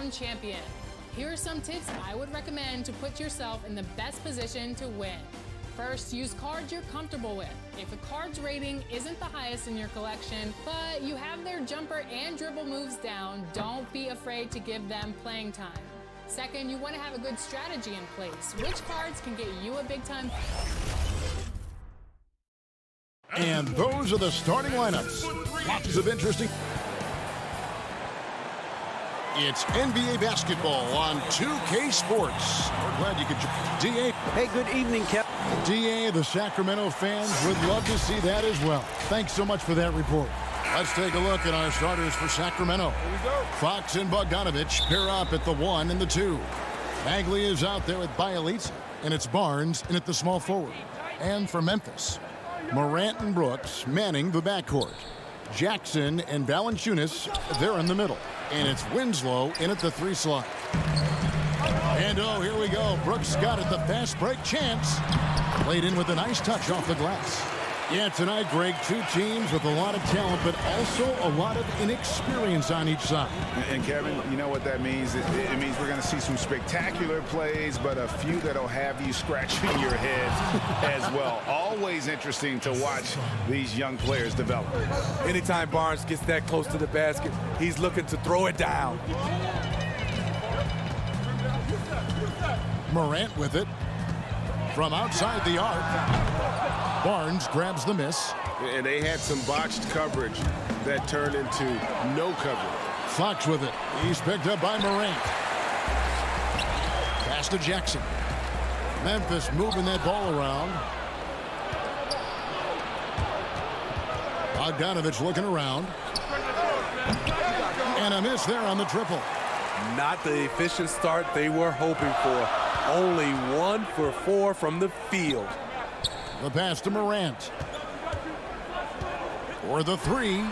crowned champion. Here are some tips I would recommend to put yourself in the best position to win. First, use cards you're comfortable with. If a card's rating isn't the highest in your collection, but you have their jumper and dribble moves down, don't be afraid to give them playing time. Second, you want to have a good strategy in place. Which cards can get you a big time? And those are the starting lineups. Lots of interesting. It's NBA basketball on 2K Sports. We're glad you could join. DA. Hey, good evening, Kev. DA, the Sacramento fans would love to see that as well. Thanks so much for that report. Let's take a look at our starters for Sacramento. Here we go. Fox and Bogdanovich pair up at the 1 and the 2. Bagley is out there with Bielitsa, and it's Barnes in at the small forward. And for Memphis, Morant and Brooks manning the backcourt. Jackson and Valanciunas, they're in the middle. And it's Winslow in at the 3 slot. And oh, here we go. Brooks got it, the fast break chance. Played in with a nice touch off the glass. Yeah, tonight, Greg, two teams with a lot of talent, but also a lot of inexperience on each side. And Kevin, you know what that means? It means we're going to see some spectacular plays, but a few that'll have you scratching your head as well. Always interesting to watch these young players develop. Anytime Barnes gets that close to the basket, he's looking to throw it down. Morant with it from outside the arc. Barnes grabs the miss. And they had some botched coverage that turned into no coverage. Fox with it. He's picked up by Morant. Pass to Jackson. Memphis moving that ball around. Bogdanovich looking around. And a miss there on the triple. Not the efficient start they were hoping for. Only 1 for 4 from the field. The pass to Morant. For the 3.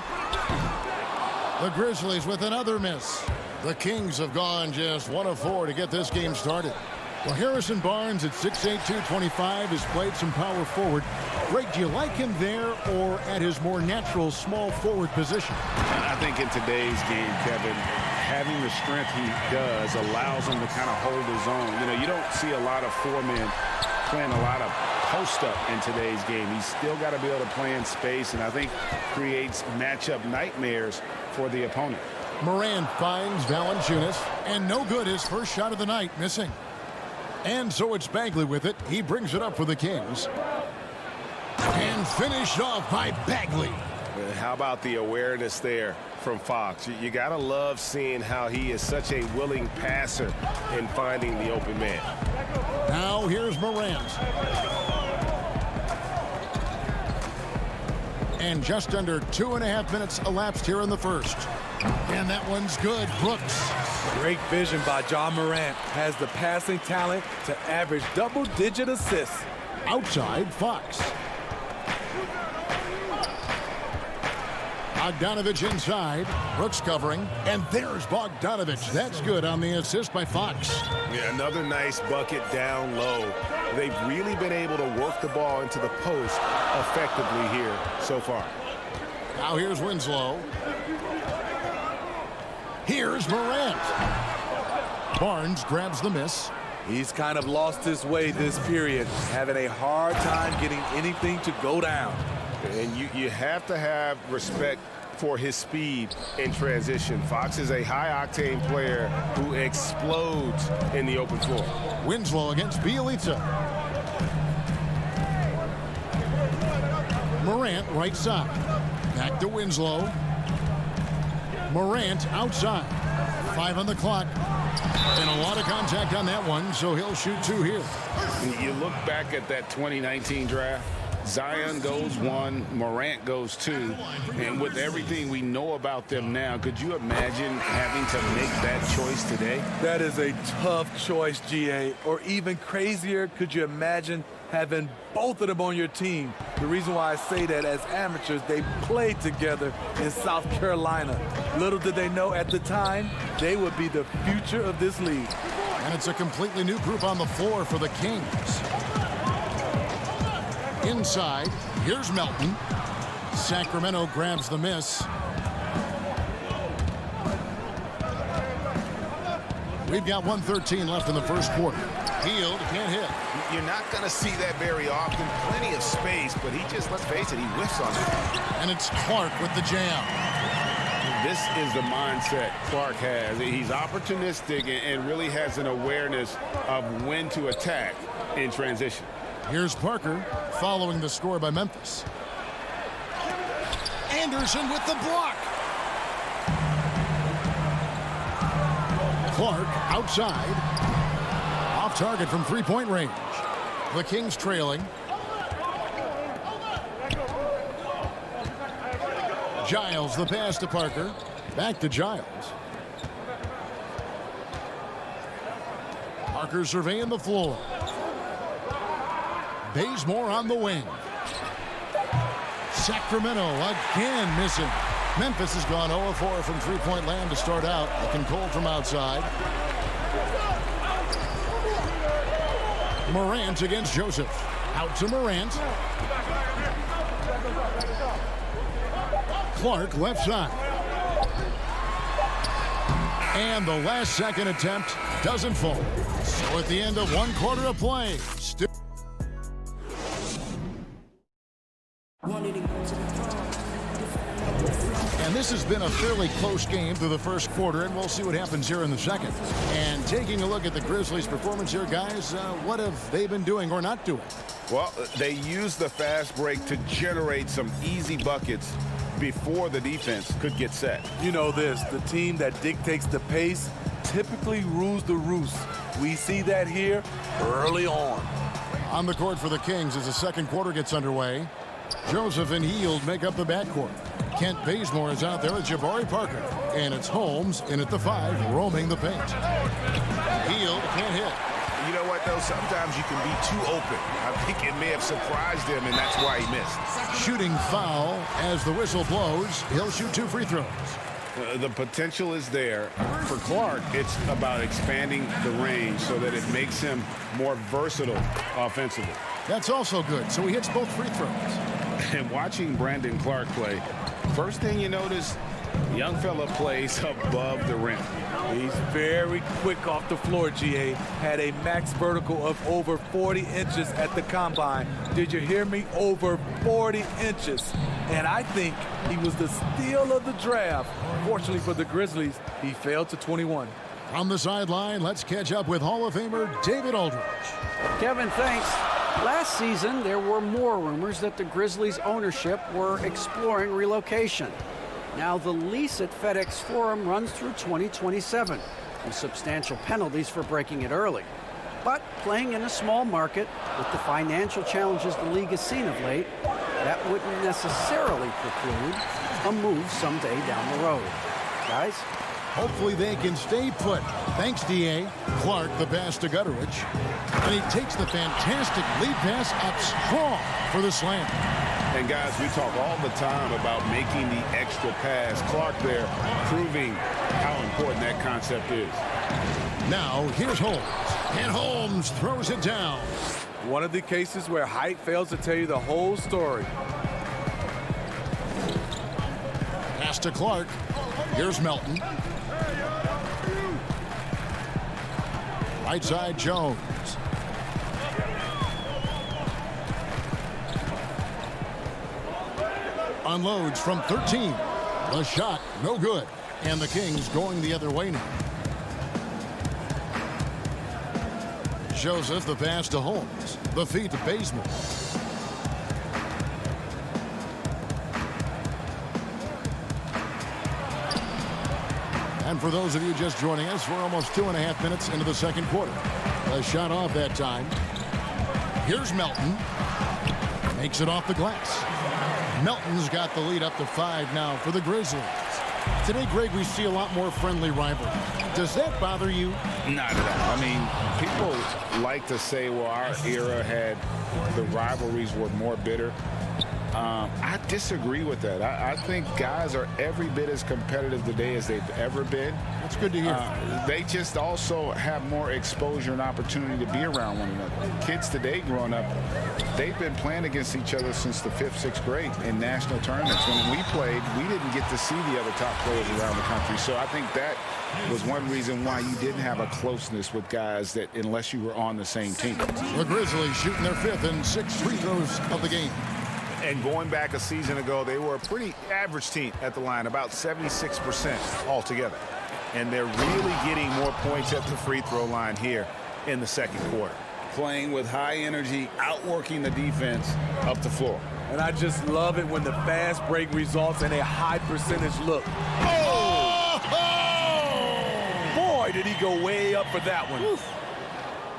The Grizzlies with another miss. The Kings have gone just 1 of 4 to get this game started. Well, Harrison Barnes at 6'8", 225 has played some power forward. Greg, do you like him there or at his more natural small forward position? I think in today's game, Kevin, having the strength he does allows him to kind of hold his own. You know, you don't see a lot of 4 men playing a lot of post-up in today's game. He's still got to be able to play in space, and I think creates matchup nightmares for the opponent. Morant finds Valanciunas, and no good. His first shot of the night, missing. And so it's Bagley with it. He brings it up for the Kings. And finished off by Bagley. How about the awareness there from Fox? You got to love seeing how he is such a willing passer in finding the open man. Now here's Morant. And just under 2.5 minutes elapsed here in the first. And that one's good. Brooks. Great vision by John Morant. Has the passing talent to average double-digit assists. Outside, Fox. Bogdanovich inside. Brooks covering. And there's Bogdanovich. That's good on the assist by Fox. Yeah, another nice bucket down low. They've really been able to work the ball into the post effectively here so far. Now here's Winslow. Here's Morant. Barnes grabs the miss. He's kind of lost his way this period, having a hard time getting anything to go down. And you have to have respect for his speed in transition. Fox is a high-octane player who explodes in the open floor. Winslow against Bielitsa. Morant right side. Back to Winslow. Morant outside. 5 on the clock. And a lot of contact on that one, so he'll shoot 2 here. You look back at that 2019 draft. Zion goes 1, Morant goes 2, and with everything we know about them now, could you imagine having to make that choice today? That is a tough choice, GA. Or even crazier, could you imagine having both of them on your team? The reason why I say that, as amateurs, they played together in South Carolina. Little did they know at the time, they would be the future of this league. And it's a completely new group on the floor for the Kings. Inside, here's Melton. Sacramento grabs the miss. We've got 1:13 left in the first quarter. Hield can't hit. You're not going to see that very often. Plenty of space, but he just, let's face it, he whiffs on it. And it's Clark with the jam. This is the mindset Clark has. He's opportunistic and really has an awareness of when to attack in transition. Here's Parker following the score by Memphis. Anderson with the block. Clark outside. Off target from three-point range. The Kings trailing. Giles the pass to Parker. Back to Giles. Parker surveying the floor. Bazemore on the wing. Sacramento again missing. Memphis has gone 0-4 from three-point land to start out. Looking cold from outside. Morant against Joseph. Out to Morant. Clark left side. And the last second attempt doesn't fall. So at the end of one quarter of play, still. And this has been a fairly close game through the first quarter, and we'll see what happens here in the second. And taking a look at the Grizzlies' performance here, guys, what have they been doing or not doing? Well, they used the fast break to generate some easy buckets before the defense could get set. You know this, the team that dictates the pace typically rules the roost. We see that here early on. On the court for the Kings as the second quarter gets underway. Joseph and Hield make up the backcourt. Kent Bazemore is out there with Jabari Parker. And it's Holmes in at the 5, roaming the paint. Hield can't hit. You know what, though? Sometimes you can be too open. I think it may have surprised him, and that's why he missed. Shooting foul as the whistle blows. He'll shoot 2 free throws. The potential is there. For Clark, it's about expanding the range so that it makes him more versatile offensively. That's also good, so he hits both free throws. And watching Brandon Clark play, first thing you notice, young fella plays above the rim. He's very quick off the floor, GA. Had a max vertical of over 40 inches at the combine. Did you hear me? Over 40 inches. And I think he was the steal of the draft. Fortunately for the Grizzlies, he failed to 21. From the sideline, let's catch up with Hall of Famer David Aldridge. Kevin, thanks. Last season, there were more rumors that the Grizzlies' ownership were exploring relocation. Now the lease at FedEx Forum runs through 2027, with substantial penalties for breaking it early. But playing in a small market, with the financial challenges the league has seen of late, that wouldn't necessarily preclude a move someday down the road. Guys? Hopefully they can stay put. Thanks, D.A. Clark, the pass to Gutteridge. And he takes the fantastic lead pass up strong for the slam. And guys, we talk all the time about making the extra pass. Clark there proving how important that concept is. Now, here's Holmes. And Holmes throws it down. One of the cases where height fails to tell you the whole story. Pass to Clark. Here's Melton. Right side, Jones. Unloads from 13. The shot, no good. And the Kings going the other way now. Joseph, the pass to Holmes. The feed to Bazemore. And for those of you just joining us, we're almost 2.5 minutes into the second quarter. A shot off that time. Here's Melton. Makes it off the glass. Melton's got the lead up to 5 now for the Grizzlies. Today, Greg, we see a lot more friendly rivalry. Does that bother you? Not at all. I mean, people like to say, well, our era had the rivalries were more bitter. I disagree with that. I think guys are every bit as competitive today as they've ever been. That's good to hear. They just also have more exposure and opportunity to be around one another. Kids today growing up, they've been playing against each other since the 5th, 6th grade in national tournaments. When we played, we didn't get to see the other top players around the country. So I think that was one reason why you didn't have a closeness with guys that unless you were on the same team. The Grizzlies shooting their 5th and 6th free throws of the game. And going back a season ago, they were a pretty average team at the line, about 76% altogether. And they're really getting more points at the free throw line here in the second quarter. Playing with high energy, outworking the defense up the floor. And I just love it when the fast break results in a high percentage look. Oh! Boy, did he go way up for that one. Oof.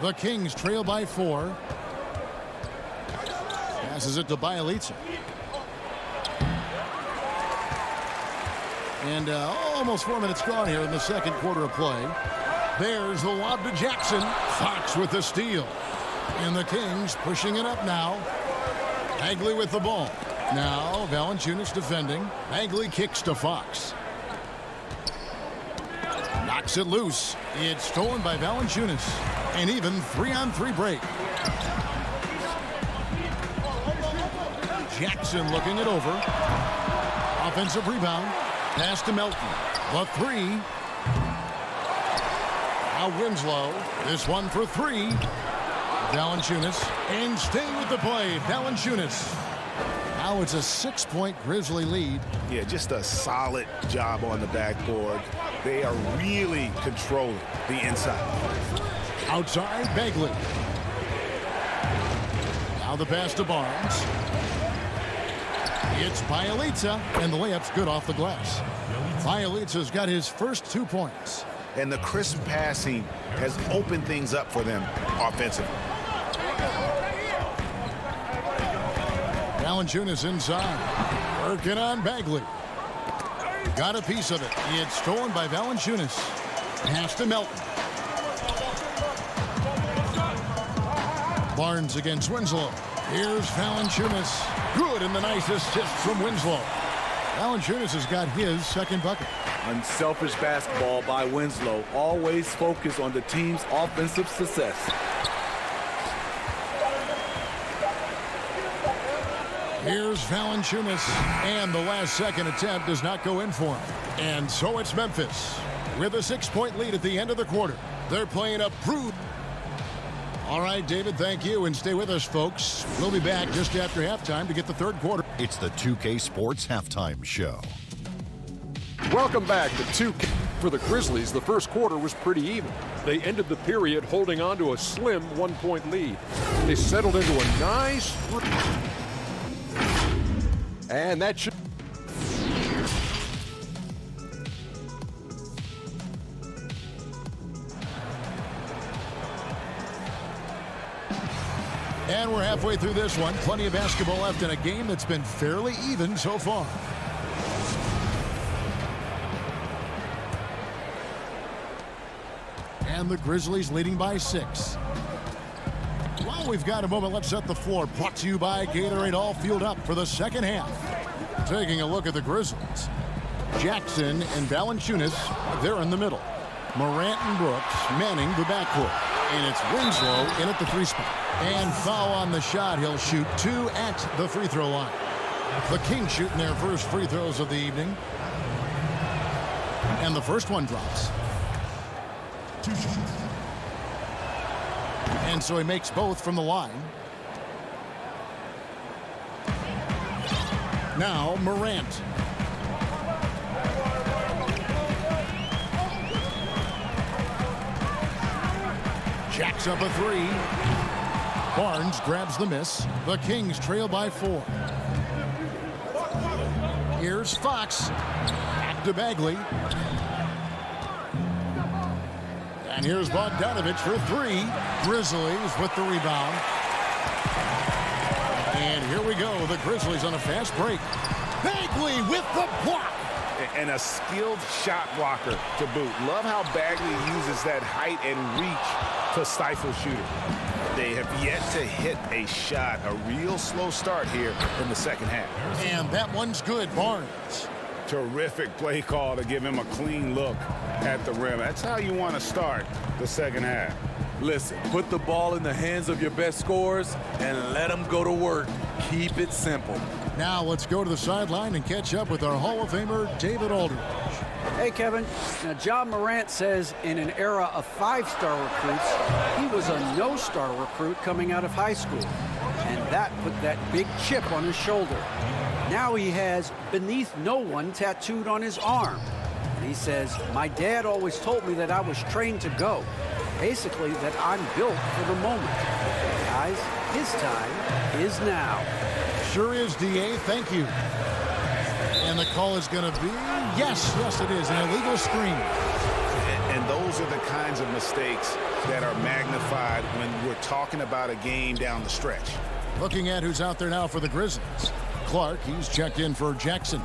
The Kings trail by 4. Passes it to Bielitsa. And almost 4 minutes gone here in the second quarter of play. There's the lob to Jackson. Fox with the steal. And the Kings pushing it up now. Bagley with the ball. Now Valanciunas defending. Bagley kicks to Fox. Knocks it loose. It's stolen by Valanciunas. An even 3-on-3 break. Jackson looking it over. Offensive rebound. Pass to Melton. The 3. Now Winslow. This one for 3. Valanciunas. And staying with the play. Valanciunas. Now it's a 6-point Grizzly lead. Yeah, just a solid job on the backboard. They are really controlling the inside. Outside, Bagley. Now the pass to Barnes. It's Bielitsa, and the layup's good off the glass. Bielitsa's got his first 2 points. And the crisp passing has opened things up for them offensively. Valanciunas inside. Working on Bagley. Got a piece of it. It's stolen by Valanciunas. Pass to Melton. Barnes against Winslow. Here's Valanciunas. Good, and the nice assist from Winslow. Valanciunas has got his second bucket. Unselfish basketball by Winslow. Always focus on the team's offensive success. Here's Valanciunas, and the last second attempt does not go in for him. And so it's Memphis with a 6-point lead at the end of the quarter. They're playing a prove. All right, David, thank you, and stay with us, folks. We'll be back just after halftime to get the third quarter. It's the 2K Sports Halftime Show. Welcome back to 2K. For the Grizzlies, the first quarter was pretty even. They ended the period holding on to a slim 1-point lead. They settled into a nice... And that should... And we're halfway through this one. Plenty of basketball left in a game that's been fairly even so far. And the Grizzlies leading by 6. While we've got a moment, let's set the floor. Brought to you by Gatorade, all fueled up for the second half. Taking a look at the Grizzlies. Jackson and Valanciunas, they're in the middle. Morant and Brooks manning the backcourt. And it's Winslow in at the 3 spot. And foul on the shot. He'll shoot 2 at the free throw line. The Kings shooting their first free throws of the evening. And the first one drops. And so he makes both from the line. Now Morant. Jacks up a 3. Barnes grabs the miss. The Kings trail by 4. Here's Fox. Back to Bagley. And here's Bogdanovich for 3. Grizzlies with the rebound. And here we go. The Grizzlies on a fast break. Bagley with the block. And a skilled shot blocker to boot. Love how Bagley uses that height and reach to stifle shooting. They have yet to hit a shot, a real slow start here in the second half. And that one's good, Barnes. Terrific play call to give him a clean look at the rim. That's how you want to start the second half. Listen, put the ball in the hands of your best scorers and let them go to work. Keep it simple. Now let's go to the sideline and catch up with our Hall of Famer, David Aldridge. Hey, Kevin. Now, John Morant says in an era of 5-star recruits, he was a no-star recruit coming out of high school. And that put that big chip on his shoulder. Now he has "beneath no one" tattooed on his arm. And he says, "My dad always told me that I was trained to go. Basically, that I'm built for the moment." Guys, his time is now. Sure is, DA. Thank you. And the call is going to be, yes, it is, an illegal screen. And those are the kinds of mistakes that are magnified when we're talking about a game down the stretch. Looking at who's out there now for the Grizzlies. Clark, he's checked in for Jackson.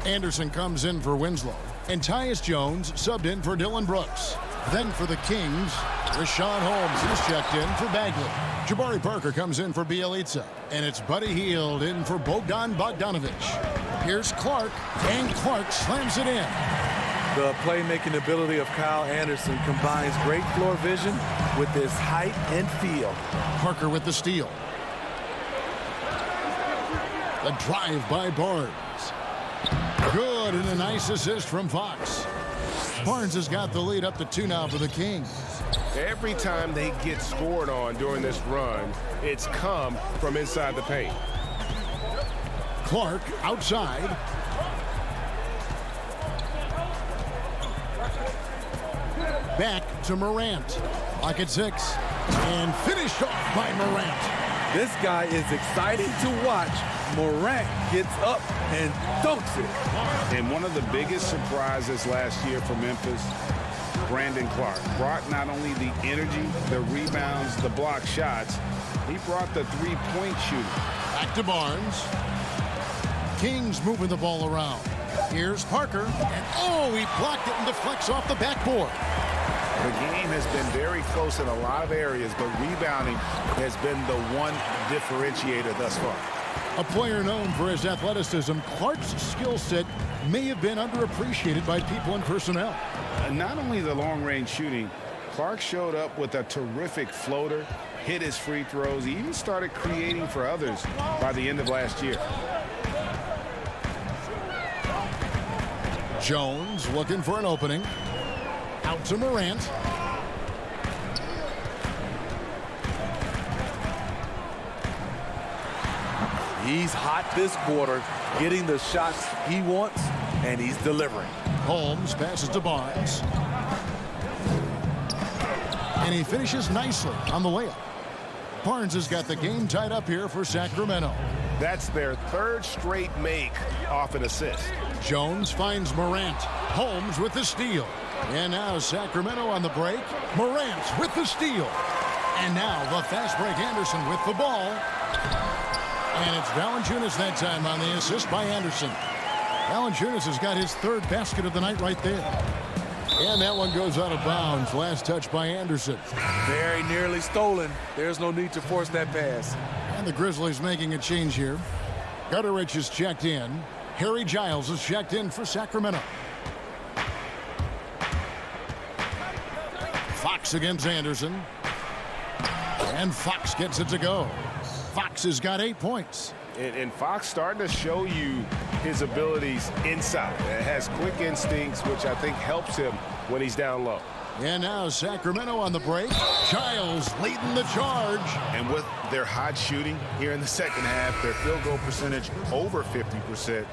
Anderson comes in for Winslow. And Tyus Jones subbed in for Dylan Brooks. Then for the Kings, Rashawn Holmes, he's checked in for Bagley. Jabari Parker comes in for Bielitsa. And it's Buddy Hield in for Bogdan Bogdanovic. Here's Clark, and Clark slams it in. The playmaking ability of Kyle Anderson combines great floor vision with his height and feel. Parker with the steal. The drive by Barnes. Good, and a nice assist from Fox. Barnes has got the lead up to 2 now for the Kings. Every time they get scored on during this run, it's come from inside the paint. Clark outside. Back to Morant. Lock at 6. And finished off by Morant. This guy is exciting to watch. Morant gets up and dunks it. And one of the biggest surprises last year for Memphis, Brandon Clark brought not only the energy, the rebounds, the block shots, he brought the three-point shooting. Back to Barnes. Kings moving the ball around. Here's Parker. And he blocked it and deflects off the backboard. The game has been very close in a lot of areas, but rebounding has been the one differentiator thus far. A player known for his athleticism, Clark's skill set may have been underappreciated by people in personnel. Not only the long-range shooting, Clark showed up with a terrific floater, hit his free throws. He even started creating for others by the end of last year. Jones looking for an opening. Out to Morant. He's hot this quarter, getting the shots he wants, and he's delivering. Holmes passes to Barnes. And he finishes nicely on the layup. Barnes has got the game tied up here for Sacramento. That's their 3rd straight make off an assist. Jones finds Morant. Holmes with the steal. And now Sacramento on the break. Morant with the steal. And now the fast break Anderson with the ball. And it's Valanciunas that time on the assist by Anderson. Valanciunas has got his 3rd basket of the night right there. And that one goes out of bounds. Last touch by Anderson. Very nearly stolen. There's no need to force that pass. And the Grizzlies making a change here. Gutterich is checked in. Harry Giles is checked in for Sacramento. Fox against Anderson. And Fox gets it to go. Fox has got 8 points. And Fox starting to show you his abilities inside. It has quick instincts, which I think helps him when he's down low. And now Sacramento on the break. Giles leading the charge. And with their hot shooting here in the second half, their field goal percentage over 50%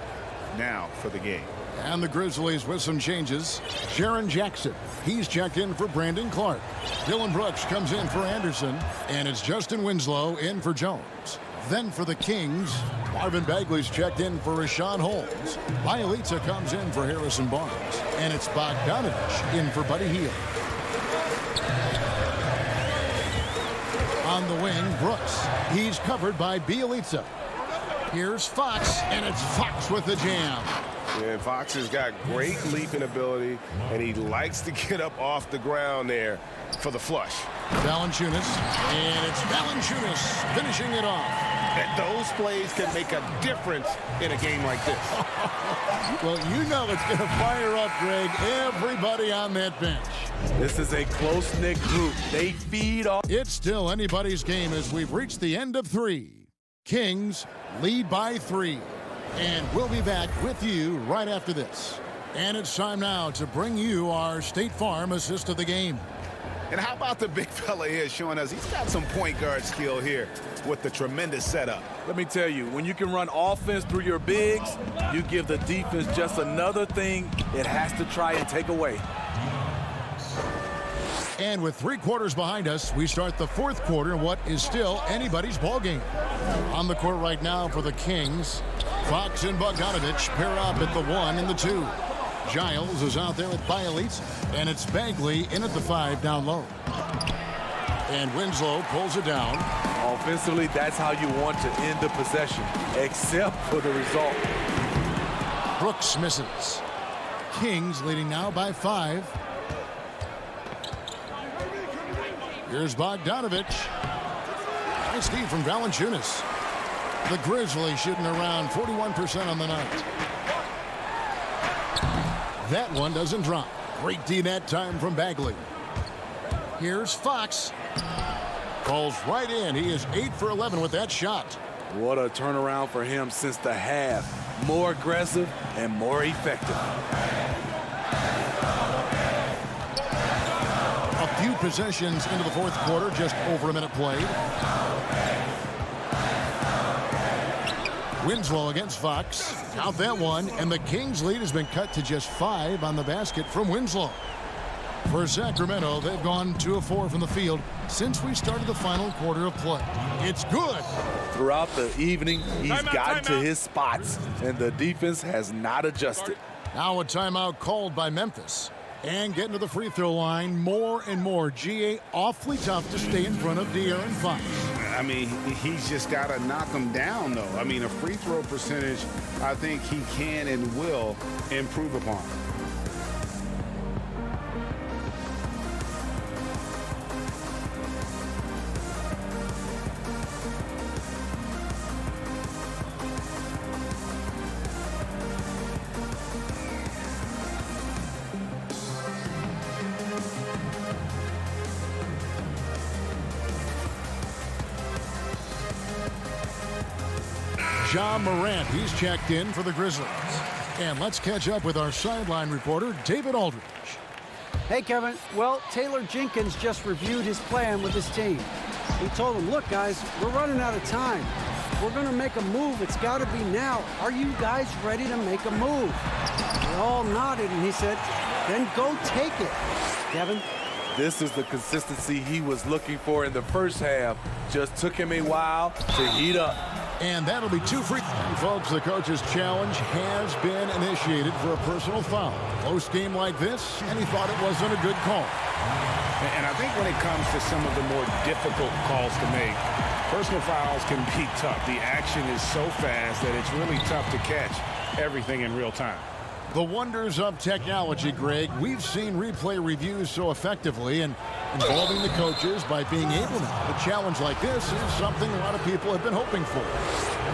now for the game. And the Grizzlies with some changes. Jaren Jackson, he's checked in for Brandon Clark. Dylan Brooks comes in for Anderson. And it's Justin Winslow in for Jones. Then for the Kings, Marvin Bagley's checked in for Rashawn Holmes. Bielitsa comes in for Harrison Barnes. And it's Bogdanovic in for Buddy Hield. On the wing, Brooks. He's covered by Bielitsa. Here's Fox, and it's Fox with the jam. And Fox has got great leaping ability, and he likes to get up off the ground there for the flush. Valanciunas, and it's Valanciunas finishing it off. And those plays can make a difference in a game like this. Well, you know it's going to fire up, Greg, everybody on that bench. This is a close-knit group. They feed off. It's still anybody's game as we've reached the end of 3. Kings lead by 3. And we'll be back with you right after this. And it's time now to bring you our State Farm assist of the game. And how about the big fella here showing us he's got some point guard skill here with the tremendous setup. Let me tell you, when you can run offense through your bigs, you give the defense just another thing it has to try and take away. And with 3 quarters behind us, we start the 4th quarter in what is still anybody's ball game. On the court right now for the Kings, Fox and Bogdanovich pair up at the 1 and the 2. Giles is out there with Bielitsa, and it's Bagley in at the 5 down low. And Winslow pulls it down. Offensively, that's how you want to end the possession, except for the result. Brooks misses. Kings leading now by 5. Here's Bogdanovich. Nice feed from Valanciunas. The Grizzlies shooting around 41% on the night. That one doesn't drop. Great D that time from Bagley. Here's Fox. Falls right in. He is 8 for 11 with that shot. What a turnaround for him since the half. More aggressive and more effective. A few possessions into the 4th quarter, just over a minute played. Winslow against Fox. Out that one, and the Kings lead has been cut to just 5 on the basket from Winslow. For Sacramento, they've gone 2 of 4 from the field since we started the final quarter of play. It's good. Throughout the evening, he's gotten to his spots, and the defense has not adjusted. Now a timeout called by Memphis. And getting to the free throw line more and more. GA awfully tough to stay in front of De'Aaron Fox. I mean, he's just got to knock them down, though. I mean, a free throw percentage, I think he can and will improve upon. Ja Morant, he's checked in for the Grizzlies. And let's catch up with our sideline reporter, David Aldridge. Hey, Kevin. Well, Taylor Jenkins just reviewed his plan with his team. He told them, look, guys, we're running out of time. We're going to make a move. It's got to be now. Are you guys ready to make a move? They all nodded, and he said, then go take it. Kevin? This is the consistency he was looking for in the first half. Just took him a while to heat up. And that'll be 2 free. And folks, the coach's challenge has been initiated for a personal foul. Close game like this, and he thought it wasn't a good call. And I think when it comes to some of the more difficult calls to make, personal fouls can be tough. The action is so fast that it's really tough to catch everything in real time. The wonders of technology, Greg. We've seen replay reviews so effectively, and involving the coaches by being able to. A challenge like this is something a lot of people have been hoping for.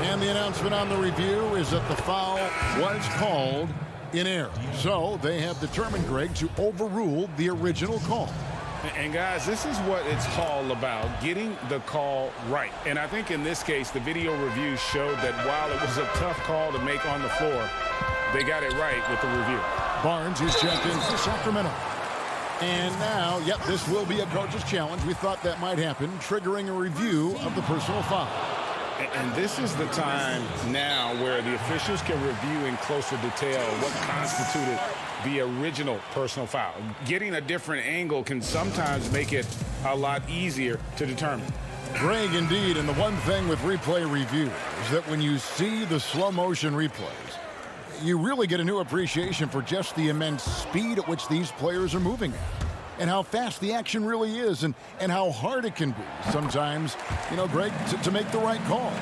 And the announcement on the review is that the foul was called in error. So they have determined, Greg, to overrule the original call. And guys, this is what it's all about, getting the call right. And I think in this case, the video review showed that while it was a tough call to make on the floor, they got it right with the review. Barnes is checked in for Sacramento. And now, yep, this will be a coach's challenge. We thought that might happen, triggering a review of the personal foul. And this is the time now where the officials can review in closer detail what constituted the original personal foul. Getting a different angle can sometimes make it a lot easier to determine. Greg, indeed, and the one thing with replay review is that when you see the slow motion replays, you really get a new appreciation for just the immense speed at which these players are moving at, and how fast the action really is, and how hard it can be sometimes, you know, Greg, to make the right call.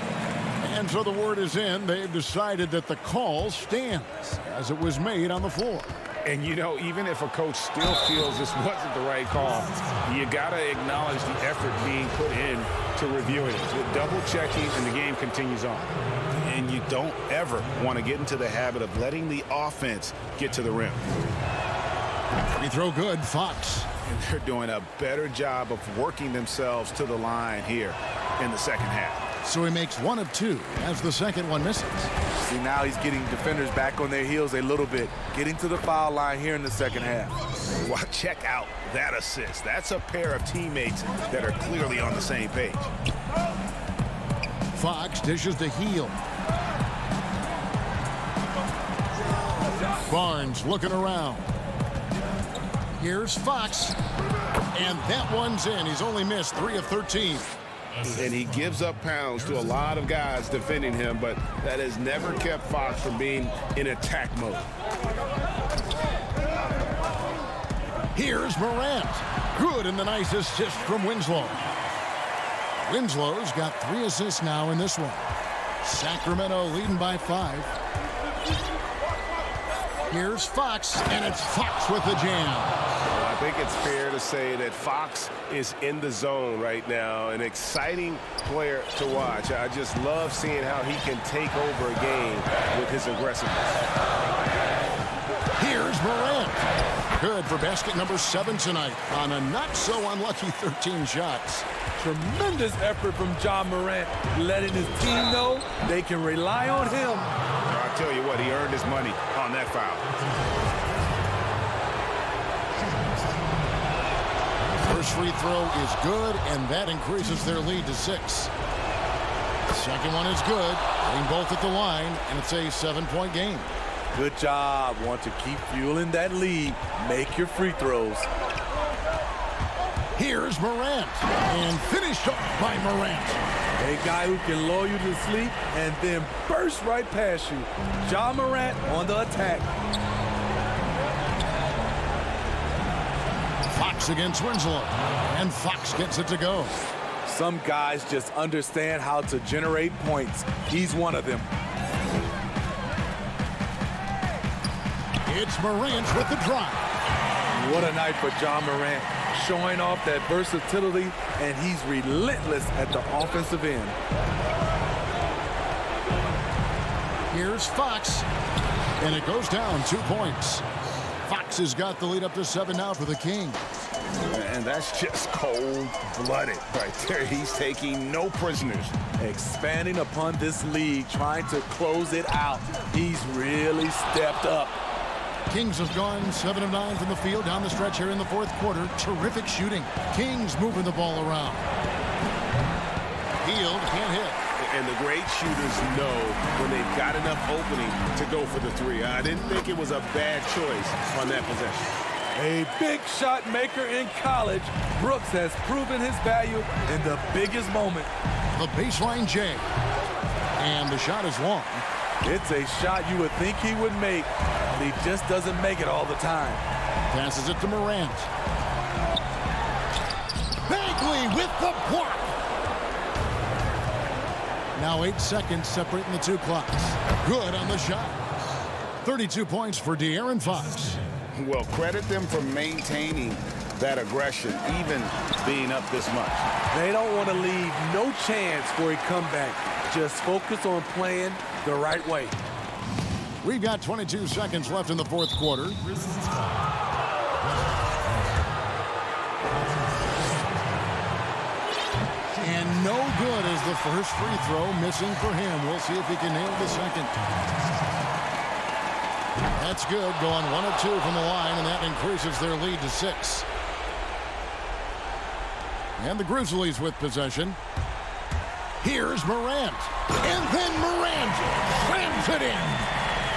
And so the word is in. They've decided that the call stands as it was made on the floor. And, you know, even if a coach still feels this wasn't the right call, you got to acknowledge the effort being put in to reviewing it, with double checking, and the game continues on. And you don't ever want to get into the habit of letting the offense get to the rim. Free throw good, Fox. And they're doing a better job of working themselves to the line here in the second half. So he makes 1 of 2 as the second one misses. See, now he's getting defenders back on their heels a little bit, getting to the foul line here in the second half. Well, check out that assist. That's a pair of teammates that are clearly on the same page. Fox dishes to Heel. Barnes looking around. Here's Fox. And that one's in. He's only missed 3 of 13. And he gives up pounds to a lot of guys defending him, but that has never kept Fox from being in attack mode. Here's Morant. Good, and the nice assist from Winslow. Winslow's got 3 assists now in this one. Sacramento leading by 5. Here's Fox, and it's Fox with the jam. I think it's fair to say that Fox is in the zone right now, an exciting player to watch. I just love seeing how he can take over a game with his aggressiveness. Here's Morant. Good for basket number 7 tonight on a not-so-unlucky 13 shots. Tremendous effort from John Morant, letting his team know they can rely on him. I'll tell you what, he earned his money on that foul. First free throw is good, and that increases their lead to 6. Second one is good, getting both at the line, and it's a 7-point game. Good job. Want to keep fueling that lead. Make your free throws. Here's Morant, and finished off by Morant. A guy who can lull you to sleep and then burst right past you. John Morant on the attack. Fox against Winslow, and Fox gets it to go. Some guys just understand how to generate points. He's one of them. It's Morant with the drive. What a night for John Morant, showing off that versatility, and he's relentless at the offensive end. Here's Fox, and it goes down 2 points. Fox has got the lead up to 7 now for the Kings. And that's just cold-blooded right there. He's taking no prisoners. Expanding upon this lead, trying to close it out. He's really stepped up. Kings have gone 7 of 9 from the field down the stretch here in the fourth quarter. Terrific shooting. Kings moving the ball around. Hield can't hit. And the great shooters know when they've got enough opening to go for the 3. I didn't think it was a bad choice on that possession. A big shot maker in college, Brooks has proven his value in the biggest moment. The baseline J. And the shot is long. It's a shot you would think he would make, but he just doesn't make it all the time. Passes it to Morant. Bagley with the block. Now 8 seconds separating the 2 clocks. Good on the shot. 32 points for De'Aaron Fox. Well, credit them for maintaining that aggression, even being up this much. They don't want to leave no chance for a comeback. Just focus on playing the right way. We've got 22 seconds left in the fourth quarter. And no good as the first free throw missing for him. We'll see if he can nail the second. That's good, going 1 of 2 from the line, and that increases their lead to 6. And the Grizzlies with possession. Here's Morant. And then Morant slams it in.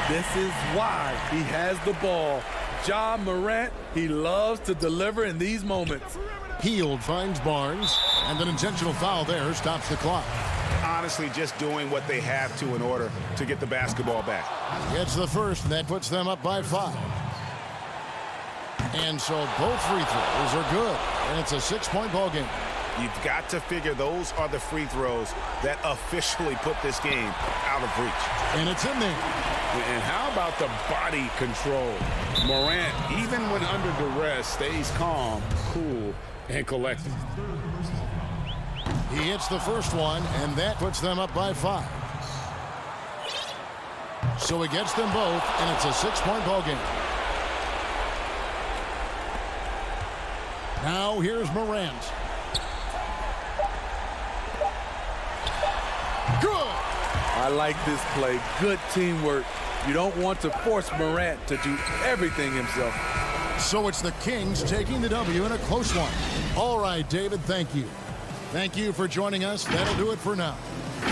This is why he has the ball. John Morant, he loves to deliver in these moments. Hield finds Barnes, and an intentional foul there stops the clock. Honestly, just doing what they have to in order to get the basketball back. Gets the first, and that puts them up by 5. And so both free throws are good, and it's a 6-point ball game. You've got to figure those are the free throws that officially put this game out of reach. And it's in there. And how about the body control? Morant, even when under duress, stays calm, cool, and collected. He hits the first one, and that puts them up by 5. So he gets them both, and it's a 6-point ball game. Now here's Morant. Good. I like this play. Good teamwork. You don't want to force Morant to do everything himself. So it's the Kings taking the W in a close one. All right, David, thank you. Thank you for joining us. That'll do it for now.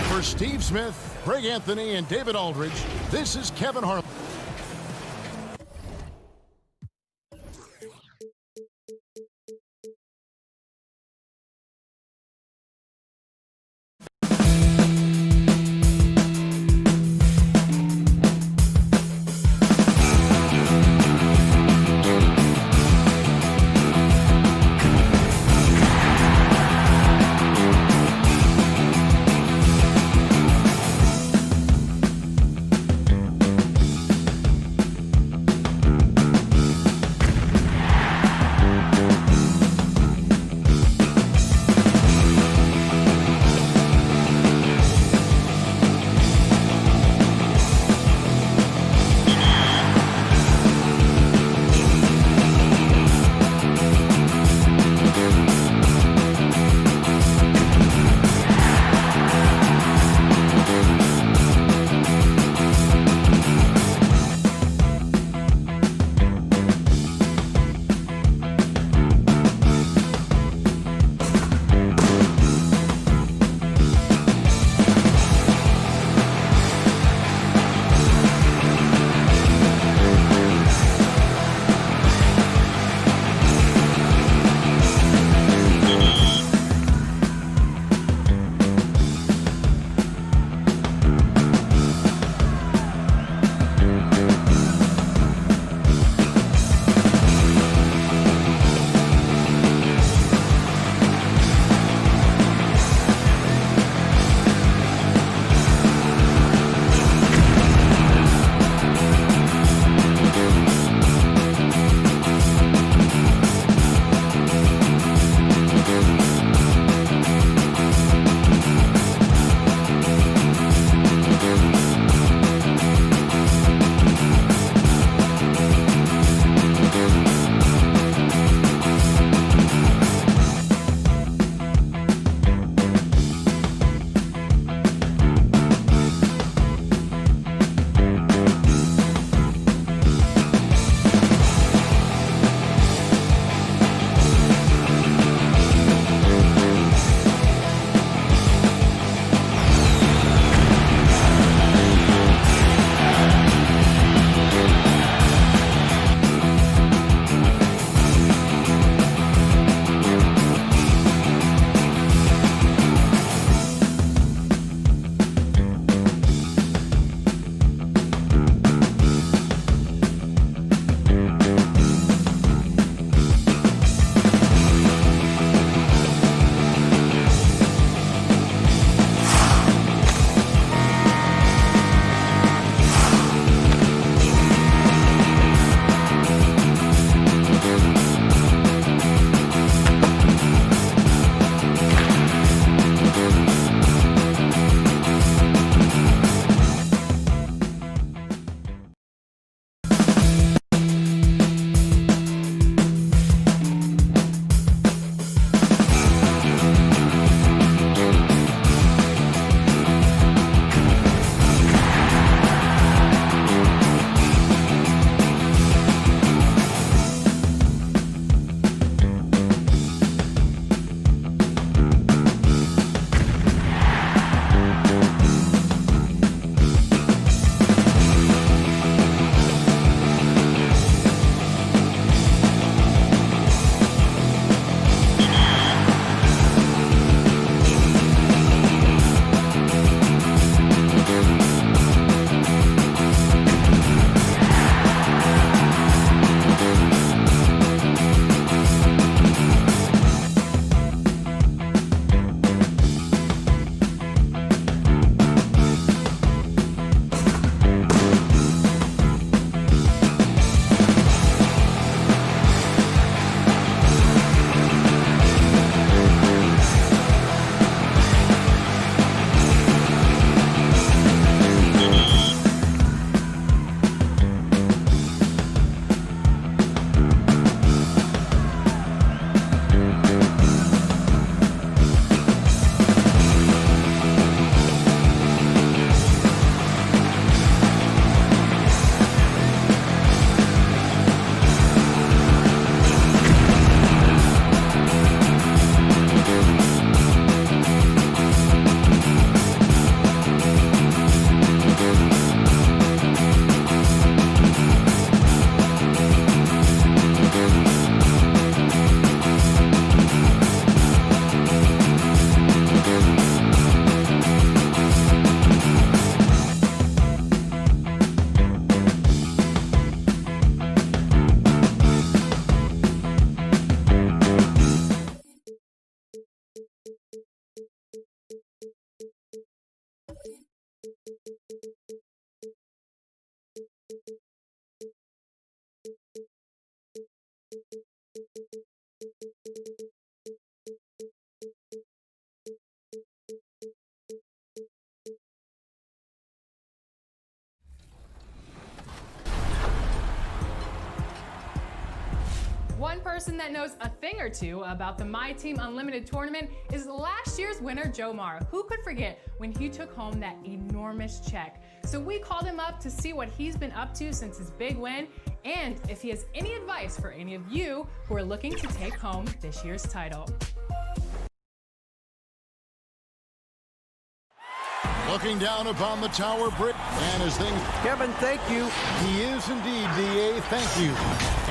For Steve Smith, Greg Anthony, and David Aldridge, this is Kevin Harlan. One person that knows a thing or two about the My Team Unlimited tournament is last year's winner, Joe Mara. Who could forget when he took home that enormous check? So we called him up to see what he's been up to since his big win and if he has any advice for any of you who are looking to take home this year's title. Looking down upon the tower brick, and as things... Kevin, thank you. He is indeed, D.A. Thank you.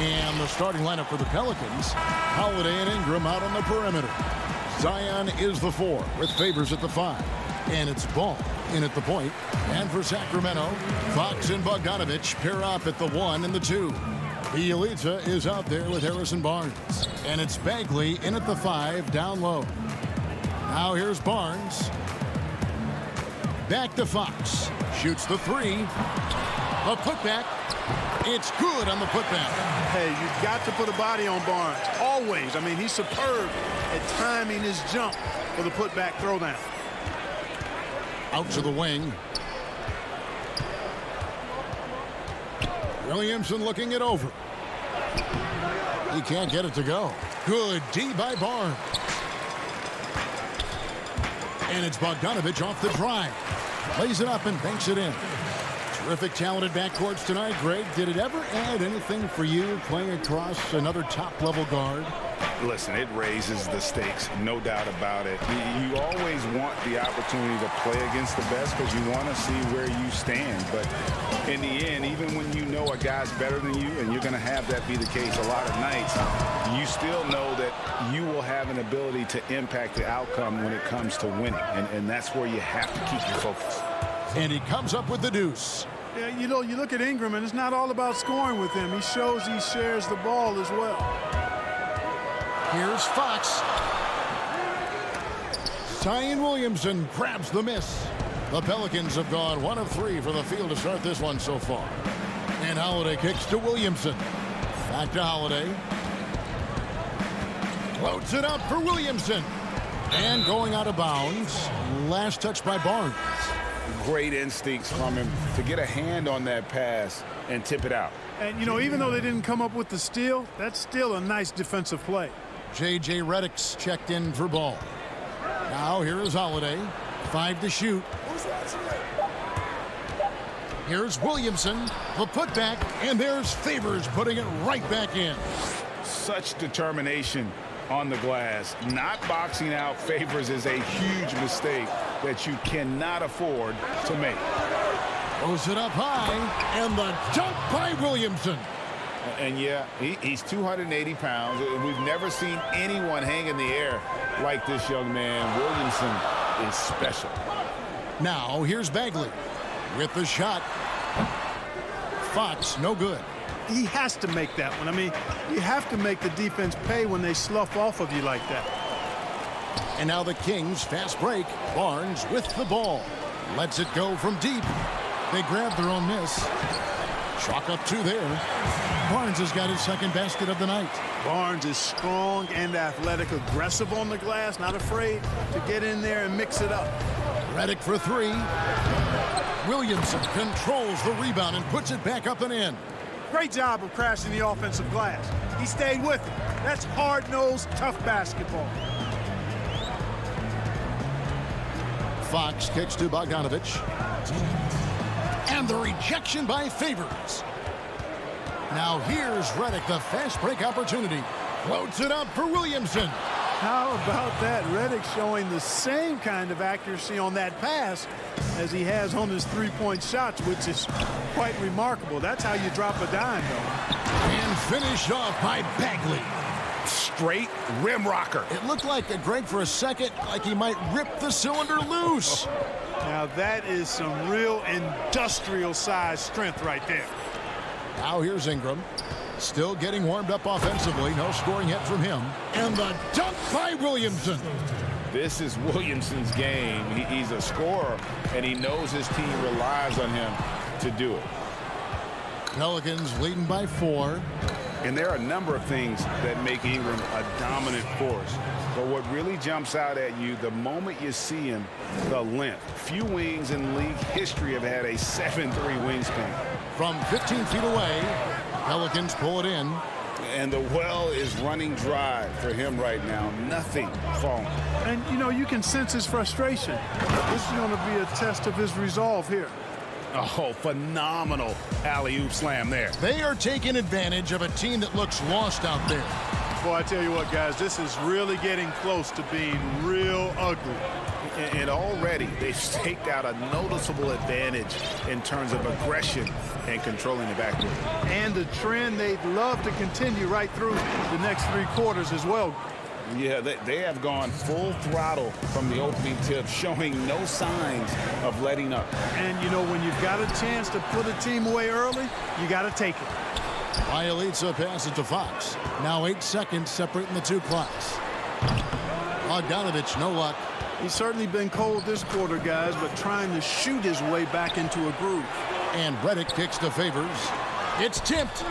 And the starting lineup for the Pelicans, Holiday and Ingram out on the perimeter. Zion is the 4 with Favors at the 5. And it's Ball in at the point. And for Sacramento, Fox and Bogdanovich pair up at the 1 and the 2. Bielitsa is out there with Harrison Barnes. And it's Bagley in at the 5 down low. Now here's Barnes. Back to Fox. Shoots the 3. A putback. It's good on the putback. Hey, you've got to put a body on Barnes. Always. I mean, he's superb at timing his jump for the putback throwdown. Out to the wing. Williamson looking it over. He can't get it to go. Good D by Barnes. And it's Bogdanovich off the drive. Plays it up and banks it in. Terrific talented backcourts tonight. Greg, did it ever add anything for you playing across another top-level guard? Listen, it raises the stakes, no doubt about it. You always want the opportunity to play against the best because you want to see where you stand. But in the end, even when you know a guy's better than you, and you're going to have that be the case a lot of nights, you still know that you will have an ability to impact the outcome when it comes to winning. And that's where you have to keep your focus. And he comes up with the deuce. Yeah, you know, you look at Ingram, and it's not all about scoring with him. He shows he shares the ball as well. Here's Fox. Zion Williamson grabs the miss. The Pelicans have gone 1 of 3 for the field to start this one so far. And Holiday kicks to Williamson. Back to Holiday. Floats it up for Williamson. And going out of bounds. Last touch by Barnes. Great instincts from him to get a hand on that pass and tip it out. And, you know, even though they didn't come up with the steal, that's still a nice defensive play. J.J. Redick's checked in for Ball. Now here is Holiday. 5 to shoot. Here's Williamson. The putback. And there's Favors putting it right back in. Such determination on the glass. Not boxing out Favors is a huge mistake that you cannot afford to make. Throws it up high. And the dunk by Williamson. And yeah, he's 280 pounds. We've never seen anyone hang in the air like this young man. Williamson is special. Now here's Bagley with the shot. Fox, no good. He has to make that one. I mean, you have to make the defense pay when they slough off of you like that. And now the Kings fast break. Barnes with the ball. Lets it go from deep. They grab their own miss. Chalk up 2 there. Barnes has got his second basket of the night. Barnes is strong and athletic, aggressive on the glass, not afraid to get in there and mix it up. Redick for 3. Williamson controls the rebound and puts it back up and in. Great job of crashing the offensive glass. He stayed with it. That's hard-nosed, tough basketball. Fox kicks to Bogdanovich. And the rejection by Favors. Now here's Redick, the fast break opportunity. Floats it up for Williamson. How about that? Redick showing the same kind of accuracy on that pass as he has on his three-point shots, which is quite remarkable. That's how you drop a dime, though. And finished off by Bagley. Straight rim rocker. It looked like, Greg, for a second, like he might rip the cylinder loose. Now that is some real industrial size strength right there. Now here's Ingram. Still getting warmed up offensively. No scoring yet from him. And the dunk by Williamson. This is Williamson's game. He's a scorer, and he knows his team relies on him to do it. Pelicans leading by 4. And there are a number of things that make Ingram a dominant force. But what really jumps out at you, the moment you see him, the length. Few wings in league history have had a 7'3" wingspan. From 15 feet away, Pelicans pull it in. And the well is running dry for him right now. Nothing falling. And, you know, you can sense his frustration. This is going to be a test of his resolve here. Oh, phenomenal alley-oop slam there. They are taking advantage of a team that looks lost out there. Boy, I tell you what, guys, this is really getting close to being real ugly. And already they've staked out a noticeable advantage in terms of aggression and controlling the backcourt. And the trend they'd love to continue right through the next 3 quarters as well. Yeah, they have gone full throttle from the opening tip, showing no signs of letting up. And, you know, when you've got a chance to put a team away early, you got to take it. Bielitsa passes to Fox. Now 8 seconds separating the 2 clocks. Bogdanovich, no luck. He's certainly been cold this quarter, guys, but trying to shoot his way back into a groove. And Redick kicks to Favors. It's tipped.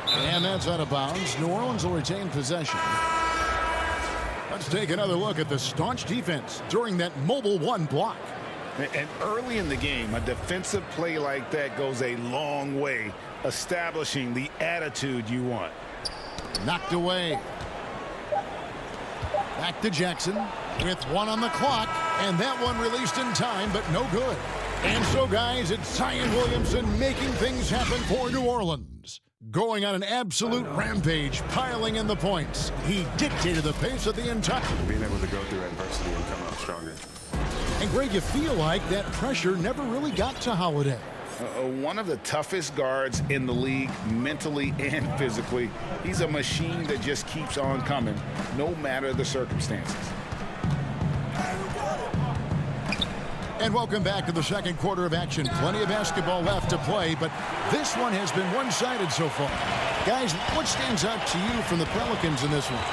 And that's out of bounds. New Orleans will retain possession. Let's take another look at the staunch defense during that mobile 1 block. And early in the game, a defensive play like that goes a long way, establishing the attitude you want. Knocked away. Back to Jackson with 1 on the clock, and that one released in time, but no good. And so, guys, it's Zion Williamson making things happen for New Orleans. Going on an absolute rampage, piling in the points. He dictated the pace of the entire... Being able to go through adversity and come out stronger. And, Greg, you feel like that pressure never really got to Holiday. One of the toughest guards in the league, mentally and physically. He's a machine that just keeps on coming, no matter the circumstances. And welcome back to the second quarter of action. Plenty of basketball left to play, but this one has been one-sided so far. Guys, what stands out to you from the Pelicans in this one?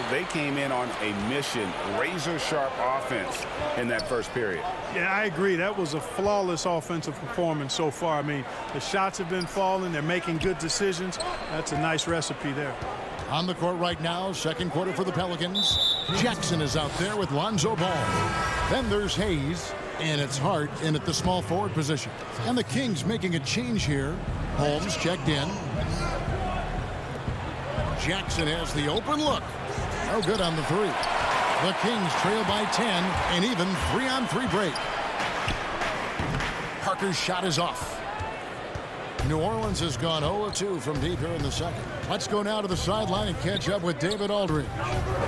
They came in on a mission, razor-sharp offense in that first period. Yeah, I agree. That was a flawless offensive performance so far. I mean, the shots have been falling. They're making good decisions. That's a nice recipe there. On the court right now, second quarter for the Pelicans. Jackson is out there with Lonzo Ball. Then there's Hayes, and it's Hart in at the small forward position. And the Kings making a change here. Holmes checked in. Jackson has the open look. No good on the 3. The Kings trail by 10, and even 3-on-3 break. Parker's shot is off. New Orleans has gone 0-2 from deep here in the second. Let's go now to the sideline and catch up with David Aldridge.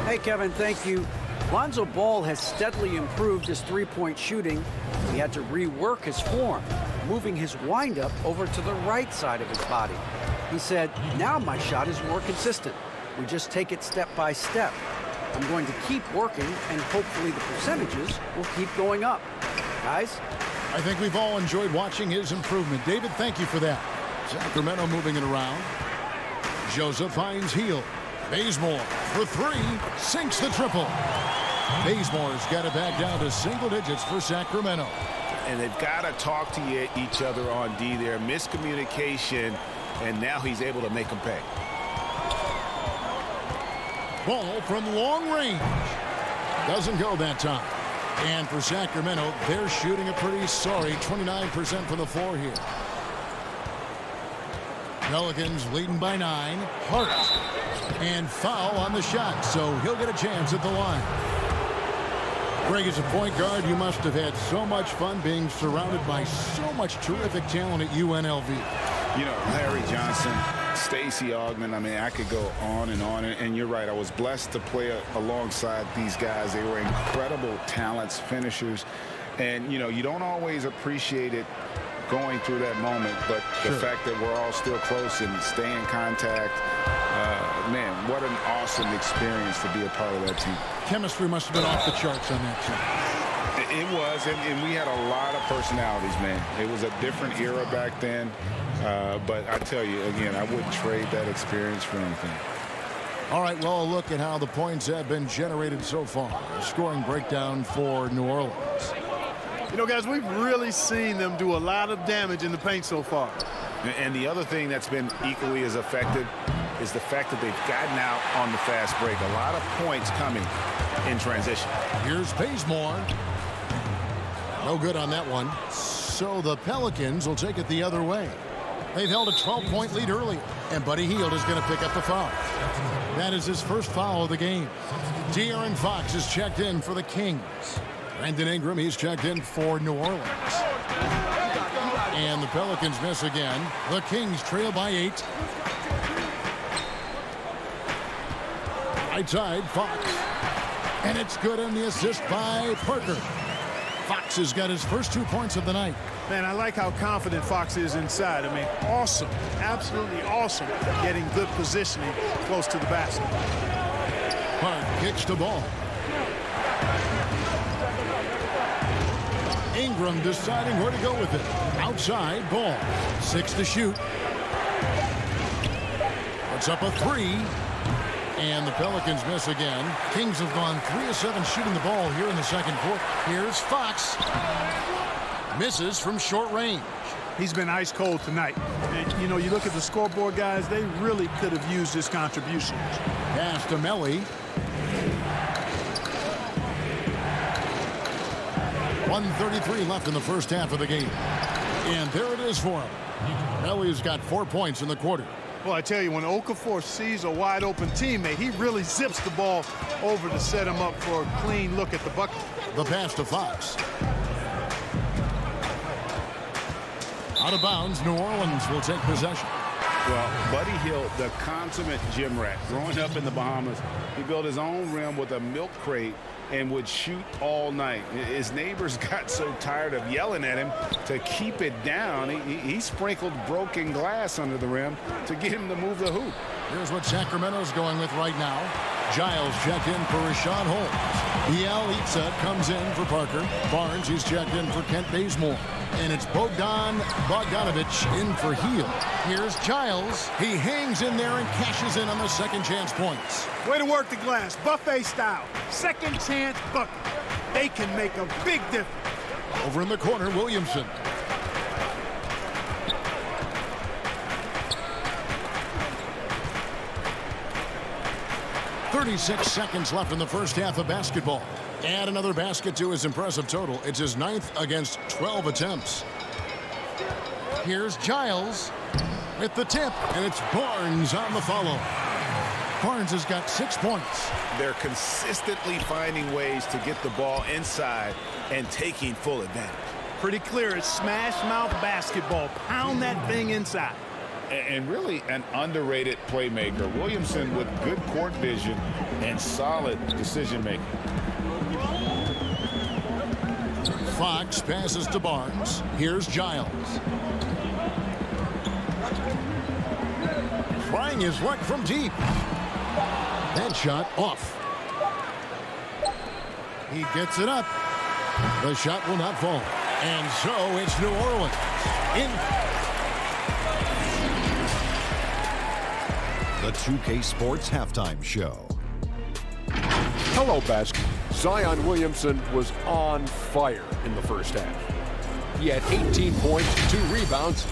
Hey, Kevin, thank you. Lonzo Ball has steadily improved his three-point shooting. He had to rework his form, moving his windup over to the right side of his body. He said, now my shot is more consistent. We just take it step by step. I'm going to keep working, and hopefully the percentages will keep going up. Guys? I think we've all enjoyed watching his improvement. David, thank you for that. Sacramento moving it around. Joseph finds Hield. Bazemore for 3, sinks the triple. Bazemore's got it back down to single digits for Sacramento. And they've got to talk to each other on D there. Miscommunication, and now he's able to make them pay. Ball from long range. Doesn't go that time. And for Sacramento, they're shooting a pretty sorry 29% from the floor here. Pelicans leading by 9. Hart. And foul on the shot, so he'll get a chance at the line. Greg, as a point guard, you must have had so much fun being surrounded by so much terrific talent at UNLV. You know, Larry Johnson, Stacey Augmon, I mean, I could go on, and you're right. I was blessed to play alongside these guys. They were incredible talents, finishers, and, you know, you don't always appreciate it going through that moment, but the fact that we're all still close and stay in contact, man, what an awesome experience to be a part of that team. Chemistry must have been off the charts on that team. It was, and we had a lot of personalities, man. It was a different era back then. But I tell you, again, I wouldn't trade that experience for anything. All right, well, a look at how the points have been generated so far. Scoring breakdown for New Orleans. You know, guys, we've really seen them do a lot of damage in the paint so far. And the other thing that's been equally as effective is the fact that they've gotten out on the fast break. A lot of points coming in transition. Here's Bazemore. No good on that one. So the Pelicans will take it the other way. They've held a 12-point lead earlier, and Buddy Hield is going to pick up the foul. That is his first foul of the game. De'Aaron Fox is checked in for the Kings. Brandon Ingram, he's checked in for New Orleans. And the Pelicans miss again. The Kings trail by 8. Right side, Fox. And it's good on the assist by Parker. Fox has got his first 2 points of the night. Man, I like how confident Fox is inside. I mean, awesome, absolutely awesome getting good positioning close to the basket. Park kicks the ball. Ingram deciding where to go with it. Outside, ball. 6 to shoot. Puts up a 3. And the Pelicans miss again. Kings have gone 3 of 7 shooting the ball here in the second quarter. Here's Fox. Misses from short range. He's been ice cold tonight. And, you know, you look at the scoreboard, guys, they really could have used his contributions. Pass to Melly. 1:33 left in the first half of the game. And there it is for him. Melly's got 4 points in the quarter. Well, I tell you, when Okafor sees a wide-open teammate, he really zips the ball over to set him up for a clean look at the bucket. The pass to Fox. Out of bounds, New Orleans will take possession. Well, Buddy Hield, the consummate gym rat, growing up in the Bahamas, he built his own rim with a milk crate and would shoot all night. His neighbors got so tired of yelling at him to keep it down. He sprinkled broken glass under the rim to get him to move the hoop. Here's what Sacramento's going with right now. Giles checked in for Rashawn Holmes. Bielitsa comes in for Parker. Barnes, he's checked in for Kent Bazemore. And it's Bogdanovich in for Hield. Here's Giles. He hangs in there and cashes in on the second chance points. Way to work the glass, buffet style. Second chance bucket. They can make a big difference. Over in the corner, Williamson. .36 seconds left in the first half of basketball. Add another basket to his impressive total. It's his 9th against 12 attempts. Here's Giles with the tip, and it's Barnes on the follow. Barnes has got 6 points. They're consistently finding ways to get the ball inside and taking full advantage. Pretty clear. It's smash mouth basketball. Pound that thing inside. And really an underrated playmaker. Williamson with good court vision and solid decision-making. Fox passes to Barnes. Here's Giles. Trying his luck from deep. That shot off. He gets it up. The shot will not fall. And so it's New Orleans. The 2K Sports Halftime Show. Hello, basketball. Zion Williamson was on fire in the first half. He had 18 points, 2 rebounds.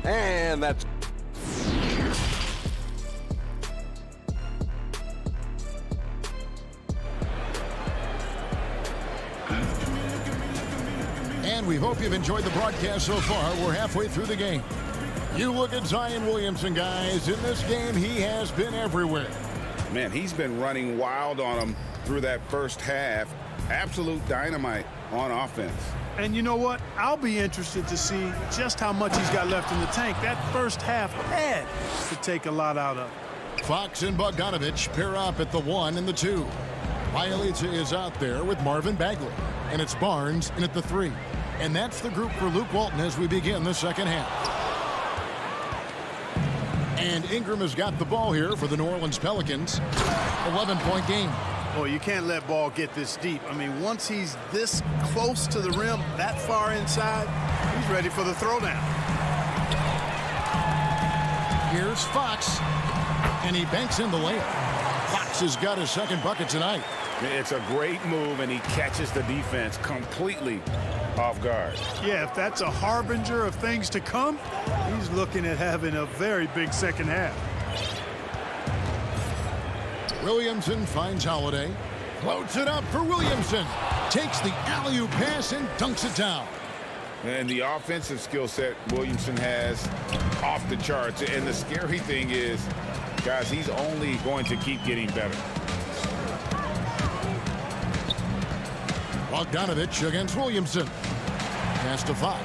And that's... And we hope you've enjoyed the broadcast so far. We're halfway through the game. You look at Zion Williamson, guys. In this game, he has been everywhere. Man, he's been running wild on them through that first half. Absolute dynamite on offense. And you know what? I'll be interested to see just how much he's got left in the tank. That first half had to take a lot out of. Fox and Bogdanovich pair up at the 1 and the 2. Bielitsa is out there with Marvin Bagley. And it's Barnes in at the 3. And that's the group for Luke Walton as we begin the second half. And Ingram has got the ball here for the New Orleans Pelicans. 11-point game. Oh, you can't let ball get this deep. I mean, once he's this close to the rim, that far inside, he's ready for the throwdown. Here's Fox. And he banks in the layup. Fox has got his second bucket tonight. It's a great move, and he catches the defense completely off guard. Yeah, if that's a harbinger of things to come, he's looking at having a very big second half. Williamson finds Holiday. Floats it up for Williamson. Takes the alley-oop pass and dunks it down. And the offensive skill set Williamson has off the charts. And the scary thing is, guys, he's only going to keep getting better. Bogdanovich against Williamson. Pass to Fox.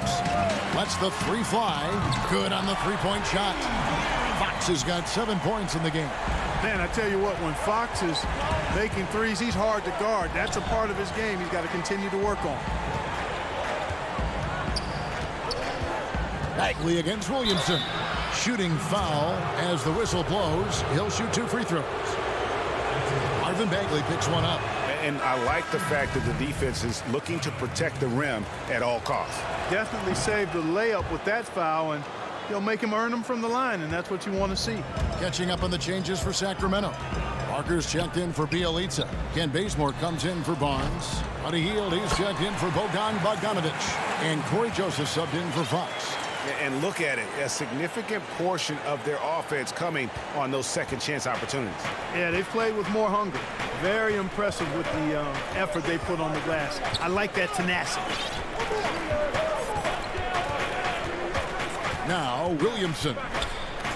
Lets the three fly. Good on the three-point shot. Fox has got 7 points in the game. Man, I tell you what, when Fox is making threes, he's hard to guard. That's a part of his game he's got to continue to work on. Bagley against Williamson. Shooting foul as the whistle blows. He'll shoot 2 free throws. Marvin Bagley picks one up. And I like the fact that the defense is looking to protect the rim at all costs. Definitely saved the layup with that foul, and he'll make him earn them from the line, and that's what you want to see. Catching up on the changes for Sacramento. Parker's checked in for Bielitsa. Ken Bazemore comes in for Barnes. Buddy Hield, he's checked in for Bogdanovich. And Corey Joseph subbed in for Fox. And look at it, a significant portion of their offense coming on those second chance opportunities. Yeah, they've played with more hunger. Very impressive with the effort they put on the glass. I like that tenacity. Now Williamson.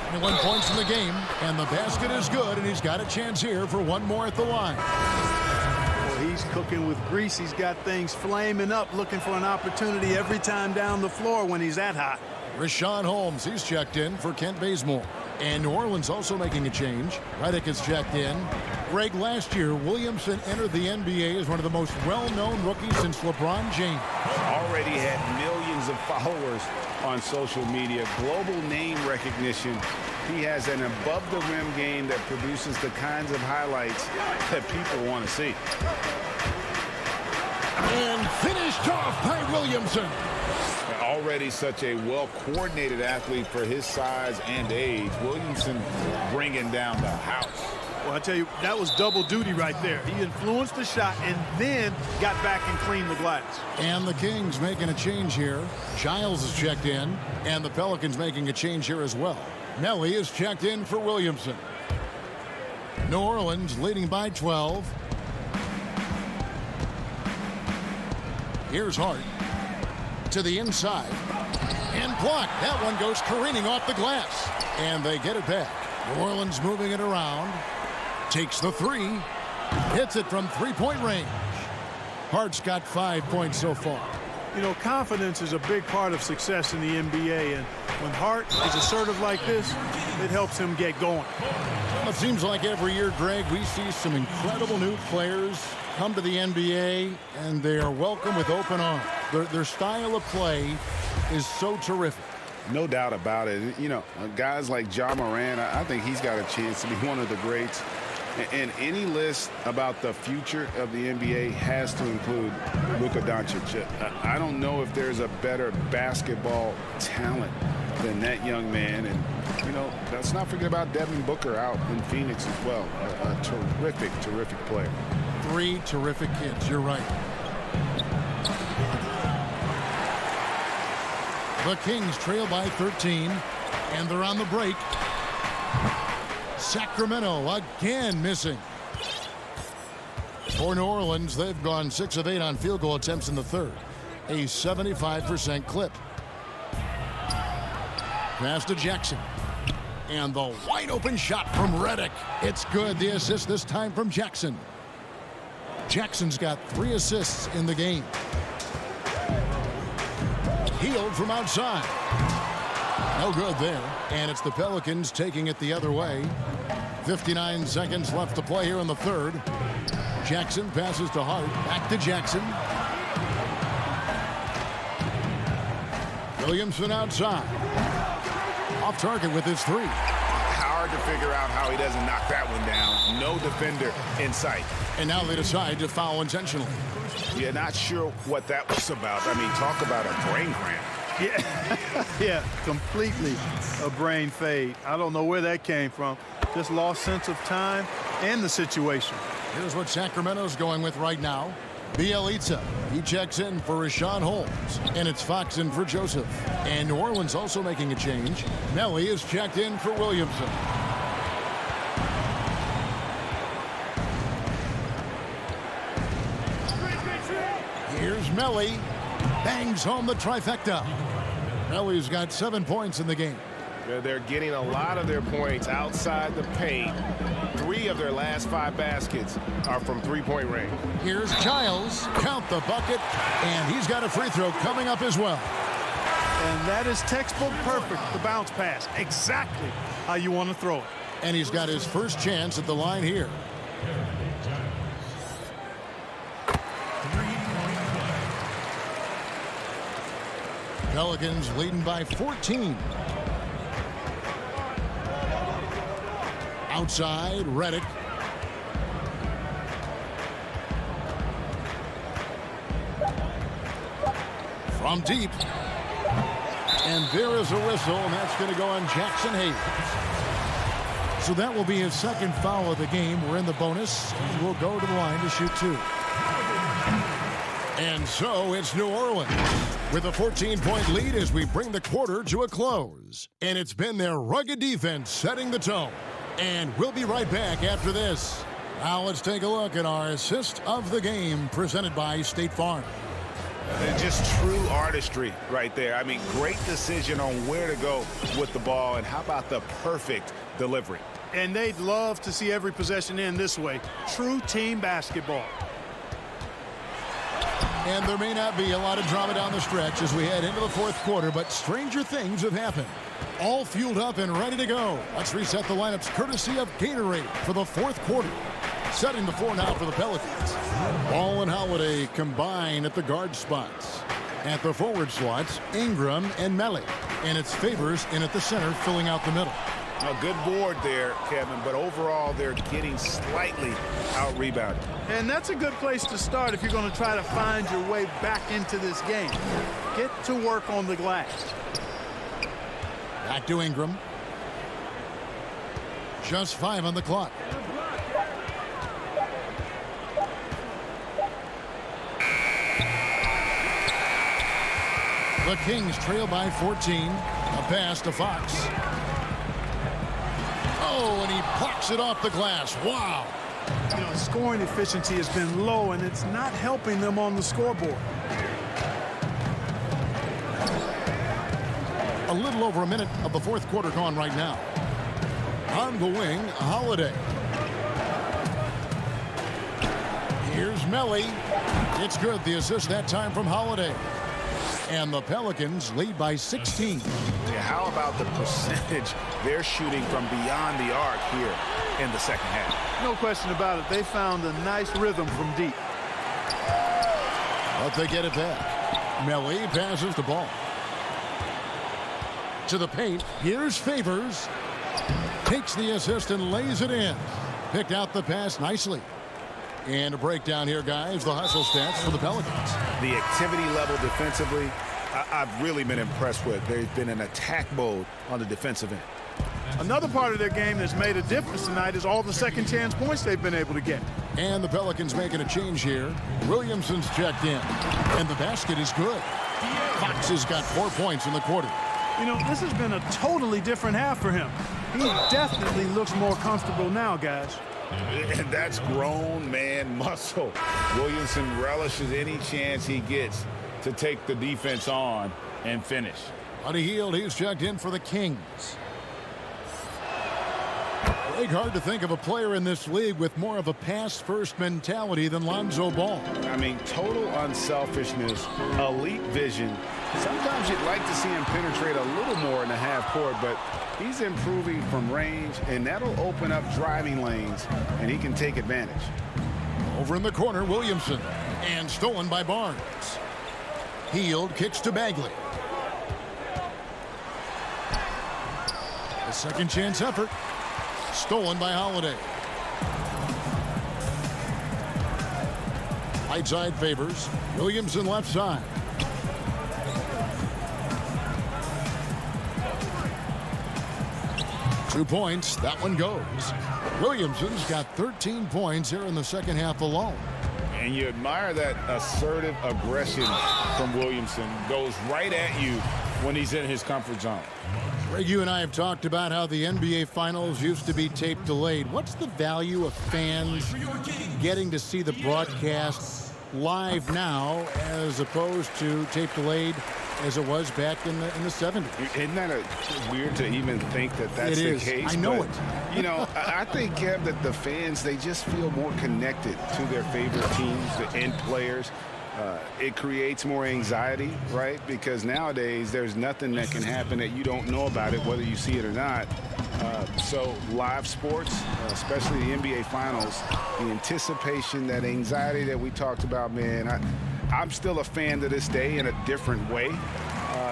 21 points in the game, and the basket is good, and he's got a chance here for one more at the line. Well, he's cooking with grease. He's got things flaming up, looking for an opportunity every time down the floor when he's that hot. Rashawn Holmes, he's checked in for Kent Bazemore. And New Orleans also making a change. Redick is checked in. Greg, last year, Williamson entered the NBA as one of the most well-known rookies since LeBron James. Already had millions of followers on social media, global name recognition. He has an above-the-rim game that produces the kinds of highlights that people want to see. And finished off by Williamson. Already such a well-coordinated athlete for his size and age. Williamson bringing down the house. Well, I tell you, that was double duty right there. He influenced the shot and then got back and cleaned the glass. And the Kings making a change here. Giles is checked in, and the Pelicans making a change here as well. Nelly is checked in for Williamson. New Orleans leading by 12. Here's Hart to the inside and blocked. That one goes careening off the glass, and they get it back. New Orleans moving it around. Takes the three. Hits it from three-point range. Hart's got 5 points so far. You know, confidence is a big part of success in the NBA, and when Hart is assertive like this, it helps him get going. Well, it seems like every year, Greg, we see some incredible new players come to the NBA, and they are welcome with open arms. Their style of play is so terrific. No doubt about it. You know, guys like Ja Morant, I think he's got a chance to be one of the greats. And any list about the future of the NBA has to include Luka Doncic. I don't know if there's a better basketball talent than that young man. And, you know, let's not forget about Devin Booker out in Phoenix as well. A terrific, terrific player. 3 terrific kids. You're right. The Kings trail by 13, and they're on the break. Sacramento again missing. For New Orleans, they've gone 6 of 8 on field goal attempts in the third. A 75% clip. Pass to Jackson. And the wide open shot from Redick. It's good. The assist this time from Jackson. Jackson's got 3 assists in the game. Hield from outside. No good there. And it's the Pelicans taking it the other way. 59 seconds left to play here in the third. Jackson passes to Hart. Back to Jackson. Williamson outside. Off target with his 3. Hard to figure out how he doesn't knock that one down. No defender in sight. And now they decide to foul intentionally. You're not sure what that was about. I mean, talk about a brain cramp. Yeah, yeah, completely a brain fade. I don't know where that came from. Just lost sense of time and the situation. Here's what Sacramento's going with right now. Bielitsa, he checks in for Rashawn Holmes, and it's Fox in for Joseph. And New Orleans also making a change. Melly is checked in for Williamson. Here's Melly, bangs home the trifecta. Melly's got 7 points in the game. They're getting a lot of their points outside the paint. 3 of their last 5 baskets are from three-point range. Here's Childs, count the bucket, and he's got a free throw coming up as well. And that is textbook perfect, the bounce pass. Exactly how you want to throw it. And he's got his first chance at the line here. Pelicans leading by 14. Outside, Redick. From deep. And there is a whistle, and that's going to go on Jackson Hayes. So that will be his second foul of the game. We're in the bonus, and we'll go to the line to shoot 2. And so it's New Orleans with a 14-point lead as we bring the quarter to a close. And it's been their rugged defense setting the tone. And we'll be right back after this. Now let's take a look at our assist of the game presented by State Farm. And just true artistry right there. I mean, great decision on where to go with the ball, and how about the perfect delivery. And they'd love to see every possession end this way. True team basketball. And there may not be a lot of drama down the stretch as we head into the fourth quarter, but stranger things have happened. All fueled up and ready to go. Let's reset the lineups courtesy of Gatorade for the fourth quarter. Setting the floor now for the Pelicans. Ball and Holiday combine at the guard spots. At the forward slots, Ingram and Melly. And it's Favors in at the center, filling out the middle. A good board there, Kevin, but overall they're getting slightly out-rebounded. And that's a good place to start if you're going to try to find your way back into this game. Get to work on the glass. Back to Ingram. Just 5 on the clock. The Kings trail by 14. A pass to Fox. Oh, and he plucks it off the glass. Wow. You know, scoring efficiency has been low, and it's not helping them on the scoreboard. A little over a minute of the fourth quarter gone right now. On the wing, Holiday. Here's Melly. It's good. The assist that time from Holiday. And the Pelicans lead by 16. Yeah, how about the percentage they're shooting from beyond the arc here in the second half? No question about it. They found a nice rhythm from deep. But they get it back. Melly passes the ball. To the paint. Here's Favors. Takes the assist and lays it in. Picked out the pass nicely. And a breakdown here, guys. The hustle stats for the Pelicans. The activity level defensively, I've really been impressed with. There's been an attack mode on the defensive end. Another part of their game that's made a difference tonight is all the second chance points they've been able to get. And the Pelicans making a change here. Williamson's checked in. And the basket is good. Fox has got 4 points in the quarter. You know, this has been a totally different half for him. He definitely looks more comfortable now, guys. And that's grown man muscle. Williamson relishes any chance he gets to take the defense on and finish. Buddy Hield, he's checked in for the Kings. Big hard to think of a player in this league with more of a pass-first mentality than Lonzo Ball. I mean, total unselfishness, elite vision. Sometimes you'd like to see him penetrate a little more in the half court, but he's improving from range, and that'll open up driving lanes, and he can take advantage. Over in the corner, Williamson, and stolen by Barnes. Hield kicks to Bagley. A second chance effort. Stolen by Holiday. Right side Favors. Williamson left side. 2 points. That one goes. Williamson's got 13 points here in the second half alone. And you admire that assertive aggression from Williamson. Goes right at you when he's in his comfort zone. Greg, you and I have talked about how the NBA Finals used to be tape delayed. What's the value of fans getting to see the broadcast live now as opposed to tape delayed as it was back in the 70s? Isn't that weird to even think that that's the case? I know it. You know, I think, Kev, that the fans, they just feel more connected to their favorite teams, the end players. It creates more anxiety, right? Because nowadays there's nothing that can happen that you don't know about it, whether you see it or not. So live sports, especially the NBA Finals, the anticipation, that anxiety that we talked about, man, I'm still a fan to this day in a different way.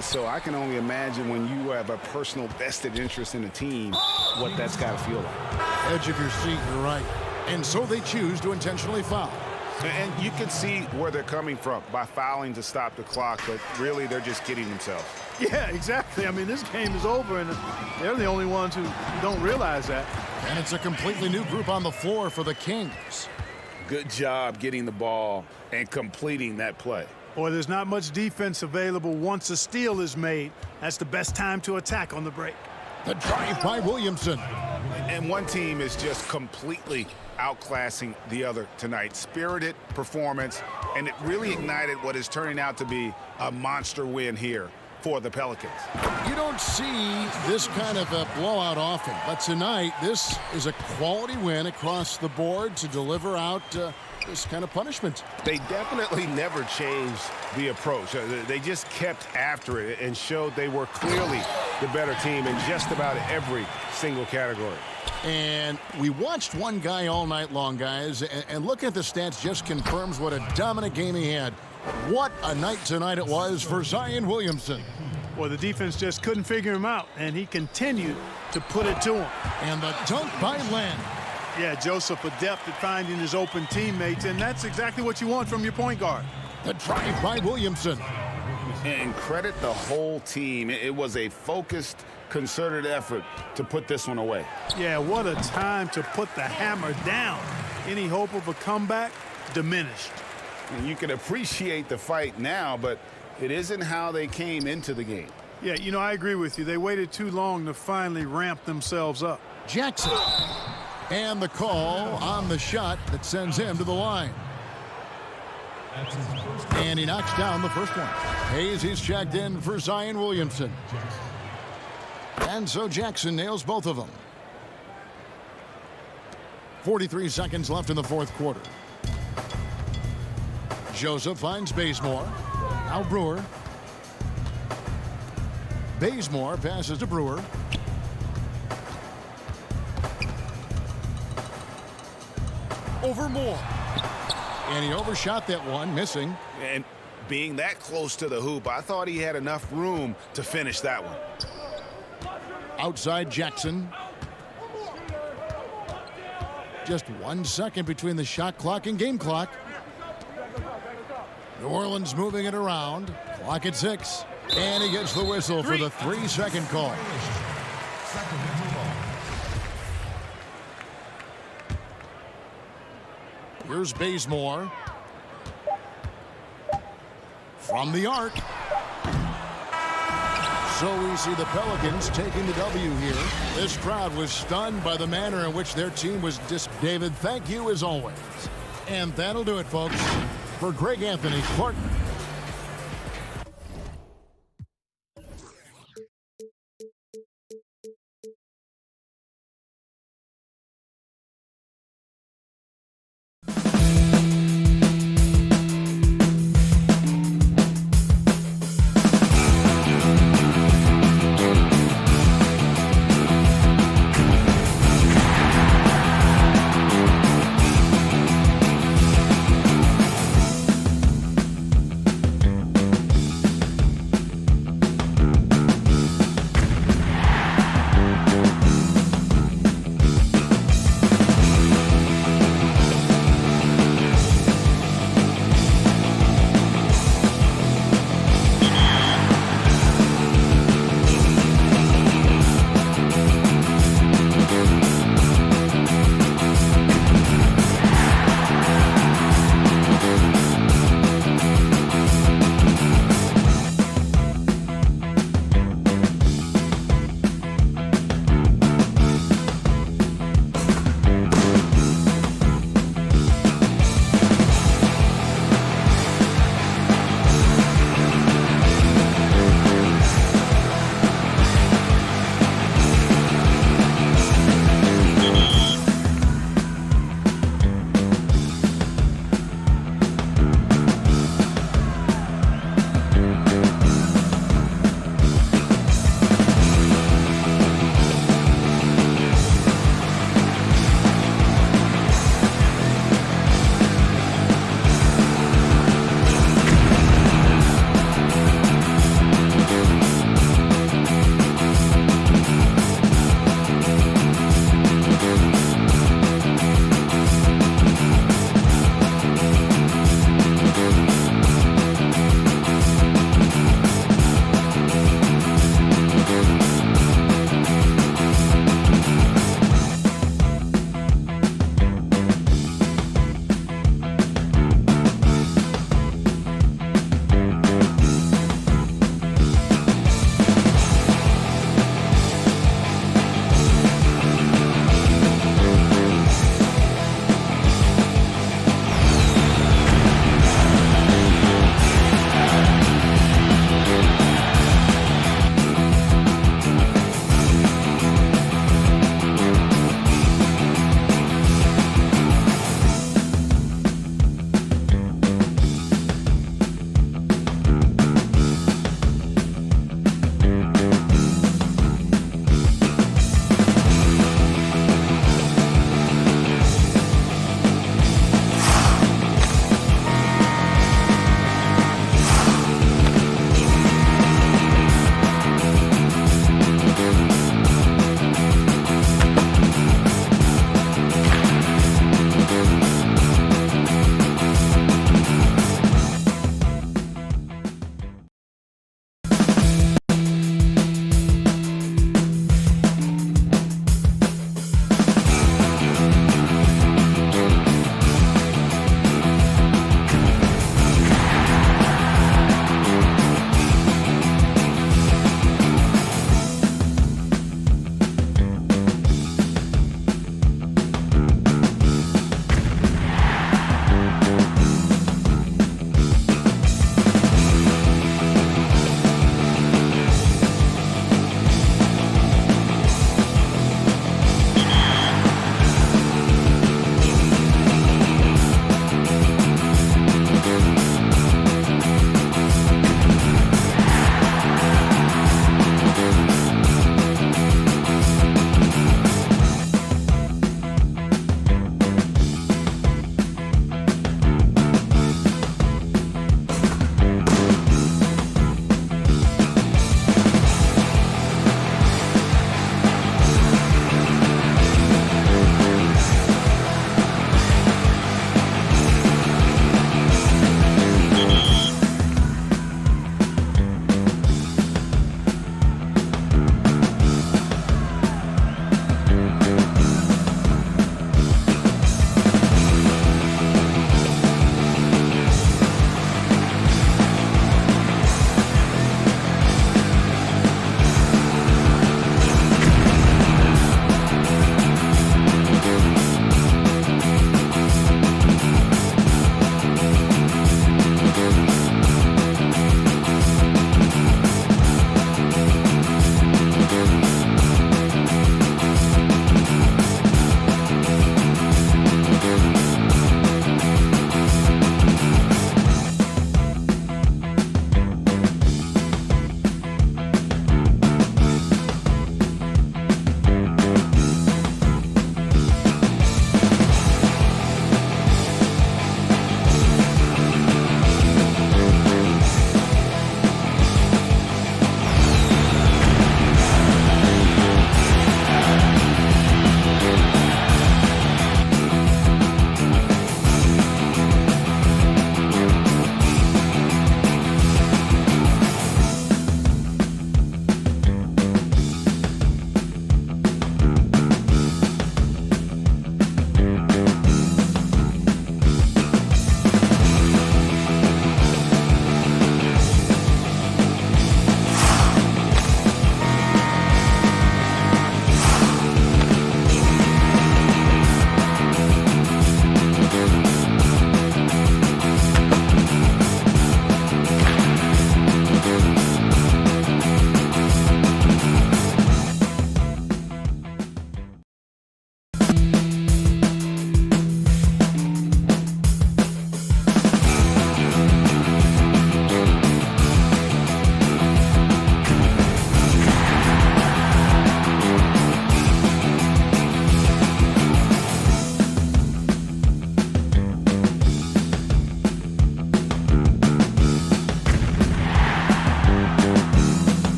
So I can only imagine when you have a personal vested interest in a team, what that's got to feel like. Edge of your seat, you're right. And so they choose to intentionally foul. And you can see where they're coming from by fouling to stop the clock, but really they're just kidding themselves. Yeah, exactly. I mean, this game is over, and they're the only ones who don't realize that. And it's a completely new group on the floor for the Kings. Good job getting the ball and completing that play. Boy, there's not much defense available once a steal is made. That's the best time to attack on the break. The drive by Williamson. And one team is just completely outclassing the other tonight. Spirited performance, and it really ignited what is turning out to be a monster win here for the Pelicans. You don't see this kind of a blowout often, but tonight this is a quality win across the board to deliver out this kind of punishment. They definitely never changed the approach. They just kept after it and showed they were clearly the better team in just about every single category. And we watched one guy all night long, guys, and looking at the stats just confirms what a dominant game he had. What a night tonight it was for Zion Williamson. Well, the defense just couldn't figure him out, and he continued to put it to him. And the dunk by Len. Yeah, Joseph adept at finding his open teammates, and that's exactly what you want from your point guard. The drive by Williamson. And credit the whole team. It was a focused, concerted effort to put this one away. Yeah, what a time to put the hammer down. Any hope of a comeback diminished. And you can appreciate the fight now, but it isn't how they came into the game. Yeah, you know, I agree with you. They waited too long to finally ramp themselves up. Jackson. And the call on the shot that sends him to the line. And he knocks down the first one. Hayes, he's checked in for Zion Williamson. And so Jackson nails both of them. 43 seconds left in the fourth quarter. Joseph finds Bazemore. Now Brewer. Bazemore passes to Brewer. Over Moore. And he overshot that one, missing. And being that close to the hoop, I thought he had enough room to finish that one. Outside Jackson. Just 1 second between the shot clock and game clock. New Orleans moving it around. Clock at 6. And he gets the whistle for the 3-second call. Here's Bazemore. From the arc. So we see the Pelicans taking the W here. This crowd was stunned by the manner in which their team was David, thank you as always. And that'll do it, folks. For Greg Anthony, Clark.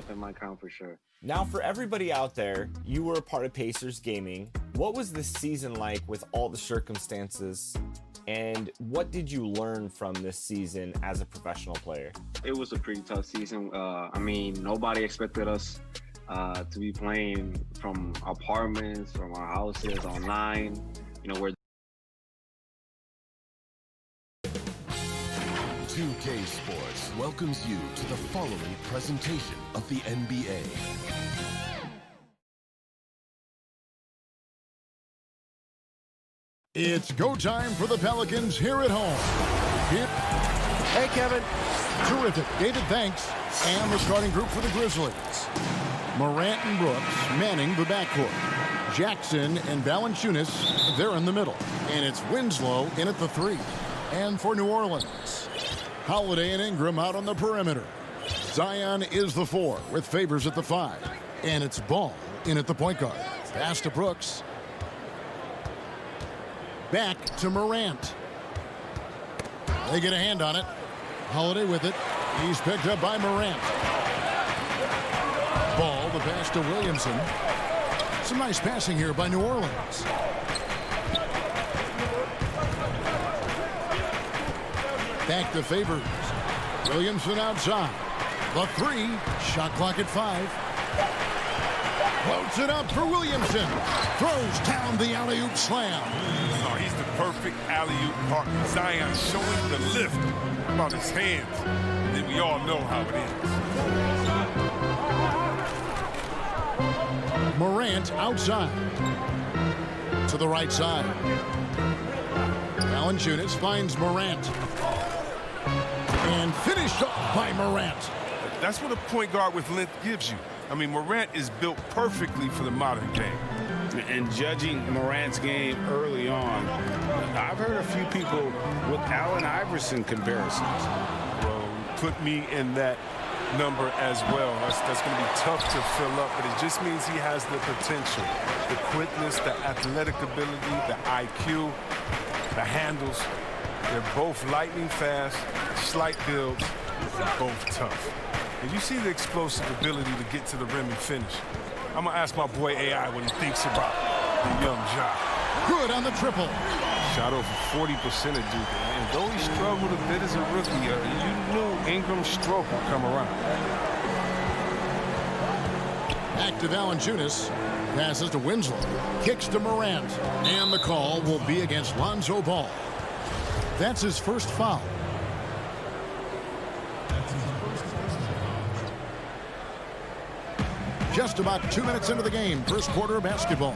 in my crown for sure. Now, for everybody out there, you were a part of Pacers Gaming. What was this season like with all the circumstances? And what did you learn from this season as a professional player? It was a pretty tough season. I mean, nobody expected us to be playing from apartments, from our houses, online. You know, we're 2K Sports welcomes you to the following presentation of the NBA. It's go time for the Pelicans here at home. Hey, Kevin. Terrific. David, thanks. And the starting group for the Grizzlies. Morant and Brooks manning the backcourt. Jackson and Valanciunas, they're in the middle. And it's Winslow in at the 3. And for New Orleans, Holiday and Ingram out on the perimeter. Zion is the 4 with Favors at the 5. And it's Ball in at the point guard. Pass to Brooks. Back to Morant. They get a hand on it. Holiday with it. He's picked up by Morant. Ball, the pass to Williamson. Some nice passing here by New Orleans. Back to Favors. Williamson outside. The 3. Shot clock at 5. Floats it up for Williamson. Throws down the alley-oop slam. Oh, he's the perfect alley-oop partner. Zion showing the lift about his hands. And then we all know how it is. Morant outside. To the right side. Valanciunas finds Morant. And finished off by Morant. That's what a point guard with length gives you. I mean, Morant is built perfectly for the modern game. And judging Morant's game early on, I've heard a few people with Allen Iverson comparisons. Well, put me in that number as well. That's going to be tough to fill up, but it just means he has the potential, the quickness, the athletic ability, the IQ, the handles. They're both lightning fast, slight builds, both tough. And you see the explosive ability to get to the rim and finish. I'm going to ask my boy AI what he thinks about the young Ja. Good on the triple. Shot over 40% of Duke. And though he struggled a bit as a rookie, you knew Ingram's stroke would come around. Back to Valanciunas. Passes to Winslow. Kicks to Morant. And the call will be against Lonzo Ball. That's his first foul. Just about 2 minutes into the game. First quarter of basketball.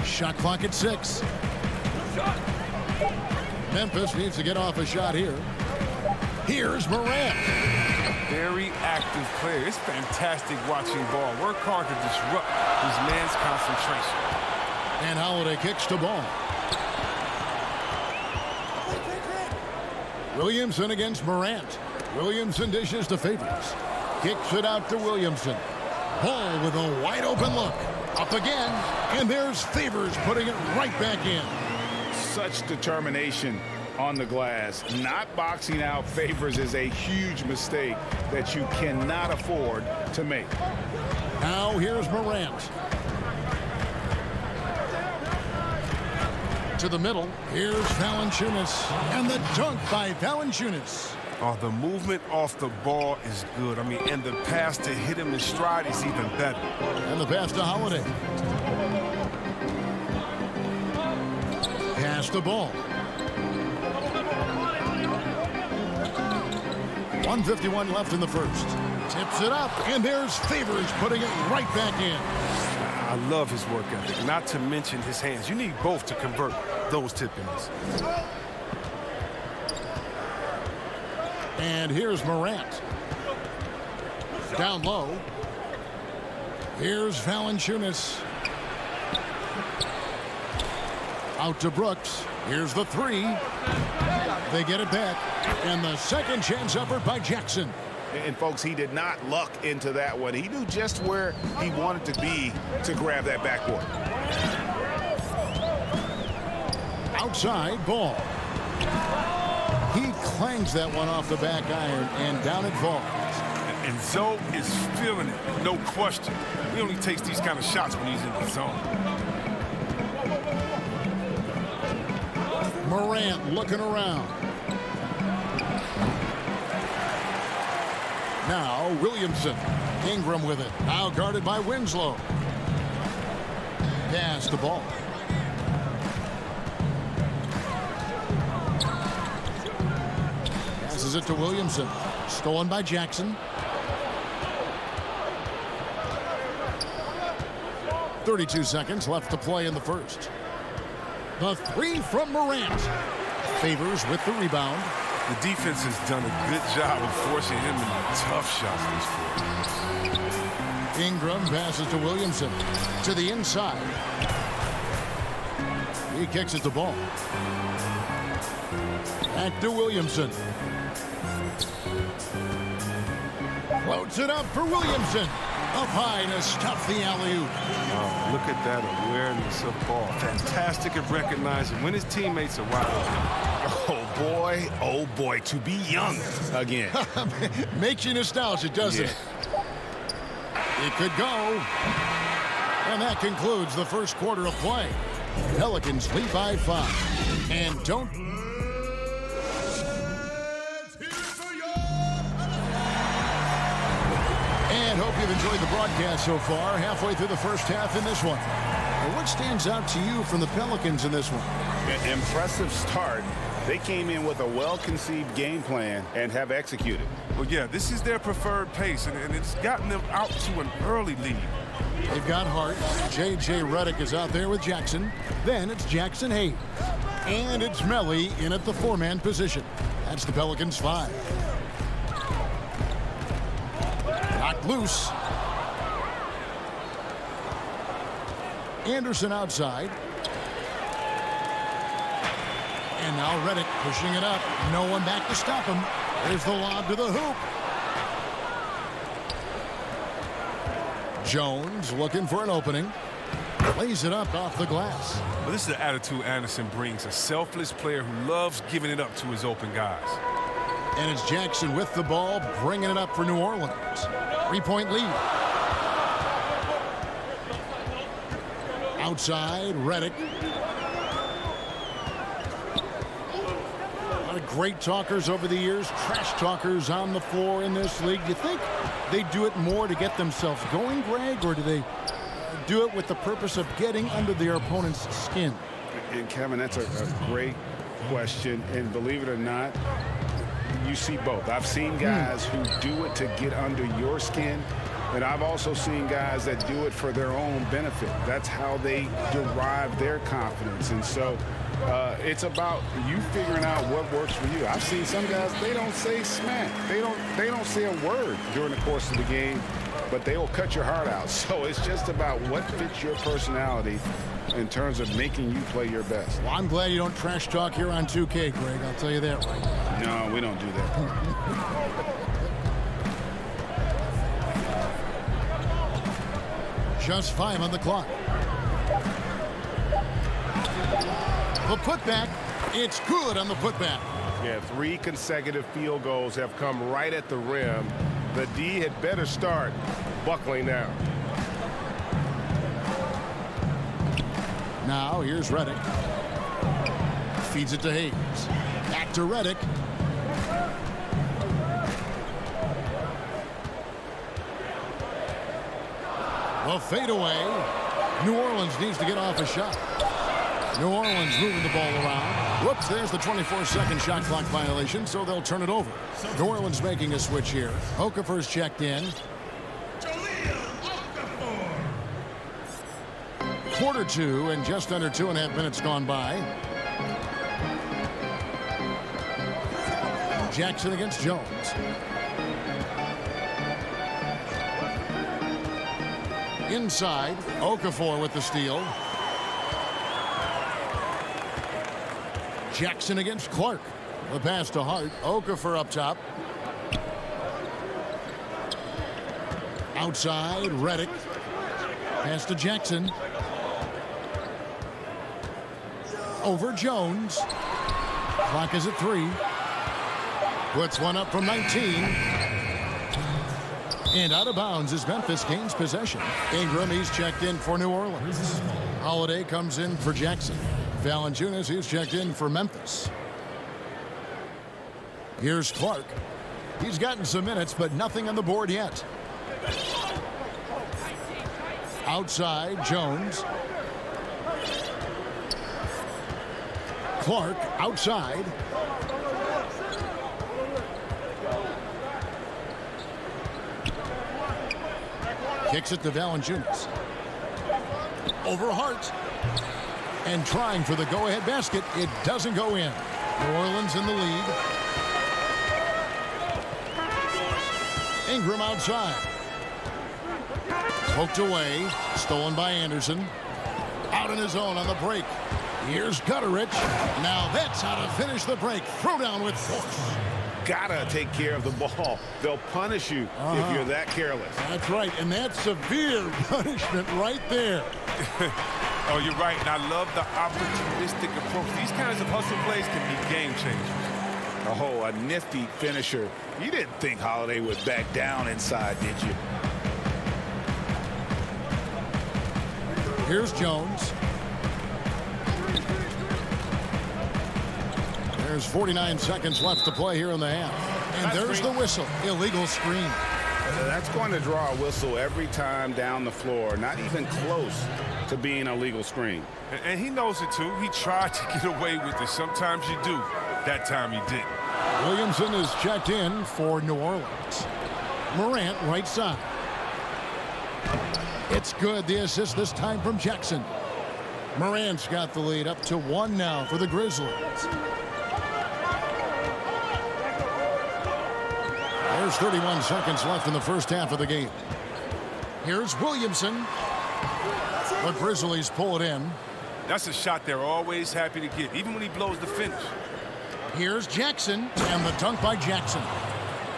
Shot clock at 6. Memphis needs to get off a shot here. Here's Morant. Very active player. It's fantastic watching Ball work hard to disrupt his man's concentration. And Holiday kicks to Ball. Williamson against Morant. Williamson dishes to Favors. Kicks it out to Williamson. Ball with a wide open look. Up again. And there's Favors putting it right back in. Such determination on the glass. Not boxing out Favors is a huge mistake that you cannot afford to make. Now here's Morant. To the middle. Here's Valanciunas. And the dunk by Valanciunas. Oh, the movement off the ball is good. I mean, and the pass to hit him in stride is even better. And the pass to Holiday. Pass the Ball. 1:51 left in the first. Tips it up, and there's Favors putting it right back in. I love his work ethic, not to mention his hands. You need both to convert those tip-ins. And here's Morant. Down low. Here's Valanciunas. Out to Brooks. Here's the 3. They get it back. And the second chance effort by Jackson. And folks, he did not luck into that one. He knew just where he wanted to be to grab that backboard. Outside Ball. He clangs that one off the back iron, and down it falls. And Zoe is feeling it, no question. He only takes these kind of shots when he's in the zone. Morant looking around. Now Williamson. Ingram with it. Now guarded by Winslow. Pass the ball. Passes it to Williamson. Stolen by Jackson. 32 seconds left to play in the first. The three from Morant. Favors with the rebound. The defense has done a good job of forcing him into tough shots this quarter. Ingram passes to Williamson. To the inside. He kicks it to ball. Back to Williamson. Floats it up for Williamson. Up high to stuff the alley-oop. Oh, look at that awareness of ball. Fantastic at recognizing when his teammates are wide open. Oh boy, to be young again. Makes you nostalgic, doesn't it? It could go. And that concludes the first quarter of play. Pelicans lead by 5. And don't... And hope you've enjoyed the broadcast so far. Halfway through the first half in this one. Well, what stands out to you from the Pelicans in this one? An impressive start. They came in with a well-conceived game plan and have executed. Well, yeah, this is their preferred pace, and it's gotten them out to an early lead. They've got Hart. J.J. Redick is out there with Jackson. Then it's Jackson Hayes. And it's Melly in at the 4-man position. That's the Pelicans 5. Knocked loose. Anderson outside. And now Redick pushing it up. No one back to stop him. There's the lob to the hoop. Jones looking for an opening. Lays it up off the glass. Well, this is the attitude Anderson brings. A selfless player who loves giving it up to his open guys. And it's Jackson with the ball, bringing it up for New Orleans. 3-point lead. Outside, Redick. A lot of great talkers over the years, trash talkers on the floor in this league. Do you think they do it more to get themselves going, Greg, or do they do it with the purpose of getting under their opponent's skin? And Kevin, that's a great question. And believe it or not, you see both. I've seen guys who do it to get under your skin, and I've also seen guys that do it for their own benefit. That's how they derive their confidence. And so it's about you figuring out what works for you. I've seen some guys, they don't say smack. They don't say a word during the course of the game, but they will cut your heart out. So it's just about what fits your personality in terms of making you play your best. Well, I'm glad you don't trash talk here on 2K, Greg. I'll tell you that right now. No, we don't do that. Just 5 on the clock. The putback. It's good on the putback. Yeah, 3 consecutive field goals have come right at the rim. The D had better start buckling now. Now here's Redick. Feeds it to Hayes. Back to Redick. The fadeaway. New Orleans needs to get off a shot. New Orleans moving the ball around. Whoops, there's the 24-second shot clock violation, so they'll turn it over. New Orleans making a switch here. Okafor's checked in. Quarter 2 and just under 2.5 minutes gone by. Jackson against Jones. Inside, Okafor with the steal. Jackson against Clark. The pass to Hart. Okafor up top. Outside, Redick. Pass to Jackson. Over Jones. Clock is at 3. Puts one up from 19. And out of bounds as Memphis gains possession. Ingram, he's checked in for New Orleans. Holiday comes in for Jackson. Valanciunas, he's checked in for Memphis. Here's Clark. He's gotten some minutes, but nothing on the board yet. Outside, Jones. Clark outside. Kicks it to Valanciunas. Over Hart. And trying for the go-ahead basket. It doesn't go in. New Orleans in the lead. Ingram outside. Poked away. Stolen by Anderson. Out on his own on the break. Here's Gutterich. Now that's how to finish the break. Throw down with force. Gotta take care of the ball. They'll punish you if you're that careless. That's right, and that's severe punishment right there. Oh, you're right, and I love the opportunistic approach. These kinds of hustle plays can be game changers. Oh, a nifty finisher. You didn't think Holiday would back down inside, did you? Here's Jones. There's 49 seconds left to play here in the half. And there's the whistle. Illegal screen. That's going to draw a whistle every time down the floor. Not even close to being a legal screen. And he knows it, too. He tried to get away with it. Sometimes you do. That time he didn't. Williamson is checked in for New Orleans. Morant right side. It's good. The assist this time from Jackson. Morant's got the lead up to 1 now for the Grizzlies. There's 31 seconds left in the first half of the game. Here's Williamson. The Grizzlies pull it in. That's a shot they're always happy to get, even when he blows the finish. Here's Jackson, and the dunk by Jackson.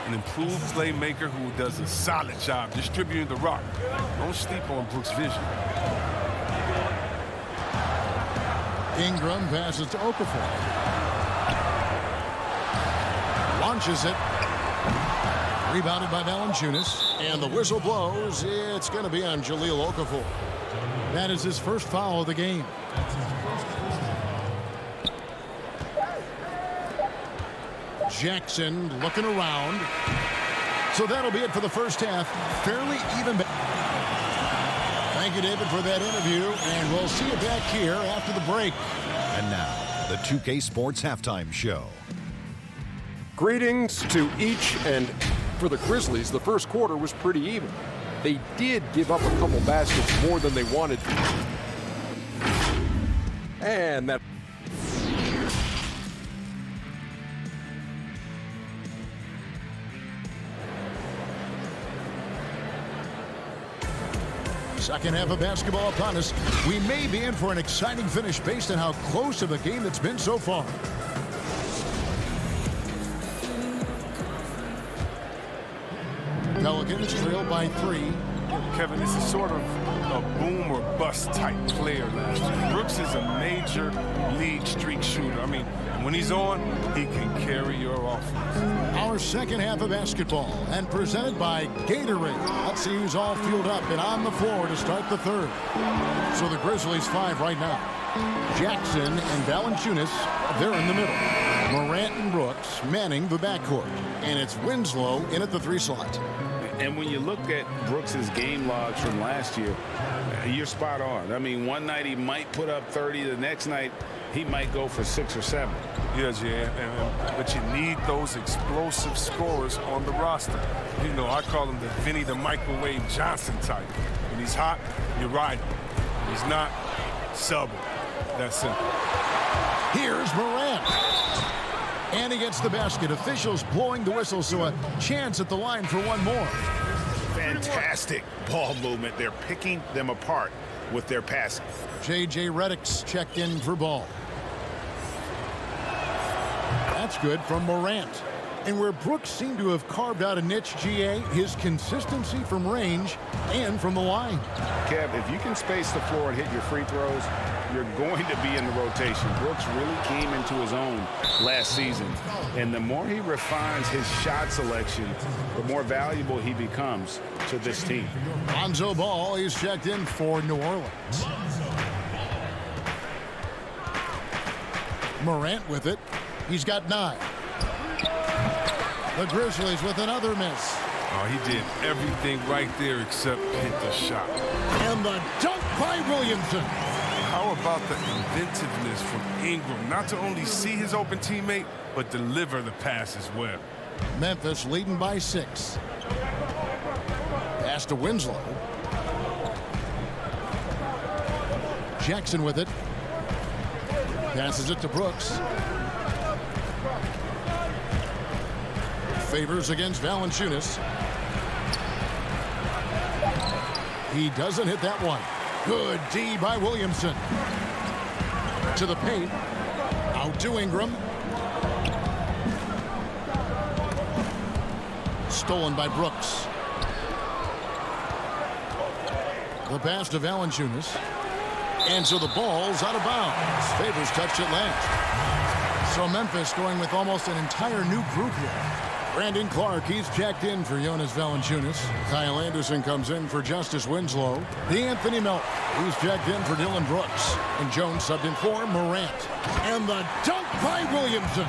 An improved playmaker who does a solid job distributing the rock. Don't sleep on Brooks' vision. Ingram passes to Okafor. Launches it. Rebounded by Valanciunas, and the whistle blows. It's going to be on Jahlil Okafor. That is his first foul of the game. Jackson looking around. So that'll be it for the first half. Fairly even. Thank you, David, for that interview, and we'll see you back here after the break. And now, the 2K Sports Halftime Show. Greetings to each and for the Grizzlies. The first quarter was pretty even. They did give up a couple baskets more than they wanted. And that second half of basketball upon us. We may be in for an exciting finish based on how close of a game it's been so far. Pelicans trail by 3. Kevin, this is sort of a boom or bust type player last year. Brooks is a major league streak shooter. I mean, when he's on, he can carry your offense. Our second half of basketball, and presented by Gatorade. Let's see who's all fueled up and on the floor to start the third. So the Grizzlies 5 right now. Jackson and Valanciunas, they're in the middle. Morant and Brooks manning the backcourt. And it's Winslow in at the 3 slot. And when you look at Brooks's game logs from last year, you're spot on. I mean, one night he might put up 30. The next night he might go for 6 or 7. Yes, yeah, but you need those explosive scorers on the roster. You know, I call him the Vinny the Microwave Johnson type. When he's hot, you ride him. When he's not, sub him. That's simple. Here's Morant. And he gets the basket. Officials blowing the whistle, so a chance at the line for one more. Fantastic ball movement. They're picking them apart with their passing. J.J. Redick's checked in for ball. That's good from Morant. And where Brooks seemed to have carved out a niche, GA, his consistency from range and from the line. Kev, if you can space the floor and hit your free throws, you're going to be in the rotation. Brooks really came into his own last season. And the more he refines his shot selection, the more valuable he becomes to this team. Lonzo Ball, he's checked in for New Orleans. Morant with it. He's got 9. The Grizzlies with another miss. Oh, he did everything right there except hit the shot. And the dunk by Williamson. How about the inventiveness from Ingram? Not to only see his open teammate, but deliver the pass as well. Memphis leading by 6. Pass to Winslow. Jackson with it. Passes it to Brooks. Favors against Valanciunas. He doesn't hit that one. Good D by Williamson. To the paint. Out to Ingram. Stolen by Brooks. The pass to Valanciunas. And so the ball's out of bounds. Favors touched it last. So Memphis going with almost an entire new group here. Brandon Clark, he's checked in for Jonas Valanciunas. Kyle Anderson comes in for Justice Winslow. D'Anthony Melton, he's checked in for Dylan Brooks. And Jones subbed in for Morant. And the dunk by Williamson.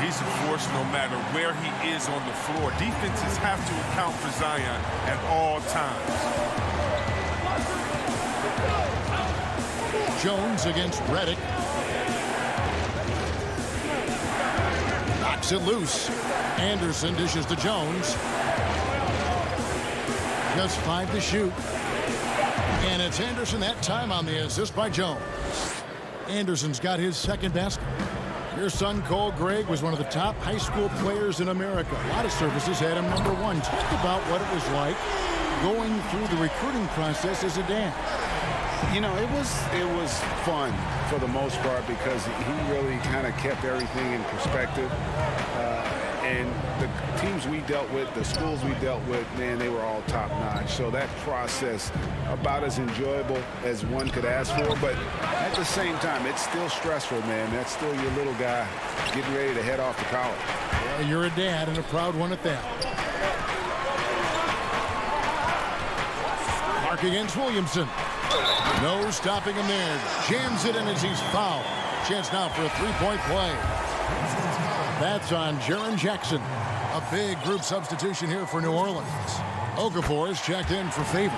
He's a force no matter where he is on the floor. Defenses have to account for Zion at all times. Jones against Redick. Knocks it loose. Anderson dishes to Jones. Just 5 to shoot. And it's Anderson that time on the assist by Jones. Anderson's got his second basket. Your son, Cole Gregg, was one of the top high school players in America. A lot of services had him number 1. Talk about what it was like going through the recruiting process as a dad. You know, it was fun for the most part because he really kind of kept everything in perspective. And the teams we dealt with, the schools we dealt with, man, they were all top-notch. So that process, about as enjoyable as one could ask for. But at the same time, it's still stressful, man. That's still your little guy getting ready to head off to college. Well, you're a dad and a proud one at that. Clark against Williamson. No stopping him there. Jams it in as he's fouled. Chance now for a three-point play. That's on Jaren Jackson. A big group substitution here for New Orleans. Okafor is checked in for Favors.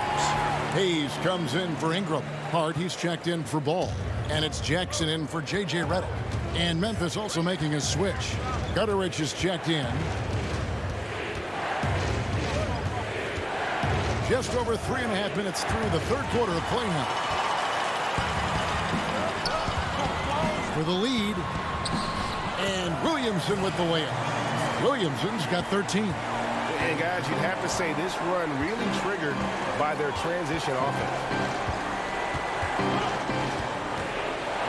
Hayes comes in for Ingram. Hart, he's checked in for Ball. And it's Jackson in for J.J. Redick. And Memphis also making a switch. Gutterich is checked in. Just over 3.5 minutes through the third quarter of play now. For the lead. And Williamson with the layup. Williamson's got 13. And guys, you'd have to say this run really triggered by their transition offense.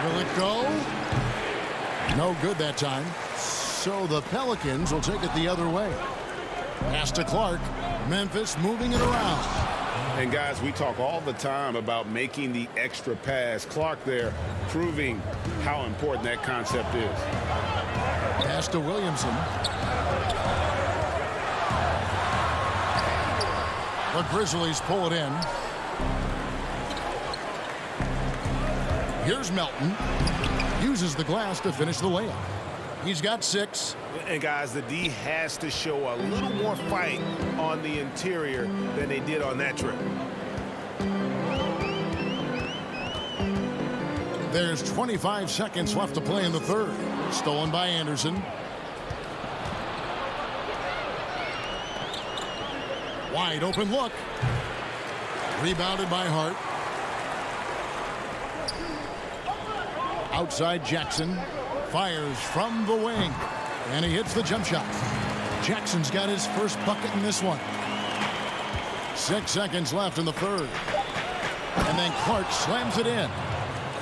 Will it go? No good that time. So the Pelicans will take it the other way. Pass to Clark. Memphis moving it around. And guys, we talk all the time about making the extra pass. Clark there proving how important that concept is. Pass to Williamson. The Grizzlies pull it in. Here's Melton. Uses the glass to finish the layup. He's got 6. And guys, the D has to show a little more fight on the interior than they did on that trip. There's 25 seconds left to play in the third. Stolen by Anderson. Wide open look. Rebounded by Hart. Outside Jackson. Fires from the wing. And he hits the jump shot. Jackson's got his first bucket in this one. 6 seconds left in the third. And then Clark slams it in.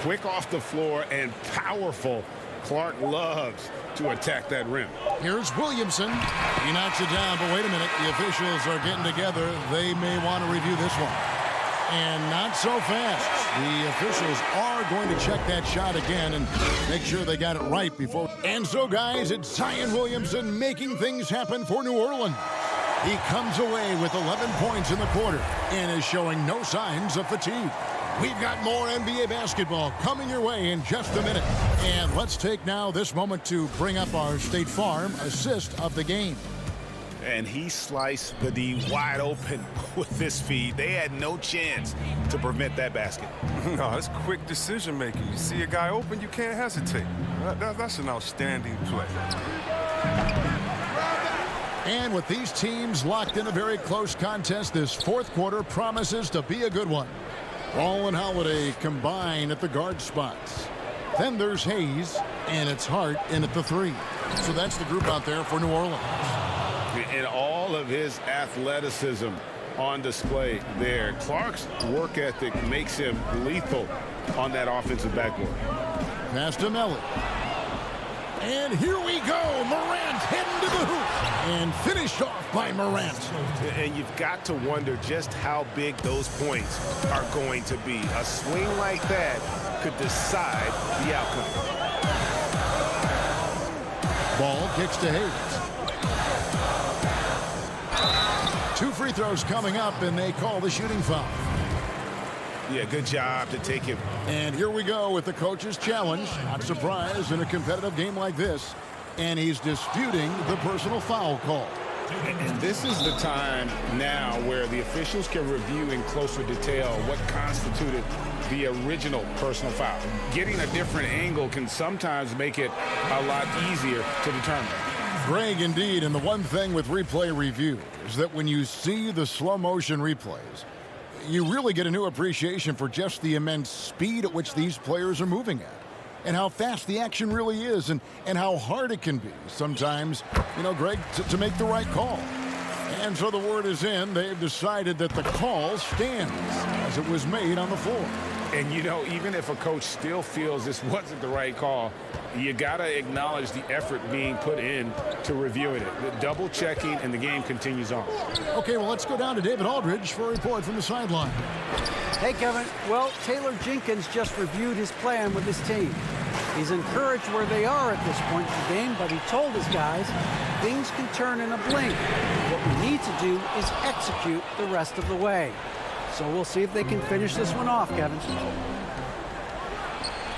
Quick off the floor and powerful. Clark loves to attack that rim. Here's Williamson. He knocks it down, but wait a minute. The officials are getting together. They may want to review this one. And not so fast. The officials are going to check that shot again and make sure they got it right before. And so, guys, it's Zion Williamson making things happen for New Orleans. He comes away with 11 points in the quarter and is showing no signs of fatigue. We've got more NBA basketball coming your way in just a minute. And let's take now this moment to bring up our State Farm assist of the game. And he sliced the D wide open with this feed. They had no chance to prevent that basket. No, it's quick decision making. You see a guy open, you can't hesitate. That's an outstanding play. And with these teams locked in a very close contest, this fourth quarter promises to be a good one. Ball and Holiday combine at the guard spots. Then there's Hayes, and it's Hart in at the 3. So that's the group out there for New Orleans. And all of his athleticism on display there. Clark's work ethic makes him lethal on that offensive backboard. Pass to Melly. And here we go. Morant heading to the hoop. And finished off by Morant. And you've got to wonder just how big those points are going to be. A swing like that could decide the outcome. Ball kicks to Hayes. 2 free throws coming up, and they call the shooting foul. Yeah, good job to take him. And here we go with the coach's challenge. Not surprised in a competitive game like this. And he's disputing the personal foul call. And this is the time now where the officials can review in closer detail what constituted the original personal foul. Getting a different angle can sometimes make it a lot easier to determine. Greg, indeed, and the one thing with replay review is that when you see the slow motion replays, you really get a new appreciation for just the immense speed at which these players are moving at, and how fast the action really is, and how hard it can be sometimes, Greg, to make the right call. And so the word is in. They've decided that the call stands as it was made on the floor. And, even if a coach still feels this wasn't the right call, you got to acknowledge the effort being put in to reviewing it. The double checking, and the game continues on. Okay, well, let's go down to David Aldridge for a report from the sideline. Hey, Kevin. Well, Taylor Jenkins just reviewed his plan with his team. He's encouraged where they are at this point in the game, but he told his guys things can turn in a blink. What we need to do is execute the rest of the way. So we'll see if they can finish this one off, Kevin.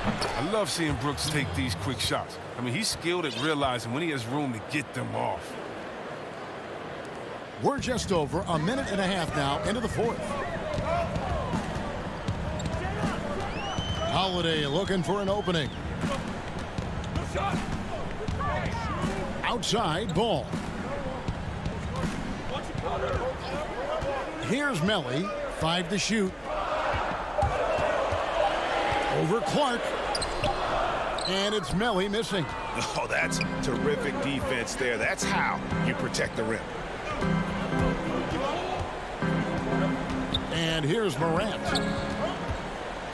I love seeing Brooks take these quick shots. I mean, he's skilled at realizing when he has room to get them off. We're just over a minute and a half now into the fourth. Holiday looking for an opening. Outside ball. Here's Melly. 5 to shoot. Over Clark. And it's Melly missing. Oh, that's terrific defense there. That's how you protect the rim. And here's Morant.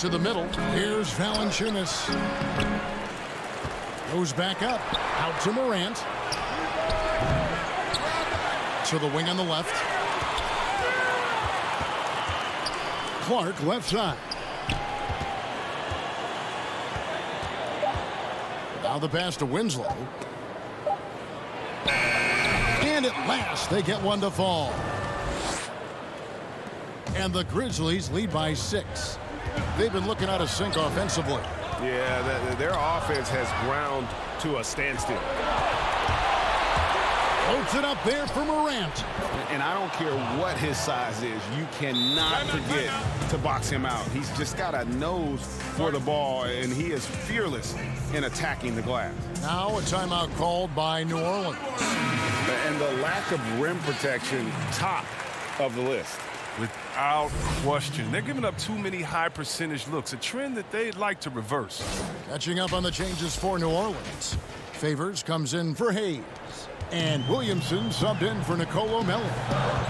To the middle. Here's Valanciunas. Goes back up. Out to Morant. To the wing on the left. Clark left side. Now the pass to Winslow. And at last they get one to fall. And the Grizzlies lead by 6. They've been looking out of sync offensively. Yeah, their offense has ground to a standstill. Floats it up there for Morant. And I don't care what his size is. You cannot forget to box him out. He's just got a nose for the ball, and he is fearless in attacking the glass. Now a timeout called by New Orleans. And the lack of rim protection, top of the list. Without question. They're giving up too many high percentage looks, a trend that they'd like to reverse. Catching up on the changes for New Orleans. Favors comes in for Hayes. And Williamson subbed in for Nicolo Melli.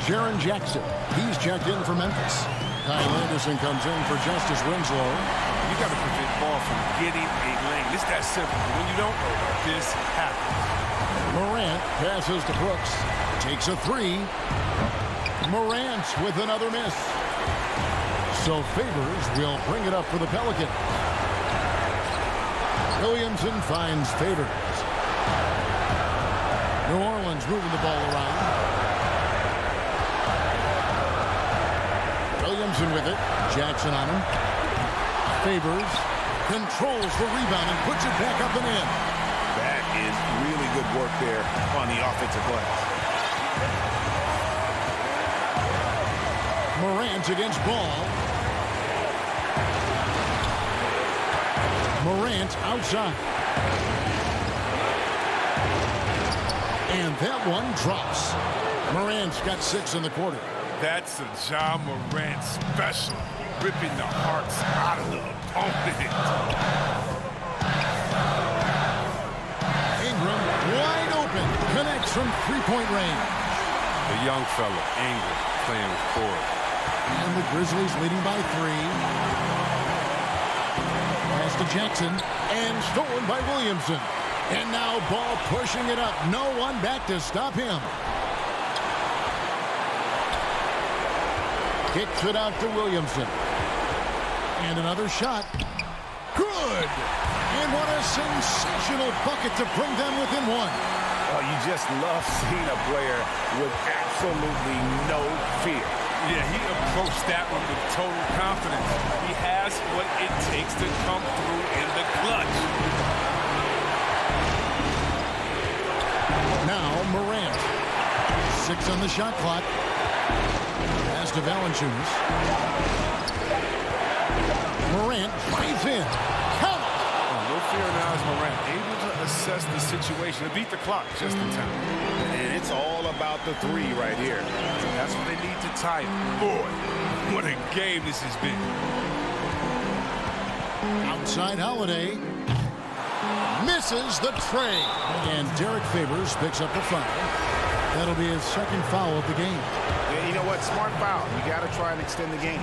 Jaren Jackson, he's checked in for Memphis. Kyle Anderson comes in for Justice Winslow. You got to prevent ball from getting a lane. It's that simple. When you don't, this happens. Morant passes to Brooks. Takes a 3. Morant with another miss. So Favors will bring it up for the Pelicans. Williamson finds Favors. New Orleans moving the ball around. Williamson with it. Jackson on him. Favors controls the rebound and puts it back up and in. That is really good work there on the offensive glass. Morant against Ball. Morant outside. And that one drops. Morant's got 6 in the quarter. That's a Ja Morant special, ripping the hearts out of the opponent. Ingram wide open, connects from three-point range. The young fella, Ingram, playing with Corey. And the Grizzlies leading by 3. Pass to Jackson, and stolen by Williamson. And now Ball pushing it up. No one back to stop him. Kicks it out to Williamson. And another shot. Good! And what a sensational bucket to bring them within 1. Oh, you just love seeing a player with absolutely no fear. Yeah, he approached that one with total confidence. He has what it takes to come through in the clutch. Now Morant. 6 on the shot clock. Pass to Valanciunas. Morant drives in. Count it! Oh, no fear now is Morant able to assess the situation and beat the clock just in time. And it's all about the 3 right here. That's what they need to tie it. Boy, what a game this has been. Outside Holiday. Misses the tray. And Derek Favors picks up the foul. That'll be his 2nd foul of the game. Yeah, you know what? Smart foul. You got to try and extend the game.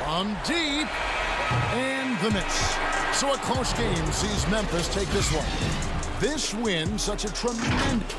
From deep. And the miss. So a close game sees Memphis take this one. This win, such a tremendous...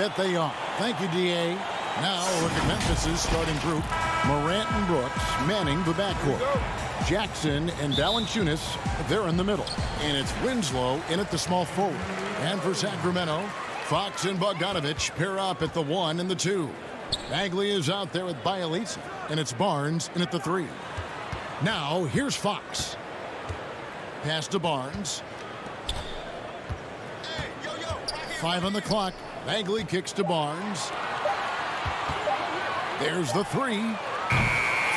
bet they are. Thank you, D.A. Now look at Memphis's starting group. Morant and Brooks manning the backcourt. Jackson and Valanciunas, they're in the middle. And it's Winslow in at the small forward. And for Sacramento, Fox and Bogdanovich pair up at the 1 and the 2. Bagley is out there with Bielitsa, and it's Barnes in at the 3. Now here's Fox. Pass to Barnes. 5 on the clock. Bagley kicks to Barnes. There's the 3.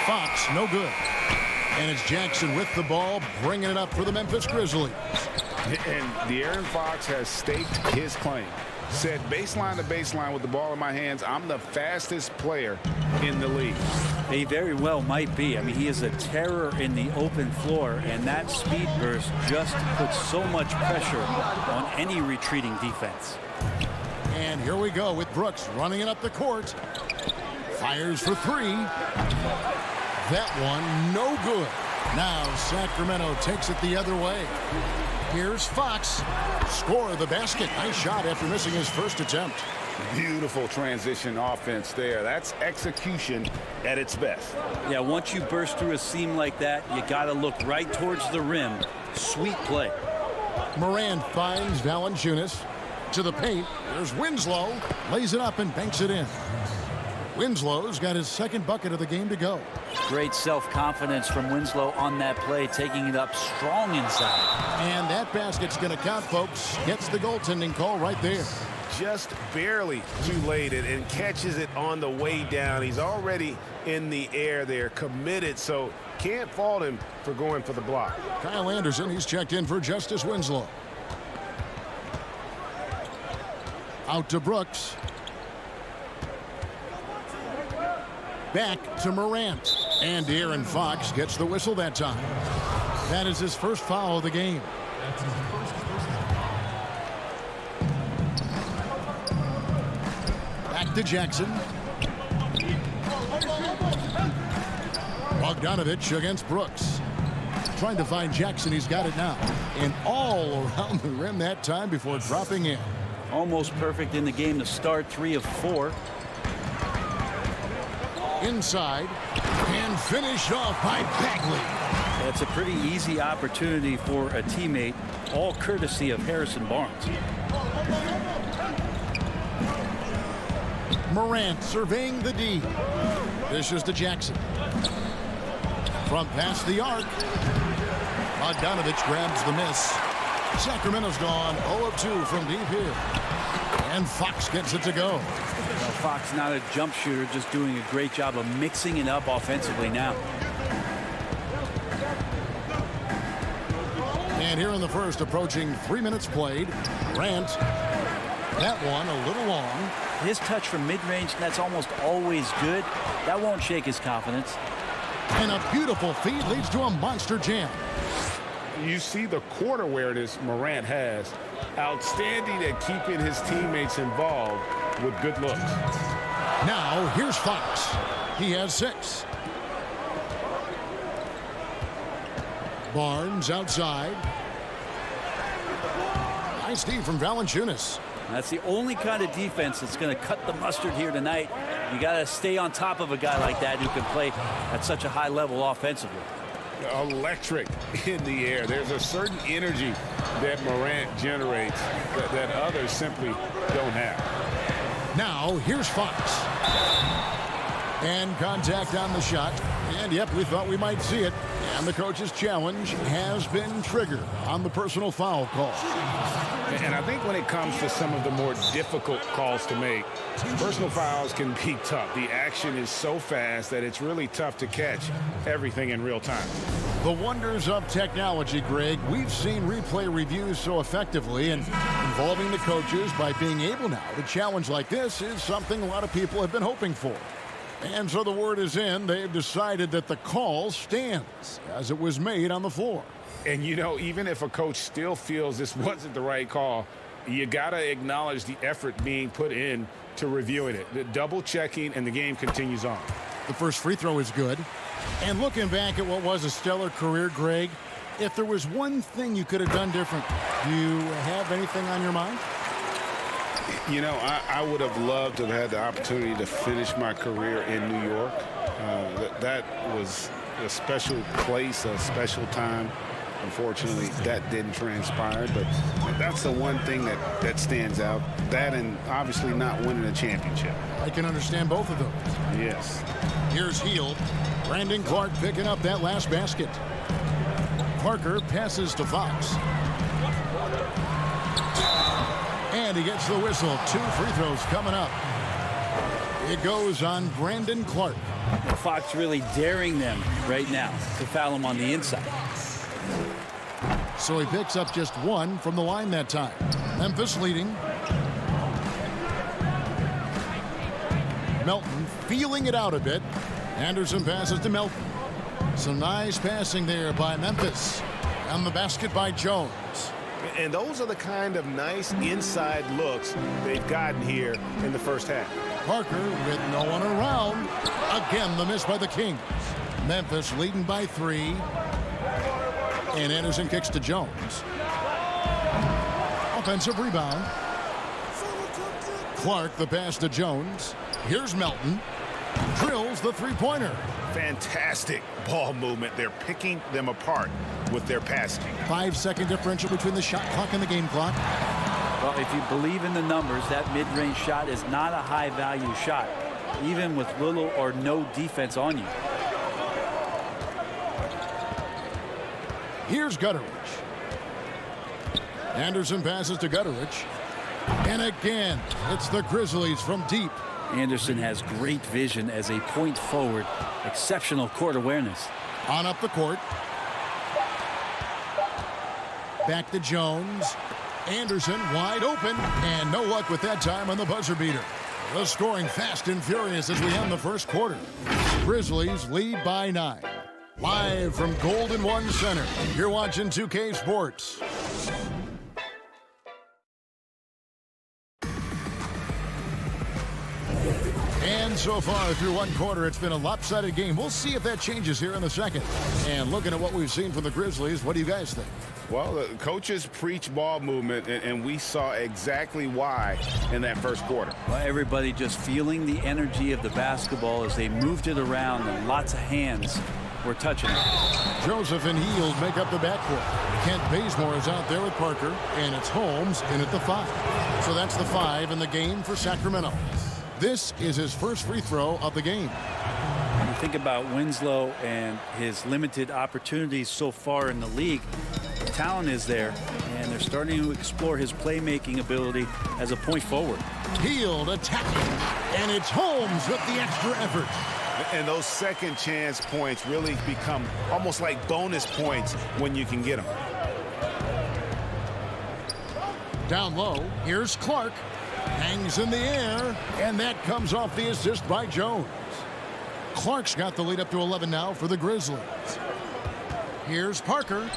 Fox, no good. And it's Jackson with the ball, bringing it up for the Memphis Grizzlies. And De'Aaron Fox has staked his claim. Said baseline to baseline with the ball in my hands, I'm the fastest player in the league. He very well might be. I mean, he is a terror in the open floor, and that speed burst just puts so much pressure on any retreating defense. And here we go with Brooks running it up the court. Fires for 3. That one, no good. Now Sacramento takes it the other way. Here's Fox. Score the basket. Nice shot after missing his first attempt. Beautiful transition offense there. That's execution at its best. Yeah, once you burst through a seam like that, you got to look right towards the rim. Sweet play. Morant finds Valanciunas to the paint. There's Winslow. Lays it up and banks it in. Winslow's got his second bucket of the game to go. Great self-confidence from Winslow on that play, taking it up strong inside. And that basket's going to count, folks. Gets the goaltending call right there. Just barely too late and catches it on the way down. He's already in the air there, committed, so can't fault him for going for the block. Kyle Anderson, he's checked in for Justice Winslow. Out to Brooks. Back to Morant. And De'Aaron Fox gets the whistle that time. That is his first foul of the game. Back to Jackson. Bogdanovich against Brooks. Trying to find Jackson. He's got it now. And all around the rim that time before dropping in. Almost perfect in the game to start. 3 of 4. Inside and finished off by Bagley. It's a pretty easy opportunity for a teammate, all courtesy of Harrison Barnes. Morant surveying the D. This is to Jackson. From past the arc. Bogdanovich grabs the miss. Sacramento's gone 0 of 2 from deep here. And Fox gets it to go. Well, Fox not a jump shooter, just doing a great job of mixing it up offensively now. And here in the first, approaching 3 minutes played. Grant. That one a little long. His touch from mid-range, that's almost always good. That won't shake his confidence. And a beautiful feed leads to a monster jam. You see the court awareness Morant has. Outstanding at keeping his teammates involved with good looks. Now here's Fox. He has 6. Barnes outside. Nice D from Valanciunas. That's the only kind of defense that's going to cut the mustard here tonight. You got to stay on top of a guy like that who can play at such a high level offensively. Electric in the air. There's a certain energy that Morant generates that others simply don't have. Now here's Fox. And contact on the shot. And yep, we thought we might see it. And the coach's challenge has been triggered on the personal foul call. And I think when it comes to some of the more difficult calls to make, personal fouls can be tough. The action is so fast that it's really tough to catch everything in real time. The wonders of technology, Greg. We've seen replay reviews so effectively, and involving the coaches by being able now to challenge like this is something a lot of people have been hoping for. And so the word is in. They've decided that the call stands as it was made on the floor. And, you know, even if a coach still feels this wasn't the right call, you got to acknowledge the effort being put in to reviewing it. The double checking, and the game continues on. The first free throw is good. And looking back at what was a stellar career, Greg, if there was one thing you could have done different, do you have anything on your mind? You know, I would have loved to have had the opportunity to finish my career in New York. That was a special place, a special time. Unfortunately, that didn't transpire, but that's the one thing that stands out. That and obviously not winning a championship. I can understand both of those. Yes. Here's Hield. Brandon Clark picking up that last basket. Parker passes to Fox. And he gets the whistle. 2 free throws coming up. It goes on Brandon Clark. Fox really daring them right now to foul him on the inside. So he picks up just 1 from the line that time. Memphis leading. Melton feeling it out a bit. Anderson passes to Melton. Some nice passing there by Memphis. And the basket by Jones. And those are the kind of nice inside looks they've gotten here in the first half. Parker with no one around. Again, the miss by the Kings. Memphis leading by 3. And Anderson kicks to Jones. Offensive rebound. Clark, the pass to Jones. Here's Melton. Drills the three-pointer. Fantastic ball movement. They're picking them apart with their passing. 5-second differential between the shot clock and the game clock. Well, if you believe in the numbers, that mid-range shot is not a high-value shot, even with little or no defense on you. Here's Gutteridge. Anderson passes to Gutteridge. And again, it's the Grizzlies from deep. Anderson has great vision as a point forward. Exceptional court awareness. On up the court. Back to Jones. Anderson wide open. And no luck with that time on the buzzer beater. The scoring fast and furious as we end the first quarter. Grizzlies lead by 9. Live from Golden One Center. You're watching 2K Sports. And so far through one quarter, it's been a lopsided game. We'll see if that changes here in the second. And looking at what we've seen from the Grizzlies, what do you guys think? Well, the coaches preach ball movement, and we saw exactly why in that first quarter. Well, everybody just feeling the energy of the basketball as they moved it around, and lots of hands were touching it. Joseph and Hield make up the backcourt. Kent Bazemore is out there with Parker, and it's Holmes in at the 5. So that's the 5 in the game for Sacramento. This is his first free throw of the game. When you think about Winslow and his limited opportunities so far in the league, the talent is there, and they're starting to explore his playmaking ability as a point forward. Hield attacking, and it's Holmes with the extra effort. And those second chance points really become almost like bonus points when you can get them. Down low, here's Clark. Hangs in the air, and that comes off the assist by Jones. Clark's got the lead up to 11 now for the Grizzlies. Here's Parker.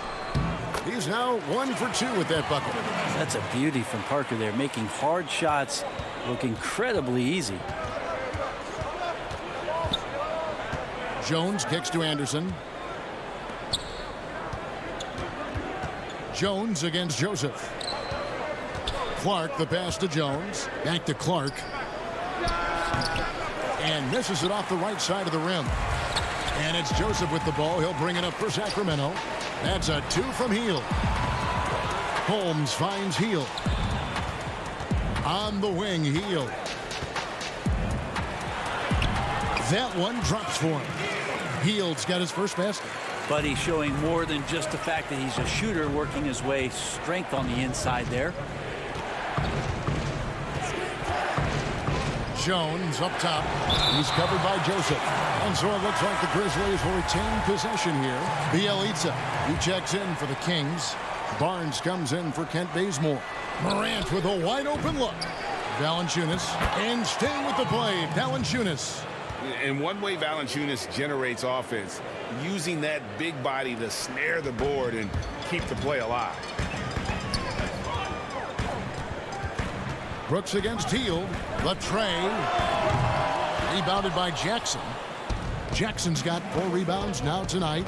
He's now 1 for 2 with that bucket. That's a beauty from Parker there, making hard shots look incredibly easy. Jones kicks to Anderson. Jones against Joseph. Clark, the pass to Jones. Back to Clark. And misses it off the right side of the rim. And it's Joseph with the ball. He'll bring it up for Sacramento. That's a 2 from Hield. Holmes finds Hield. On the wing, Hield. That one drops for him. Hield's got his first basket. But he's showing more than just the fact that he's a shooter, working his way strength on the inside there. Jones up top. He's covered by Joseph. And so it looks like the Grizzlies will retain possession here. Bielitsa, he checks in for the Kings. Barnes comes in for Kent Bazemore. Morant with a wide open look. Valanciunas, and staying with the play, Valanciunas. And one way Valanciunas generates offense, using that big body to snare the board and keep the play alive. Brooks against Hield. The tray. Rebounded by Jackson. Jackson's got 4 rebounds now tonight.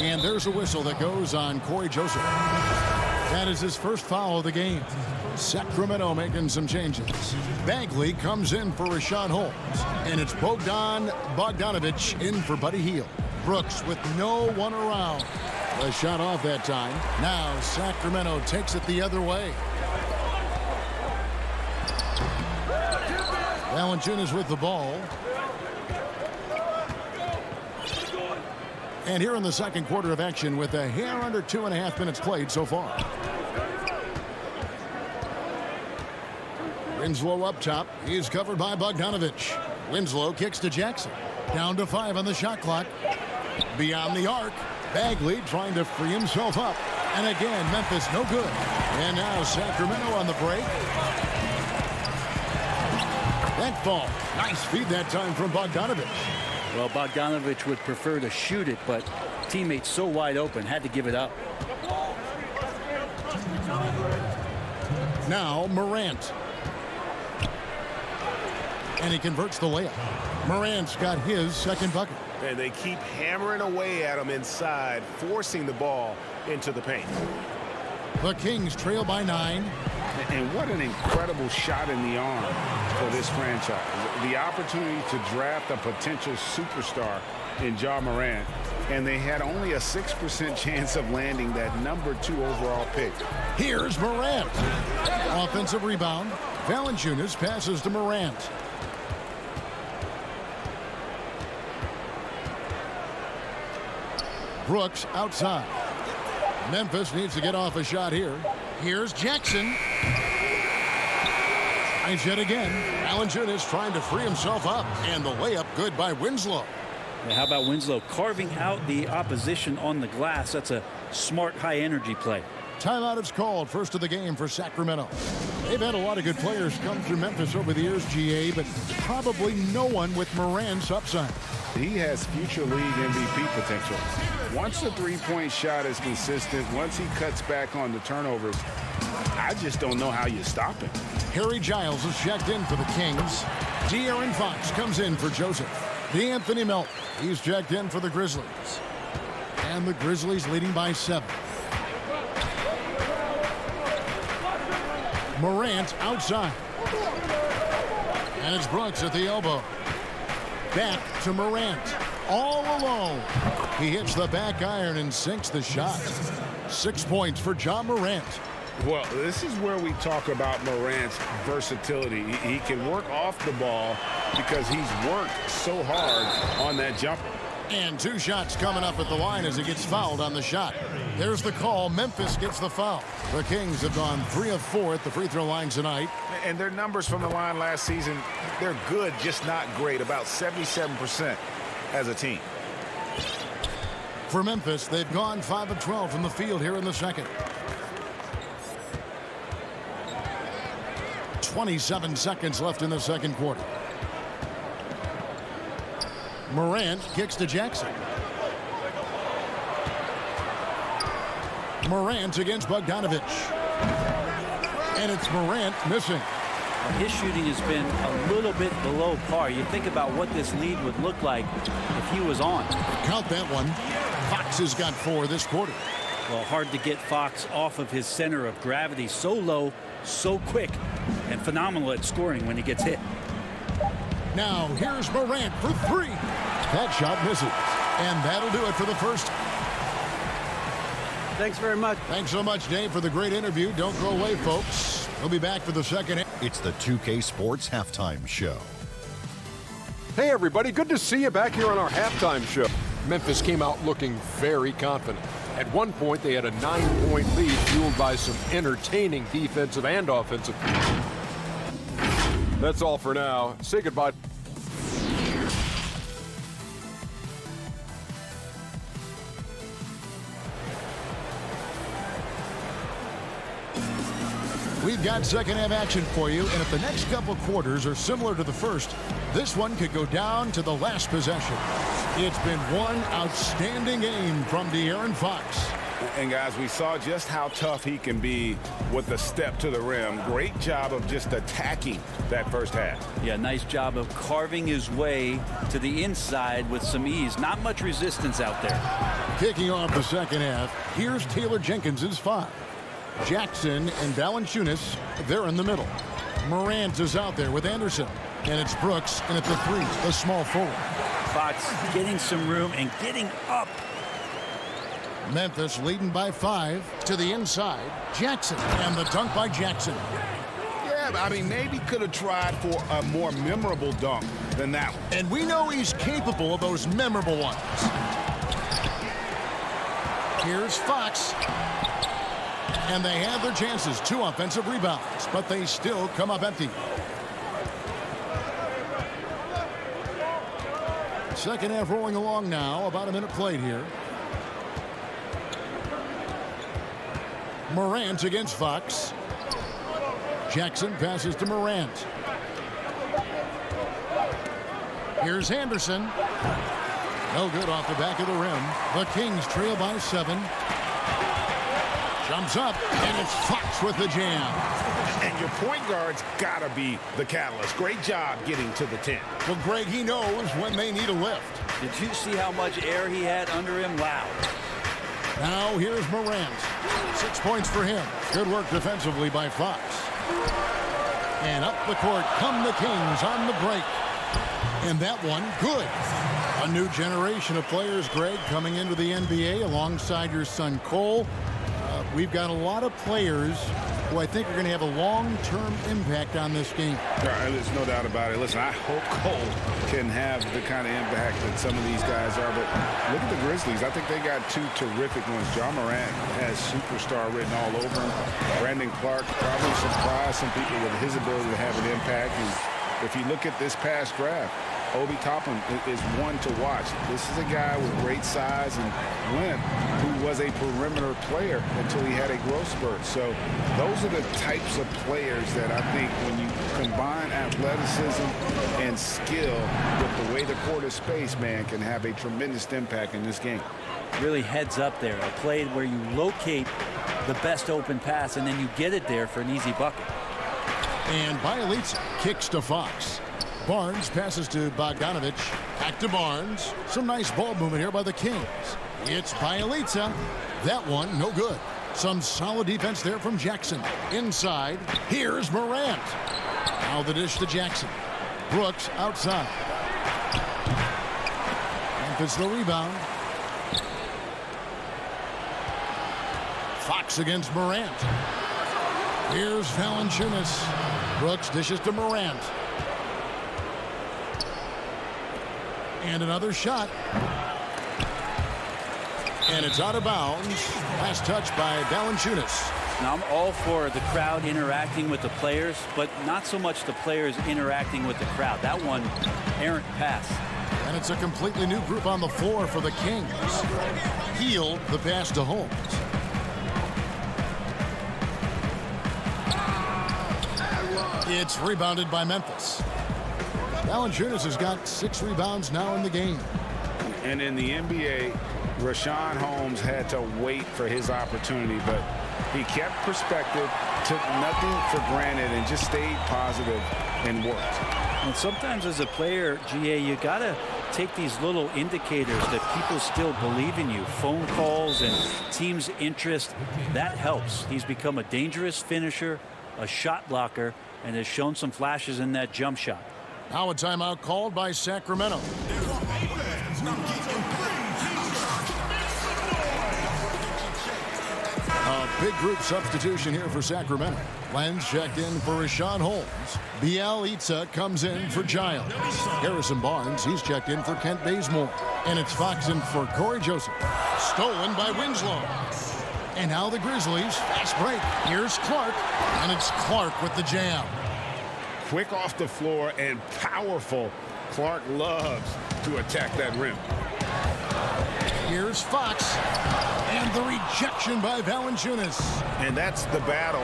And there's a whistle that goes on Corey Joseph. That is his first foul of the game. Sacramento making some changes. Bagley comes in for Rashawn Holmes. And it's Bogdanovich in for Buddy Hield. Brooks with no one around. A shot off that time. Now Sacramento takes it the other way. Valanciunas with the ball. And here in the second quarter of action with a hair under 2.5 minutes played so far. Winslow up top. He's covered by Bogdanovich. Winslow kicks to Jackson. Down to 5 on the shot clock. Beyond the arc. Bagley trying to free himself up. And again, Memphis no good. And now Sacramento on the break. That ball. Nice feed that time from Bogdanovich. Well, Bogdanovich would prefer to shoot it, but teammates so wide open, had to give it up. Now Morant. And he converts the layup. Morant's got his second bucket. And they keep hammering away at him inside, forcing the ball into the paint. The Kings trail by 9. And what an incredible shot in the arm for this franchise. The opportunity to draft a potential superstar in Ja Morant, and they had only a 6% chance of landing that #2 overall pick. Here's Morant. Offensive rebound. Valanciunas passes to Morant. Brooks outside. Memphis needs to get off a shot here. Here's Jackson. Tries yet again. Valanciunas trying to free himself up. And the layup good by Winslow. Yeah, how about Winslow carving out the opposition on the glass? That's a smart, high-energy play. Timeout is called. First of the game for Sacramento. They've had a lot of good players come through Memphis over the years, GA, but probably no one with Morant's upside. He has future league MVP potential. Once the three-point shot is consistent, once he cuts back on the turnovers, I just don't know how you stop him. Harry Giles is checked in for the Kings. De'Aaron Fox comes in for Joseph. D'Anthony Melton, he's checked in for the Grizzlies. And the Grizzlies leading by 7. Morant outside. And it's Brooks at the elbow. Back to Morant. All alone. He hits the back iron and sinks the shot. 6 points for Ja Morant. Well, this is where we talk about Morant's versatility. He can work off the ball because he's worked so hard on that jumper. And 2 shots coming up at the line as he gets fouled on the shot. There's the call. Memphis gets the foul. The Kings have gone 3 of 4 at the free throw line tonight. And their numbers from the line last season, they're good, just not great. About 77% as a team. For Memphis, they've gone 5 of 12 from the field here in the second. 27 seconds left in the second quarter. Morant kicks to Jackson. Morant against Bogdanovich. And it's Morant missing. His shooting has been a little bit below par. You think about what this lead would look like if he was on. Count that one. Fox has got 4 this quarter. Well, hard to get Fox off of his center of gravity. So low, so quick, and phenomenal at scoring when he gets hit. Now here's Morant for 3. That shot misses. And that'll do it for the first. Thanks very much. Thanks so much, Dave, for the great interview. Don't go away, folks. We'll be back for the second. It's the 2K Sports Halftime Show. Hey, everybody. Good to see you back here on our halftime show. Memphis came out looking very confident. At one point, they had a 9-point lead fueled by some entertaining defensive and offensive. That's all for now. Say goodbye. We've got second half action for you, and if the next couple quarters are similar to the first, this one could go down to the last possession. It's been one outstanding game from De'Aaron Fox. And guys, we saw just how tough he can be with the step to the rim. Great job of just attacking that first half. Yeah, nice job of carving his way to the inside with some ease. Not much resistance out there. Kicking off the second half, here's Taylor Jenkins's 5. Jackson and Valanciunas, they're in the middle. Morant is out there with Anderson. And it's Brooks, and at the 3, the small forward. Fox getting some room and getting up. Memphis leading by 5 to the inside. Jackson, and the dunk by Jackson. Yeah, I mean, maybe could have tried for a more memorable dunk than that one. And we know he's capable of those memorable ones. Here's Fox. And they have their chances. 2 offensive rebounds, but they still come up empty. Second half rolling along now. About a minute played here. Morant against Fox. Jackson passes to Morant. Here's Anderson. No good off the back of the rim. The Kings trail by 7. Jumps up, and it's Fox with the jam. And your point guard's got to be the catalyst. Great job getting to the 10. Well, Greg, he knows when they need a lift. Did you see how much air he had under him? Wow. Now here's Morant. 6 points for him. Good work defensively by Fox. And up the court come the Kings on the break. And that one, good. A new generation of players, Greg, coming into the NBA alongside your son Cole. We've got a lot of players who I think are going to have a long-term impact on this game. There's no doubt about it. Listen, I hope Cole can have the kind of impact that some of these guys are. But look at the Grizzlies. I think they got 2 terrific ones. Ja Morant has superstar written all over him. Brandon Clark probably surprised some people with his ability to have an impact. And if you look at this past draft, Obi Toppin is one to watch. This is a guy with great size and length who was a perimeter player until he had a growth spurt. So those are the types of players that I think when you combine athleticism and skill with the way the court is spaced, man, can have a tremendous impact in this game. Really heads up there. A play where you locate the best open pass and then you get it there for an easy bucket. And Bielitsa kicks to Fox. Barnes passes to Bogdanovich. Back to Barnes. Some nice ball movement here by the Kings. It's Bielitsa. That one, no good. Some solid defense there from Jackson. Inside, here's Morant. Now the dish to Jackson. Brooks outside. Memphis the rebound. Fox against Morant. Here's Valanciunas. Brooks dishes to Morant. And another shot. And it's out of bounds. Last touch by Valanciunas. Now, I'm all for the crowd interacting with the players, but not so much the players interacting with the crowd. That one, errant pass. And it's a completely new group on the floor for the Kings. Healed the pass to Holmes. It's rebounded by Memphis. Valanciunas has got 6 rebounds now in the game. And in the NBA, Rashawn Holmes had to wait for his opportunity, but he kept perspective, took nothing for granted, and just stayed positive and worked. And sometimes as a player, GA, you got to take these little indicators that people still believe in you. Phone calls and team's interest, that helps. He's become a dangerous finisher, a shot blocker, and has shown some flashes in that jump shot. Now a timeout called by Sacramento. A big group substitution here for Sacramento. Lenz checked in for Rashawn Holmes. Bielitsa comes in for Giles. Harrison Barnes, he's checked in for Kent Bazemore. And it's Fox in for Corey Joseph. Stolen by Winslow. And now the Grizzlies. Fast break. Here's Clark. And it's Clark with the jam. Quick off the floor and powerful. Clark loves to attack that rim. Here's Fox. And the rejection by Valanciunas. And that's the battle.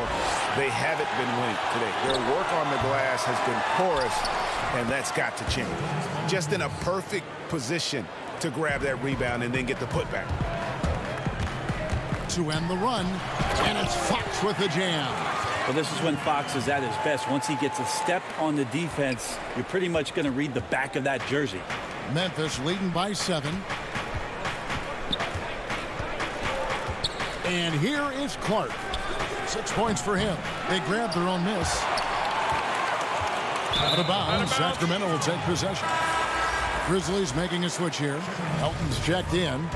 They haven't been winning today. Their work on the glass has been porous, and that's got to change. Just in a perfect position to grab that rebound and then get the putback. to end the run, and it's Fox with the jam. Well, this is when Fox is at his best. Once he gets a step on the defense, you're pretty much going to read the back of that jersey. Memphis leading by 7. And here is Clark. 6 points for him. They grabbed their own miss. Out of bounds. Sacramento will take possession. Grizzlies making a switch here. Elton's checked in.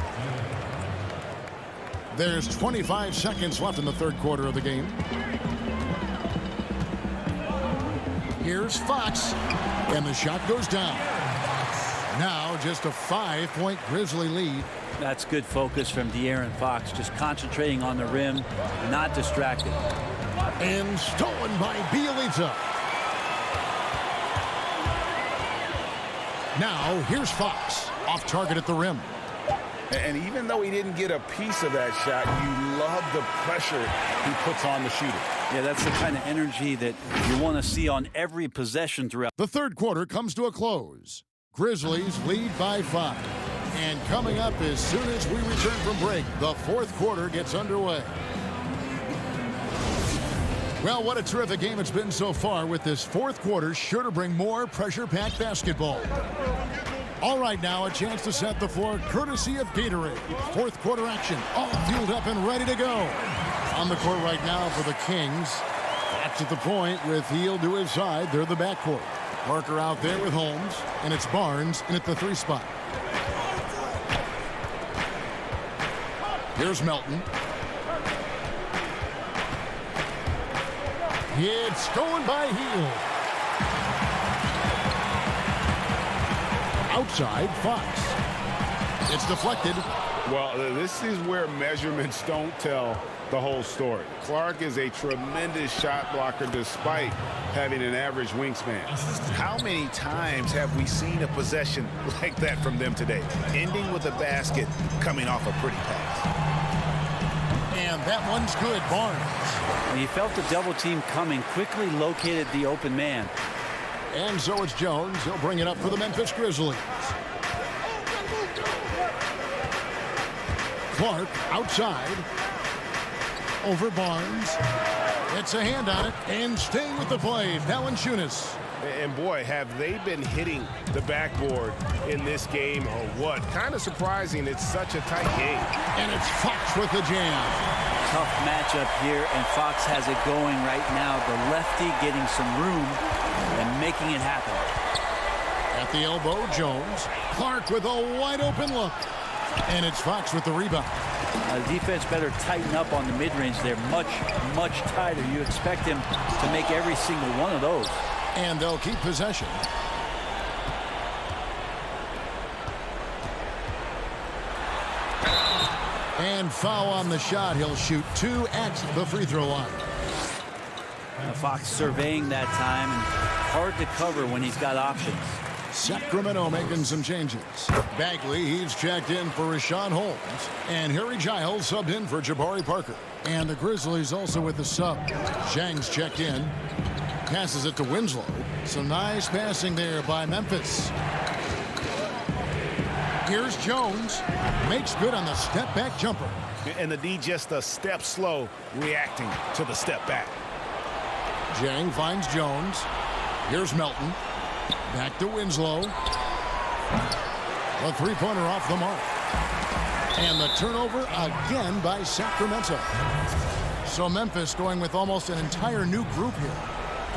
There's 25 seconds left in the third quarter of the game. Here's Fox, and the shot goes down. Now just a 5-point Grizzly lead. That's good focus from De'Aaron Fox, just concentrating on the rim, not distracted. And stolen by Bielitsa. Now here's Fox, off target at the rim. And even though he didn't get a piece of that shot, you love the pressure he puts on the shooter. Yeah, that's the kind of energy that you want to see on every possession throughout. The third quarter comes to a close. Grizzlies lead by 5. And coming up as soon as we return from break, the fourth quarter gets underway. Well, what a terrific game it's been so far, with this fourth quarter sure to bring more pressure-packed basketball. All right, now a chance to set the floor courtesy of Gatorade. Fourth quarter action, all fueled up and ready to go. On the court right now for the Kings. That's at the point with Hield to his side. They're the backcourt. Parker out there with Holmes, and it's Barnes in at the 3 spot. Here's Melton. It's stolen by Hield. Outside, Fox. It's deflected. Well, this is where measurements don't tell the whole story. Clark is a tremendous shot blocker despite having an average wingspan. How many times have we seen a possession like that from them today, ending with a basket coming off a pretty pass? And that one's good, Barnes. When he felt the double team coming, quickly located the open man. And so it's Jones. He'll bring it up for the Memphis Grizzlies. Clark outside. Over Barnes. It's a hand on it. And staying with the play, Valanciunas. And boy, have they been hitting the backboard in this game or what? Kind of surprising. It's such a tight game. And it's Fox with the jam. Tough matchup here, and Fox has it going right now. The lefty getting some room and making it happen. At the elbow, Jones. Clark with a wide open look. And it's Fox with the rebound. The defense better tighten up on the mid-range. They're much, much tighter. You expect him to make every single one of those. And they'll keep possession. And foul on the shot. He'll shoot 2 at the free throw line. Fox surveying that time, and hard to cover when he's got options. Sacramento making some changes. Bagley, he's checked in for Rashawn Holmes. And Harry Giles subbed in for Jabari Parker. And the Grizzlies also with the sub. Zhang's checked in. Passes it to Winslow. Some nice passing there by Memphis. Here's Jones. Makes good on the step-back jumper. And the D just a step slow, reacting to the step back. Zhang finds Jones. Here's Melton. Back to Winslow. A three-pointer off the mark. And the turnover again by Sacramento. So Memphis going with almost an entire new group here.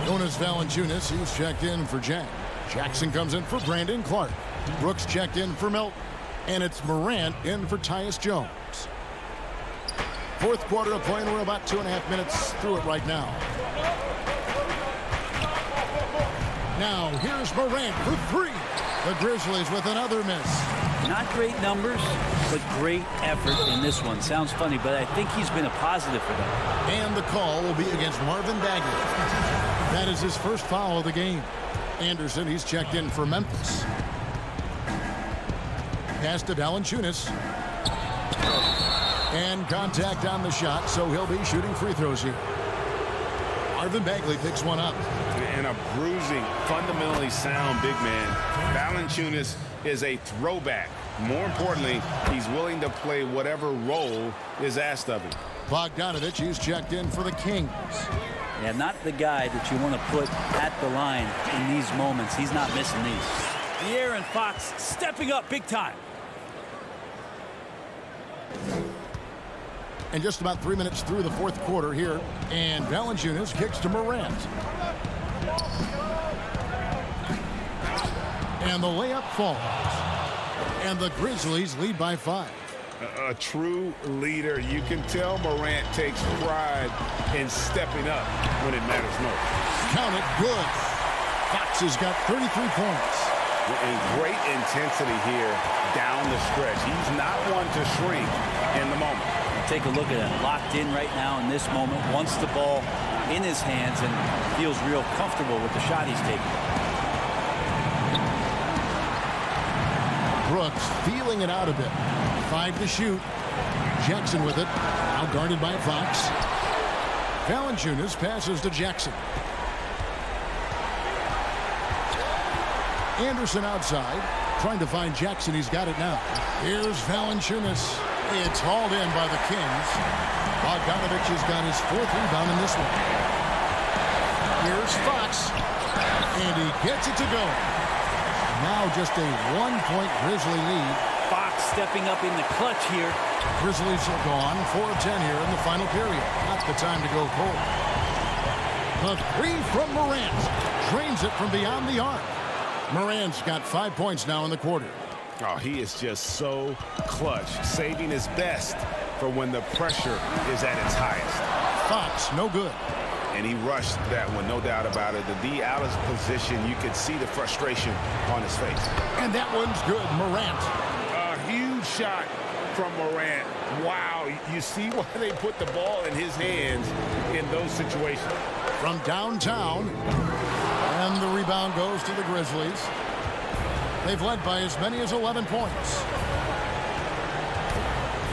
Jonas Valanciunas, he's checked in for Zhang. Jackson comes in for Brandon Clark. Brooks checked in for Melton. And it's Morant in for Tyus Jones. Fourth quarter of play, and we're about 2.5 minutes through it right now. Now, here's Morant for 3. The Grizzlies with another miss. Not great numbers, but great effort in this one. Sounds funny, but I think he's been a positive for them. And the call will be against Marvin Bagley. That is his first foul of the game. Anderson, he's checked in for Memphis. Pass to Valanciunas. And contact on the shot, so he'll be shooting free throws here. Marvin Bagley picks one up. And a bruising, fundamentally sound big man. Valanciunas is a throwback More importantly, he's willing to play whatever role is asked of him. Bogdanovich is checked in for the Kings. Yeah, not the guy that you want to put at the line in these moments. He's not missing these. De'Aaron Fox stepping up big time. And just about 3 minutes through the fourth quarter here, and Valanciunas kicks to Morant. And the layup falls. And the Grizzlies lead by 5. A true leader. You can tell Morant takes pride in stepping up when it matters most. Count it, good. Fox has got 33 points. And great intensity here down the stretch. He's not one to shrink in the moment. Take a look at it. Locked in right now in this moment. Wants the ball in his hands and feels real comfortable with the shot he's taking. Brooks feeling it out a bit. 5 to shoot. Jackson with it. Now guarded by Fox. Valanciunas passes to Jackson. Anderson outside. Trying to find Jackson. He's got it now. Here's Valanciunas. It's hauled in by the Kings. Bogdanovich has got his 4th rebound in this one. Here's Fox. And he gets it to go. Now just a 1-point Grizzly lead. Fox stepping up in the clutch here. Grizzlies are gone 4 of 10 here in the final period. Not the time to go cold. The 3 from Morant. Drains it from beyond the arc. Morant's got 5 points now in the quarter. Oh, he is just so clutch, saving his best for when the pressure is at its highest. Fox, no good. And he rushed that one, no doubt about it. The D out of position, you could see the frustration on his face. And that one's good, Morant. A huge shot from Morant. Wow, you see why they put the ball in his hands in those situations. From downtown, and the rebound goes to the Grizzlies. They've led by as many as 11 points.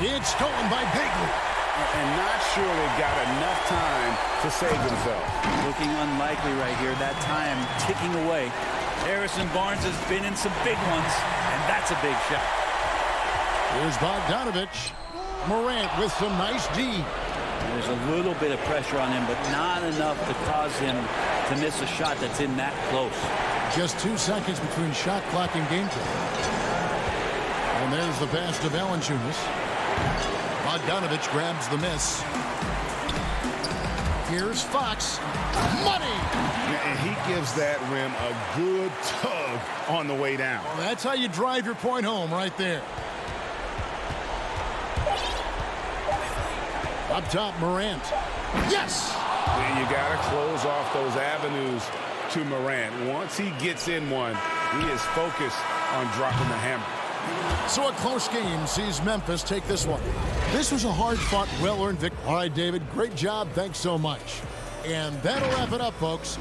It's stolen by Bagley. And not sure they've got enough time to save themselves. Looking unlikely right here. That time ticking away. Harrison Barnes has been in some big ones, and that's a big shot. Here's Bogdanovich. Morant with some nice D. There's a little bit of pressure on him, but not enough to cause him to miss a shot that's in that close. Just 2 seconds between shot clock and game time. And there's the pass to Valanciunas. Bogdanovich grabs the miss. Here's Fox. Money! And he gives that rim a good tug on the way down. Well, that's how you drive your point home right there. Up top, Morant. Yes! And you got to close off those avenues to Morant. Once he gets in one, he is focused on dropping the hammer. So a close game sees Memphis take this one. This was a hard-fought, well-earned victory. All right, David, great job. Thanks so much. And that'll wrap it up, folks.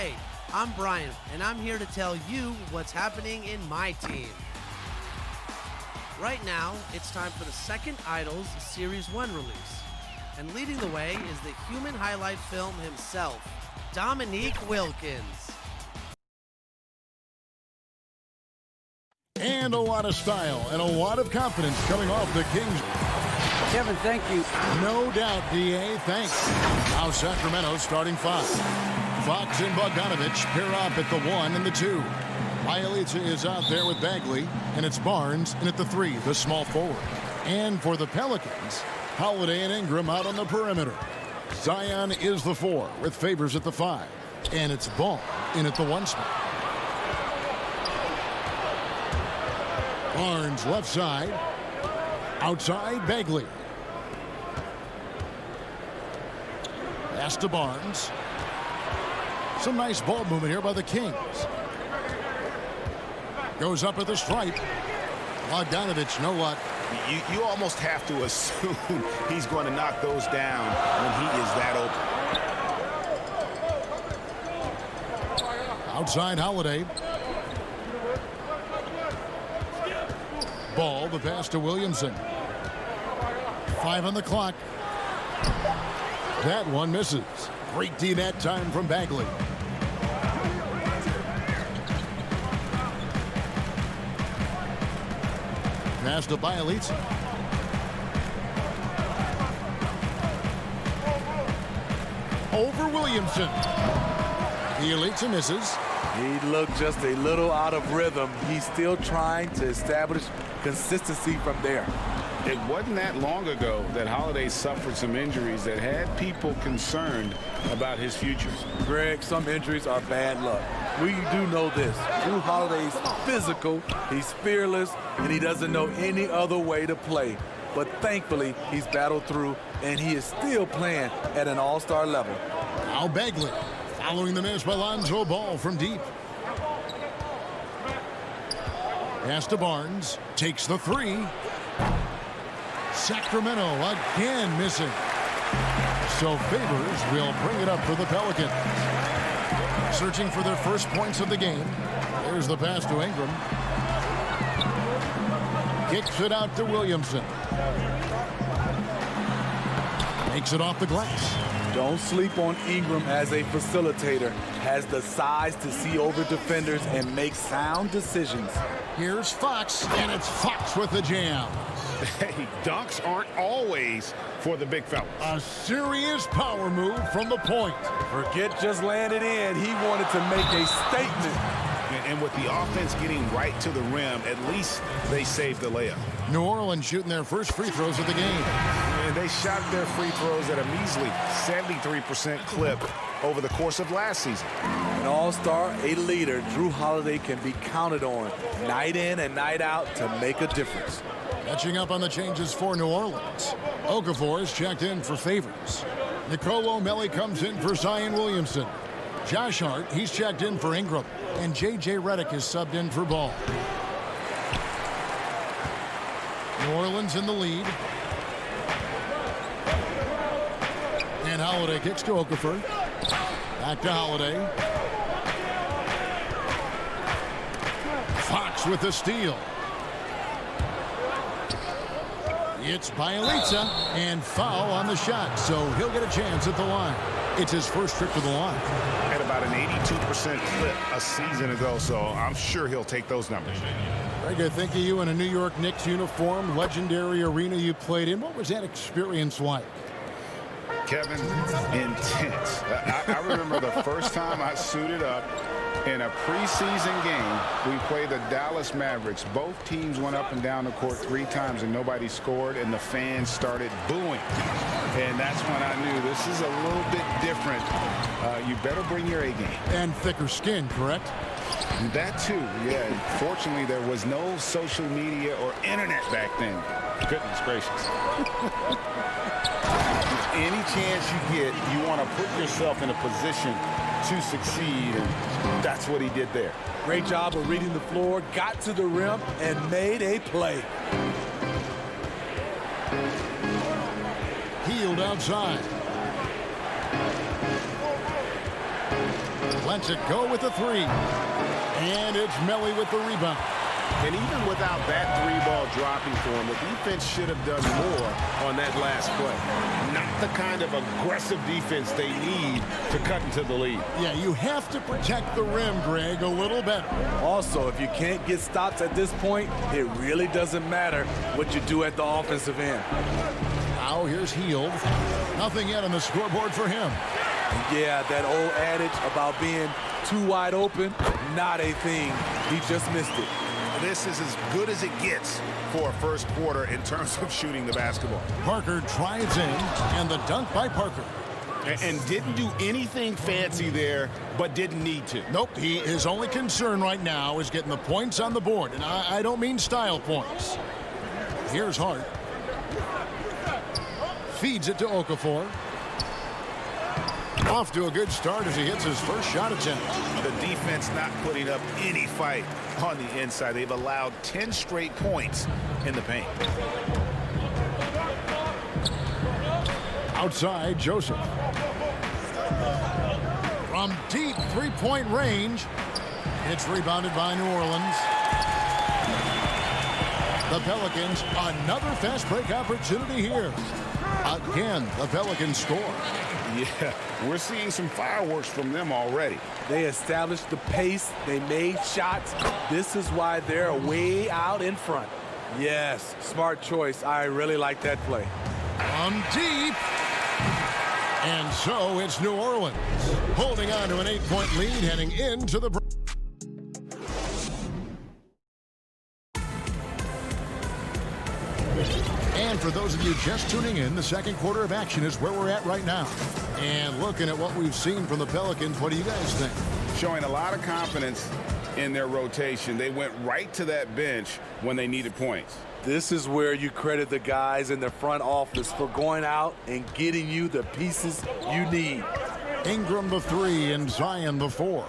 Hey, I'm Brian, and I'm here to tell you what's happening in my team. Right now, it's time for the second Idols Series 1 release. And leading the way is the human highlight film himself, Dominique Wilkins. And a lot of style and a lot of confidence coming off the Kings. Kevin, thank you. No doubt, D.A., thanks. Now Sacramento starting 5. Fox and Bogdanovich pair up at the 1 and the 2. Bielitsa is out there with Bagley, and it's Barnes in at the 3, the small forward. And for the Pelicans, Holiday and Ingram out on the perimeter. Zion is the 4 with Favors at the 5. And it's Ball in at the 1 spot. Barnes left side. Outside, Bagley. Pass to Barnes. Some nice ball movement here by the Kings. Goes up at the stripe. Bogdanovich, no luck. You almost have to assume he's going to knock those down when he is that open. Outside, Holiday. Ball, the pass to Williamson. 5 on the clock. That one misses. Great D that time from Bagley. Pass to Bielitsa. Over Williamson. Bielitsa misses. He looked just a little out of rhythm. He's still trying to establish consistency from there. It wasn't that long ago that Holiday suffered some injuries that had people concerned about his future. Greg, some injuries are bad luck. We do know this. Drew Holiday's physical, he's fearless, and he doesn't know any other way to play. But thankfully, he's battled through, and he is still playing at an all-star level. Now Bagley, following the miss by Lonzo Ball from deep. Pass to Barnes, takes the 3. Sacramento again missing. So Favors will bring it up for the Pelicans. Searching for their first points of the game. There's the pass to Ingram. Kicks it out to Williamson. Makes it off the glass. Don't sleep on Ingram as a facilitator. Has the size to see over defenders and make sound decisions. Here's Fox, and it's Fox with the jam. Hey, dunks aren't always for the big fellas. A serious power move from the point. Forget just laying it in. He wanted to make a statement. And with the offense getting right to the rim, at least they saved the layup. New Orleans shooting their first free throws of the game. And they shot their free throws at a measly 73% clip over the course of last season. An all-star, a leader, Drew Holiday can be counted on night in and night out to make a difference. Catching up on the changes for New Orleans. Okafor is checked in for Favors. Nicolo Melli comes in for Zion Williamson. Josh Hart, he's checked in for Ingram. And J.J. Redick is subbed in for Ball. New Orleans in the lead. And Holiday kicks to Okafor. Back to Holiday. Fox with the steal. It's Bielitsa, and foul on the shot, so he'll get a chance at the line. It's his first trip to the line. At about an 82% clip a season ago, so I'm sure he'll take those numbers. Greg, I think of you in a New York Knicks uniform, legendary arena you played in. What was that experience like? Kevin, intense. I remember the first time I suited up in a preseason game. We played the Dallas Mavericks. Both teams went up and down the court 3 times and nobody scored, and the fans started booing. And that's when I knew this is a little bit different. You better bring your A game. And thicker skin, correct? That too, yeah. Fortunately, there was no social media or internet back then. Goodness gracious. Any chance you get, you want to put yourself in a position to succeed, and that's what he did there. Great job of reading the floor, got to the rim, and made a play. Healed outside. Lets it go with the three. And it's Melly with the rebound. And even without that three-ball dropping for him, the defense should have done more on that last play. Not the kind of aggressive defense they need to cut into the lead. Yeah, you have to protect the rim, Greg, a little better. Also, if you can't get stops at this point, it really doesn't matter what you do at the offensive end. Now here's Hield. Nothing yet on the scoreboard for him. Yeah, that old adage about being too wide open, not a thing. He just missed it. This is as good as it gets for a first quarter in terms of shooting the basketball. Parker drives in, and the dunk by Parker. And didn't do anything fancy there, but didn't need to. Nope, his only concern right now is getting the points on the board, and I don't mean style points. Here's Hart. Feeds it to Okafor. Off to a good start as he hits his first shot attempt. The defense not putting up any fight on the inside. They've allowed 10 straight points in the paint. Outside, Joseph. From deep three-point range. It's rebounded by New Orleans. The Pelicans, another fast break opportunity here. Again, the Pelicans score. Yeah, we're seeing some fireworks from them already. They established the pace. They made shots. This is why they're way out in front. Yes, smart choice. I really like that play. From deep. And so it's New Orleans holding on to an 8-point lead heading into the break. And for those of you just tuning in, the second quarter of action is where we're at right now. And looking at what we've seen from the Pelicans, what do you guys think? Showing a lot of confidence in their rotation. They went right to that bench when they needed points. This is where you credit the guys in the front office for going out and getting you the pieces you need. Ingram the 3 and Zion the 4.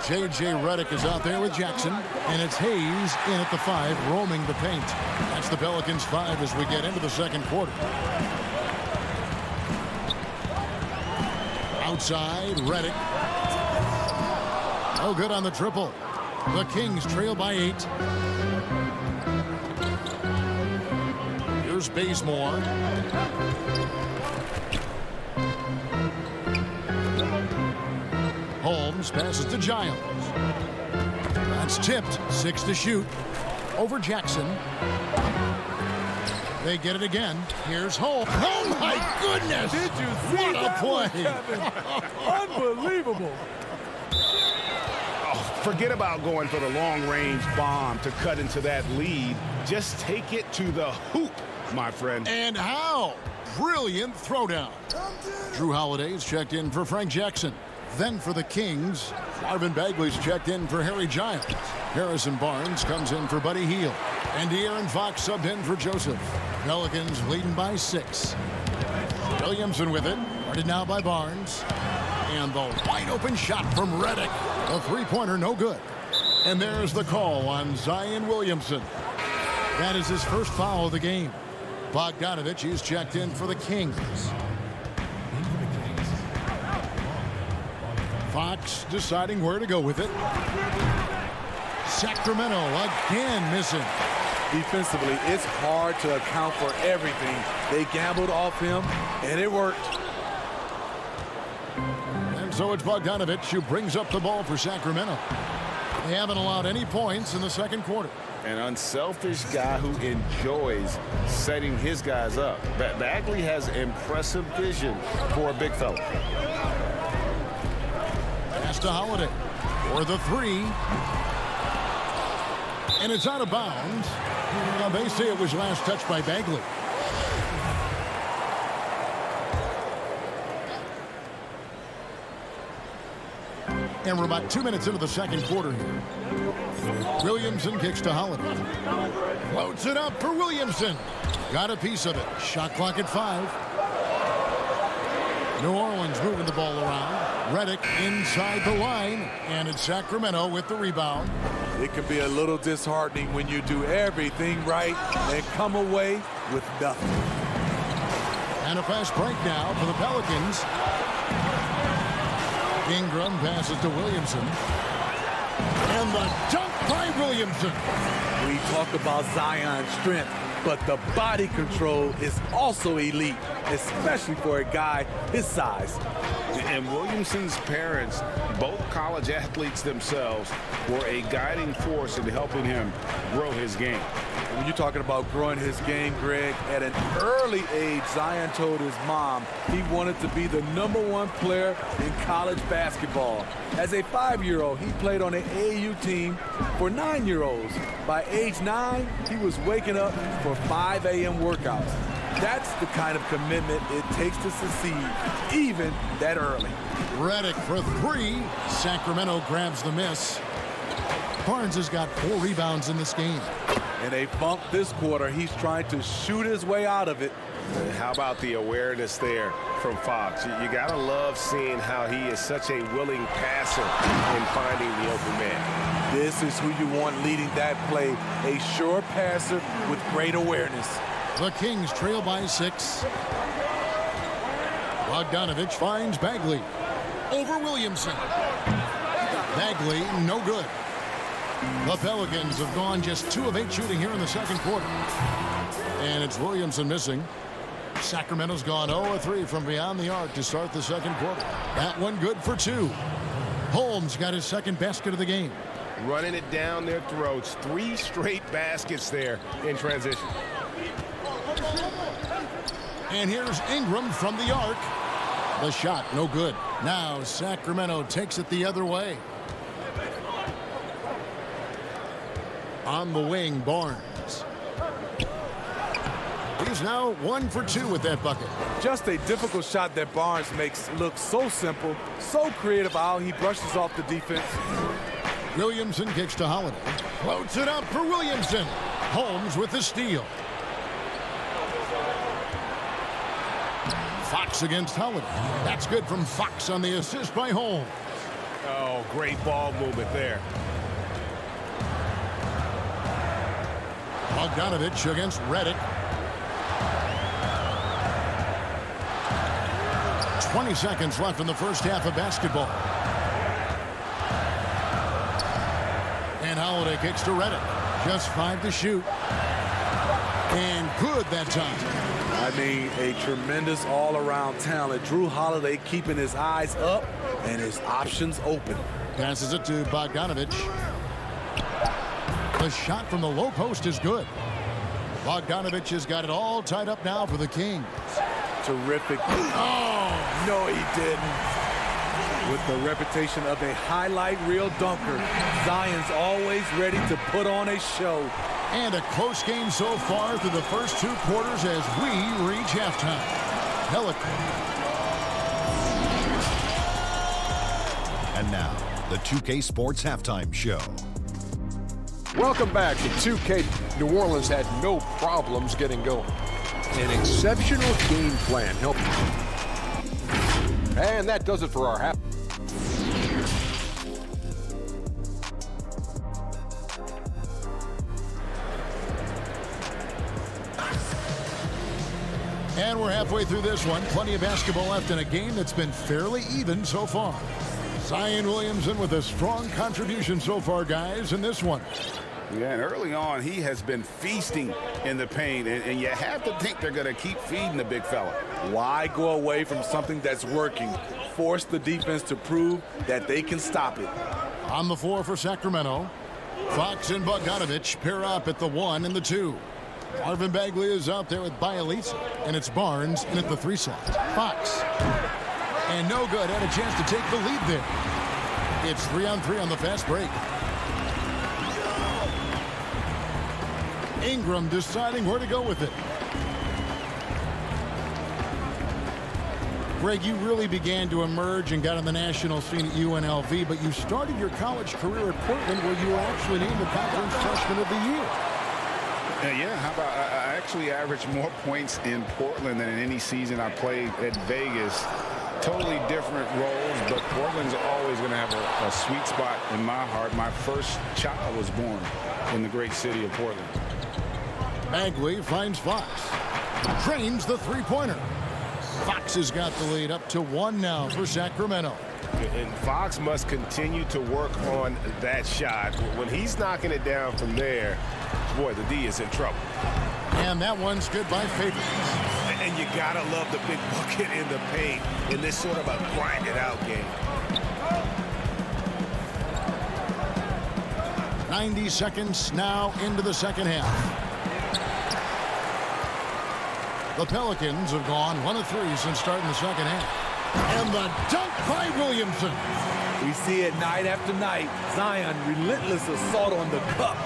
J.J. Redick is out there with Jackson, and it's Hayes in at the 5, roaming the paint. That's the Pelicans 5 as we get into the second quarter. Outside, Redick. Oh, good on the triple. The Kings trail by 8. Here's Bazemore. Holmes passes to Giles. That's tipped. 6 to shoot. Over Jackson. They get it again. Here's Holmes. Oh, my goodness! Did you see what a play? Unbelievable. Oh, forget about going for the long-range bomb to cut into that lead. Just take it to the hoop, my friend. And how? Brilliant throwdown. Drew Holiday's checked in for Frank Jackson. Then for the Kings, Marvin Bagley's checked in for Harry Giles. Harrison Barnes comes in for Buddy Hield. And De'Aaron Fox subbed in for Joseph. Pelicans leading by 6. Williamson with it. Guarded now by Barnes. And the wide open shot from Redick. A three-pointer, no good. And there's the call on Zion Williamson. That is his first foul of the game. Bogdanovich is checked in for the Kings. Fox deciding where to go with it. Sacramento again missing. Defensively, it's hard to account for everything. They gambled off him, and it worked. And so it's Bogdanovich who brings up the ball for Sacramento. They haven't allowed any points in the second quarter. An unselfish guy who enjoys setting his guys up. Bagley has impressive vision for a big fella. Pass to Holiday for the 3. And it's out of bounds. They say it was last touched by Bagley. And we're about 2 minutes into the second quarter here. Williamson kicks to Holiday. Floats it up for Williamson. Got a piece of it. Shot clock at 5. New Orleans moving the ball around. Redick inside the line. And it's Sacramento with the rebound. It can be a little disheartening when you do everything right and come away with nothing. And a fast break now for the Pelicans. Ingram passes to Williamson. And the dunk by Williamson. We talk about Zion's strength, but the body control is also elite, especially for a guy his size. And Williamson's parents, both college athletes themselves, were a guiding force in helping him grow his game. When you're talking about growing his game, Greg, at an early age, Zion told his mom he wanted to be the #1 player in college basketball. As a 5-year-old, he played on an AAU team for 9-year-olds. By age 9, he was waking up for 5 a.m. workouts. That's the kind of commitment it takes to succeed, even that early. Redick for 3. Sacramento grabs the miss. Barnes has got 4 rebounds in this game. In a funk this quarter, he's trying to shoot his way out of it. How about the awareness there from Fox? You got to love seeing how he is such a willing passer in finding the open man. This is who you want leading that play, a sure passer with great awareness. The Kings trail by 6. Bogdanovich finds Bagley. Over Williamson. Bagley, no good. The Pelicans have gone just 2 of 8 shooting here in the second quarter. And it's Williamson missing. Sacramento's gone 0 of 3 from beyond the arc to start the second quarter. That one good for 2. Holmes got his second basket of the game. Running it down their throats. 3 straight baskets there in transition. And here's Ingram from the arc. The shot, no good. Now Sacramento takes it the other way. On the wing, Barnes. He's now 1 for 2 with that bucket. Just a difficult shot that Barnes makes look so simple, so creative how he brushes off the defense. Williamson kicks to Holiday. Floats it up for Williamson. Holmes with the steal. Fox against Holiday. That's good from Fox on the assist by Holmes. Oh, great ball movement there. Bogdanovich against Redick. 20 seconds left in the first half of basketball. And Holiday kicks to Redick. Just 5 to shoot. And good that time. I mean, a tremendous all-around talent. Drew Holiday keeping his eyes up and his options open. Passes it to Bogdanovich. The shot from the low post is good. Bogdanovich has got it all tied up now for the Kings. Terrific. Oh, no, he didn't. With the reputation of a highlight reel dunker, Zion's always ready to put on a show. And a close game so far through the first 2 quarters as we reach halftime. Pelicans. And now, the 2K Sports Halftime Show. Welcome back to 2K. New Orleans had no problems getting going. An exceptional game plan helped. And that does it for our half. And we're halfway through this one. Plenty of basketball left in a game that's been fairly even so far. Zion Williamson with a strong contribution so far, guys, in this one. Yeah, and early on, he has been feasting in the paint, and you have to think they're going to keep feeding the big fella. Why go away from something that's working? Force the defense to prove that they can stop it. On the floor for Sacramento, Fox and Bogdanovich pair up at the 1 and the 2. Marvin Bagley is out there with Bielitsa, and it's Barnes in at the 3 slot. Fox. And no good. Had a chance to take the lead there. It's 3-on-3 on the fast break. Ingram deciding where to go with it. Greg, you really began to emerge and got on the national scene at UNLV, but you started your college career at Portland where you were actually named the Conference Freshman of the Year. Yeah, how about I actually averaged more points in Portland than in any season I played at Vegas. Totally different roles, but Portland's always going to have a sweet spot in my heart. My first child was born in the great city of Portland. Bagley finds Fox. Drains the 3-pointer. Fox has got the lead up to 1 now for Sacramento. And Fox must continue to work on that shot. When he's knocking it down from there, boy, the D is in trouble. And that one's good by Favors. And you gotta love the big bucket in the paint in this sort of a grind-it-out game. 90 seconds now into the second half. The Pelicans have gone 1 of 3 since starting the second half. And the dunk by Williamson. We see it night after night. Zion, relentless assault on the cup.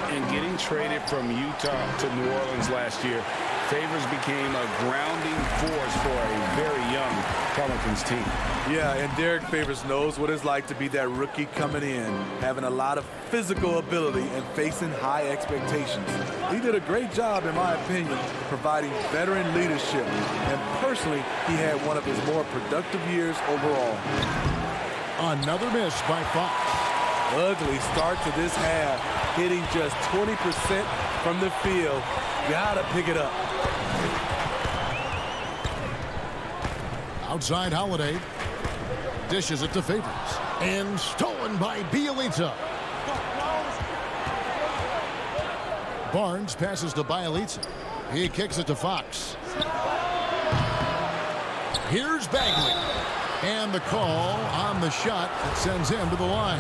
And getting traded from Utah to New Orleans last year, Favors became a grounding force for a very young Pelicans team. Yeah, and Derek Favors knows what it's like to be that rookie coming in, having a lot of physical ability and facing high expectations. He did a great job, in my opinion, providing veteran leadership. And personally, he had one of his more productive years overall. Another miss by Fox. Ugly start to this half, hitting just 20% from the field. Gotta pick it up. Outside Holiday. Dishes it to Favors. And stolen by Bielitsa. Barnes passes to Bielitsa. He kicks it to Fox. Here's Bagley. And the call on the shot that sends him to the line.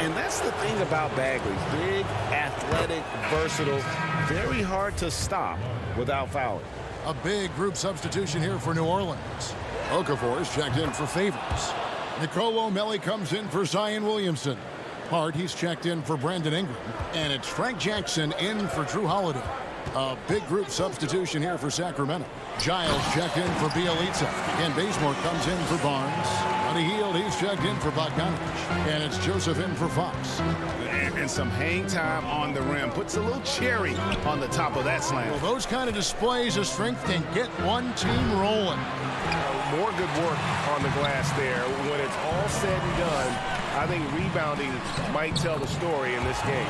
And that's the thing about Bagley. Big, athletic, versatile, very hard to stop without fouling. A big group substitution here for New Orleans. Okafor's checked in for Favors. Nicolo O'Malley comes in for Zion Williamson. Hart, he's checked in for Brandon Ingram. And it's Frank Jackson in for Drew Holiday. A big group substitution here for Sacramento. Giles checked in for Bielitsa. Ken Bazemore comes in for Barnes. Buddy Hield, he's checked in for Bogdanovich. And it's Joseph in for Fox. And some hang time on the rim. Puts a little cherry on the top of that slam. Well, those kind of displays of strength can get one team rolling. More good work on the glass there. When it's all said and done, I think rebounding might tell the story in this game.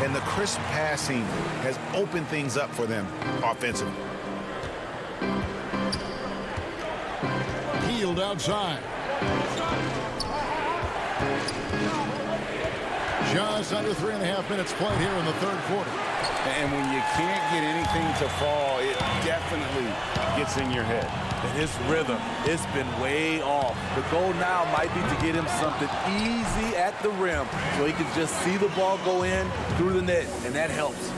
And the crisp passing has opened things up for them offensively. Hield outside. Just under 3.5 minutes played here in the third quarter. And when you can't get anything to fall, it definitely gets in your head. And his rhythm, it's been way off. The goal now might be to get him something easy at the rim so he can just see the ball go in through the net, and that helps.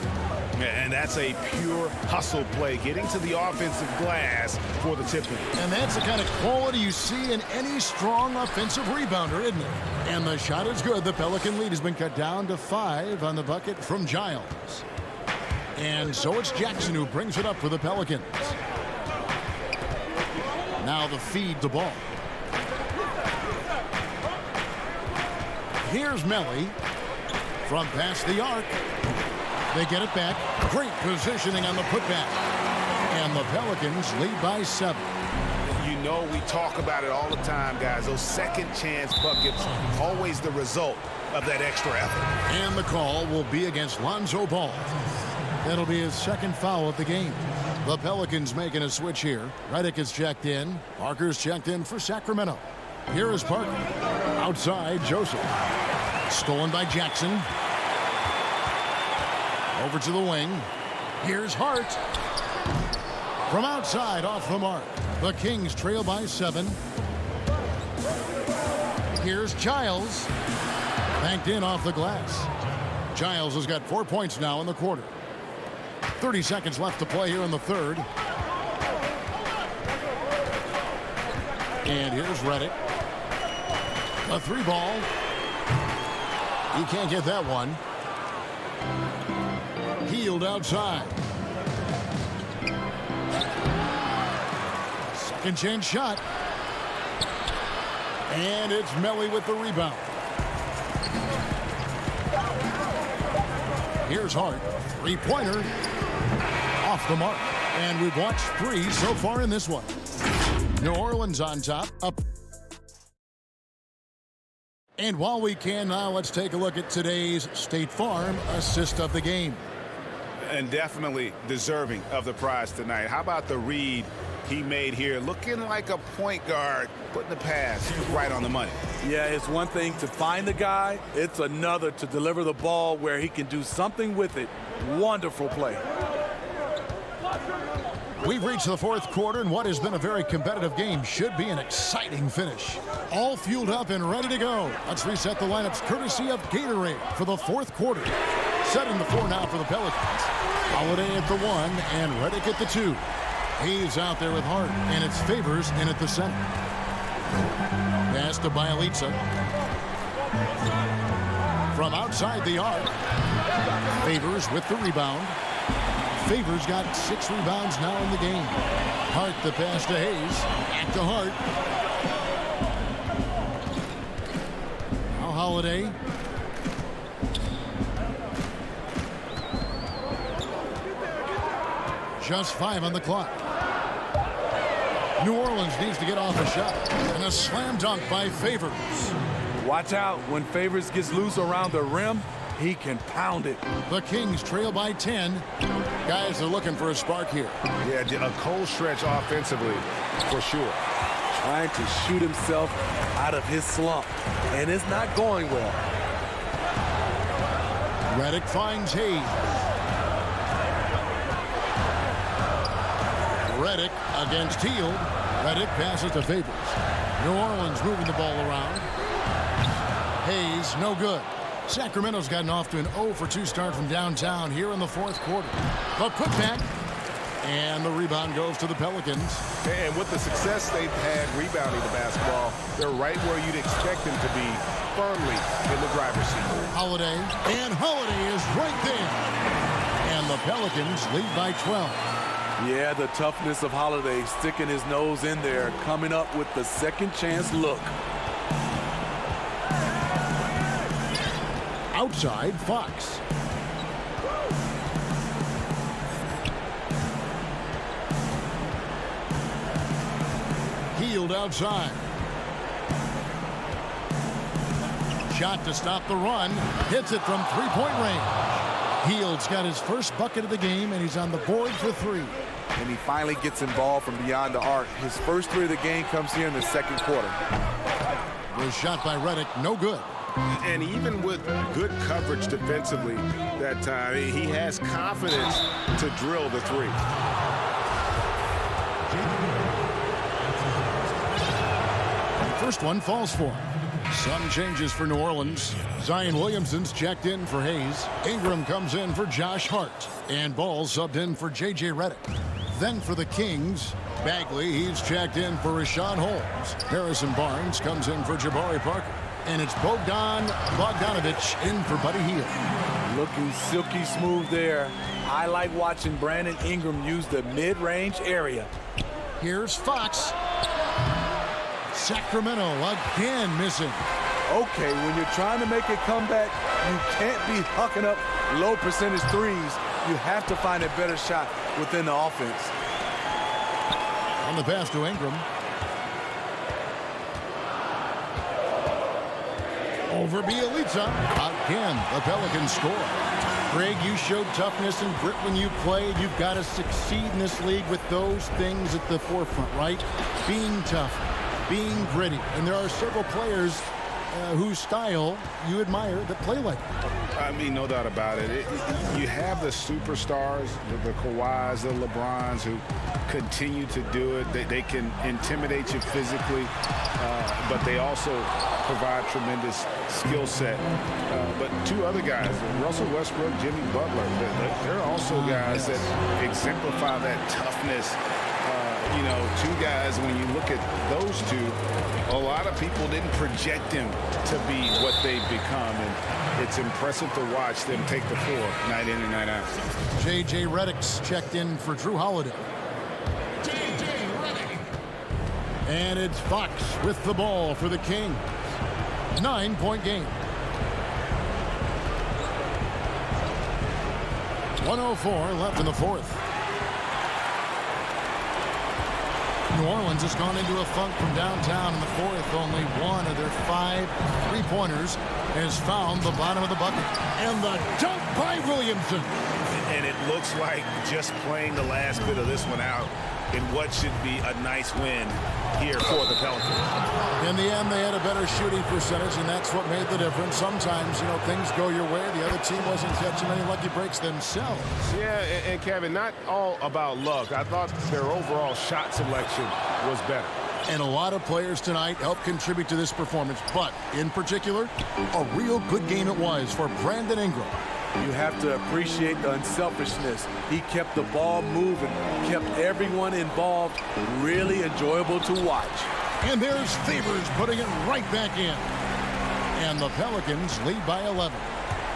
And that's a pure hustle play, getting to the offensive glass for the tip-in. And that's the kind of quality you see in any strong offensive rebounder, isn't it? And the shot is good. The Pelican lead has been cut down to 5 on the bucket from Giles. And so it's Jackson who brings it up for the Pelicans. Now the feed to ball. Here's Melly from past the arc. They get it back. Great positioning on the putback. And the Pelicans lead by 7. You know we talk about it all the time, guys. Those second chance buckets, always the result of that extra effort. And the call will be against Lonzo Ball. That'll be his second foul of the game. The Pelicans making a switch here. Redick is checked in. Parker's checked in for Sacramento. Here is Parker. Outside, Joseph. Stolen by Jackson. Over to the wing. Here's Hart. From outside, off the mark. The Kings trail by 7. Here's Giles. Banked in off the glass. Giles has got 4 points now in the quarter. 30 seconds left to play here in the third. And here's Redick. A 3-ball. You can't get that one. Hield outside. Second chance shot. And it's Melly with the rebound. Here's Hart. 3-pointer. Off the mark. And we've watched 3 so far in this one. New Orleans on top. Up. And while we can now, let's take a look at today's State Farm assist of the game. And definitely deserving of the prize tonight. How about the read he made here? Looking like a point guard, putting the pass right on the money. Yeah, it's one thing to find the guy. It's another to deliver the ball where he can do something with it. Wonderful play. We've reached the fourth quarter, and what has been a very competitive game should be an exciting finish. All fueled up and ready to go. Let's reset the lineups courtesy of Gatorade for the fourth quarter. Setting the floor now for the Pelicans. Holiday at the 1 and Redick at the 2. Hayes out there with Hart, and it's Favors in at the center. Pass to Bielitsa. From outside the arc. Favors with the rebound. Favors got 6 rebounds now in the game. Hart the pass to Hayes. Back to Hart. Now Holiday. Just 5 on the clock. New Orleans needs to get off a shot. And a slam dunk by Favors. Watch out. When Favors gets loose around the rim, he can pound it. The Kings trail by 10. Guys are looking for a spark here. Yeah, a cold stretch offensively, for sure. Trying to shoot himself out of his slump. And it's not going well. Redick finds Hayes. Redick against Hield. Redick passes to Favors. New Orleans moving the ball around. Hayes, no good. Sacramento's gotten off to an 0-for-2 start from downtown here in the fourth quarter. The putback. And the rebound goes to the Pelicans. And with the success they've had rebounding the basketball, they're right where you'd expect them to be, firmly in the driver's seat. Holiday. And Holiday is right there. And the Pelicans lead by 12. Yeah, the toughness of Holiday, sticking his nose in there, coming up with the second chance look. Outside, Fox. Hield outside. Shot to stop the run. Hits it from three-point range. Hield's got his first bucket of the game, and he's on the board for 3. And he finally gets involved from beyond the arc. His first 3 of the game comes here in the second quarter. Was shot by Redick, no good. And even with good coverage defensively that time, he has confidence to drill the 3. First one falls for him. Some changes for New Orleans. Zion Williamson's checked in for Hayes. Ingram comes in for Josh Hart. And Ball subbed in for J.J. Redick. Then for the Kings, Bagley, he's checked in for Rashad Holmes. Harrison Barnes comes in for Jabari Parker. And it's Bogdanovich in for Buddy Hield. Looking silky smooth there. I like watching Brandon Ingram use the mid-range area. Here's Fox. Sacramento again missing. Okay, when you're trying to make a comeback, you can't be hucking up low percentage threes. You have to find a better shot within the offense. On the pass to Ingram. Over Bielitsa. Again, the Pelicans score. Greg, you showed toughness and grit when you played. You've got to succeed in this league with those things at the forefront, right? Being tough, being gritty. And there are several players whose style you admire that play like that. I mean, no doubt about it. You have the superstars, the Kawhis, the LeBrons, who continue to do it. They can intimidate you physically, but they also provide tremendous skill set. But 2 other guys, Russell Westbrook, Jimmy Butler, they're also guys that exemplify that toughness. 2 guys, when you look at those 2, a lot of people didn't project them to be what they've become, and it's impressive to watch them take the floor night in and night out. J.J. Redick's checked in for Drew Holiday. J.J. Redick. And it's Fox with the ball for the Kings. 9-point game. 1:04 left in the fourth. New Orleans has gone into a funk from downtown in the fourth. Only 1 of their 5 3-pointers has found the bottom of the bucket. And the dunk by Williamson. and it looks like just playing the last bit of this one out in what should be a nice win here for the Pelicans. In the end, they had a better shooting percentage, and that's what made the difference. Sometimes, things go your way. The other team wasn't catching any lucky breaks themselves. Yeah, and Kevin, not all about luck. I thought their overall shot selection was better. And a lot of players tonight helped contribute to this performance, but in particular, a real good game it was for Brandon Ingram. You have to appreciate the unselfishness. He kept the ball moving, kept everyone involved, really enjoyable to watch. And there's Favors putting it right back in. And the Pelicans lead by 11.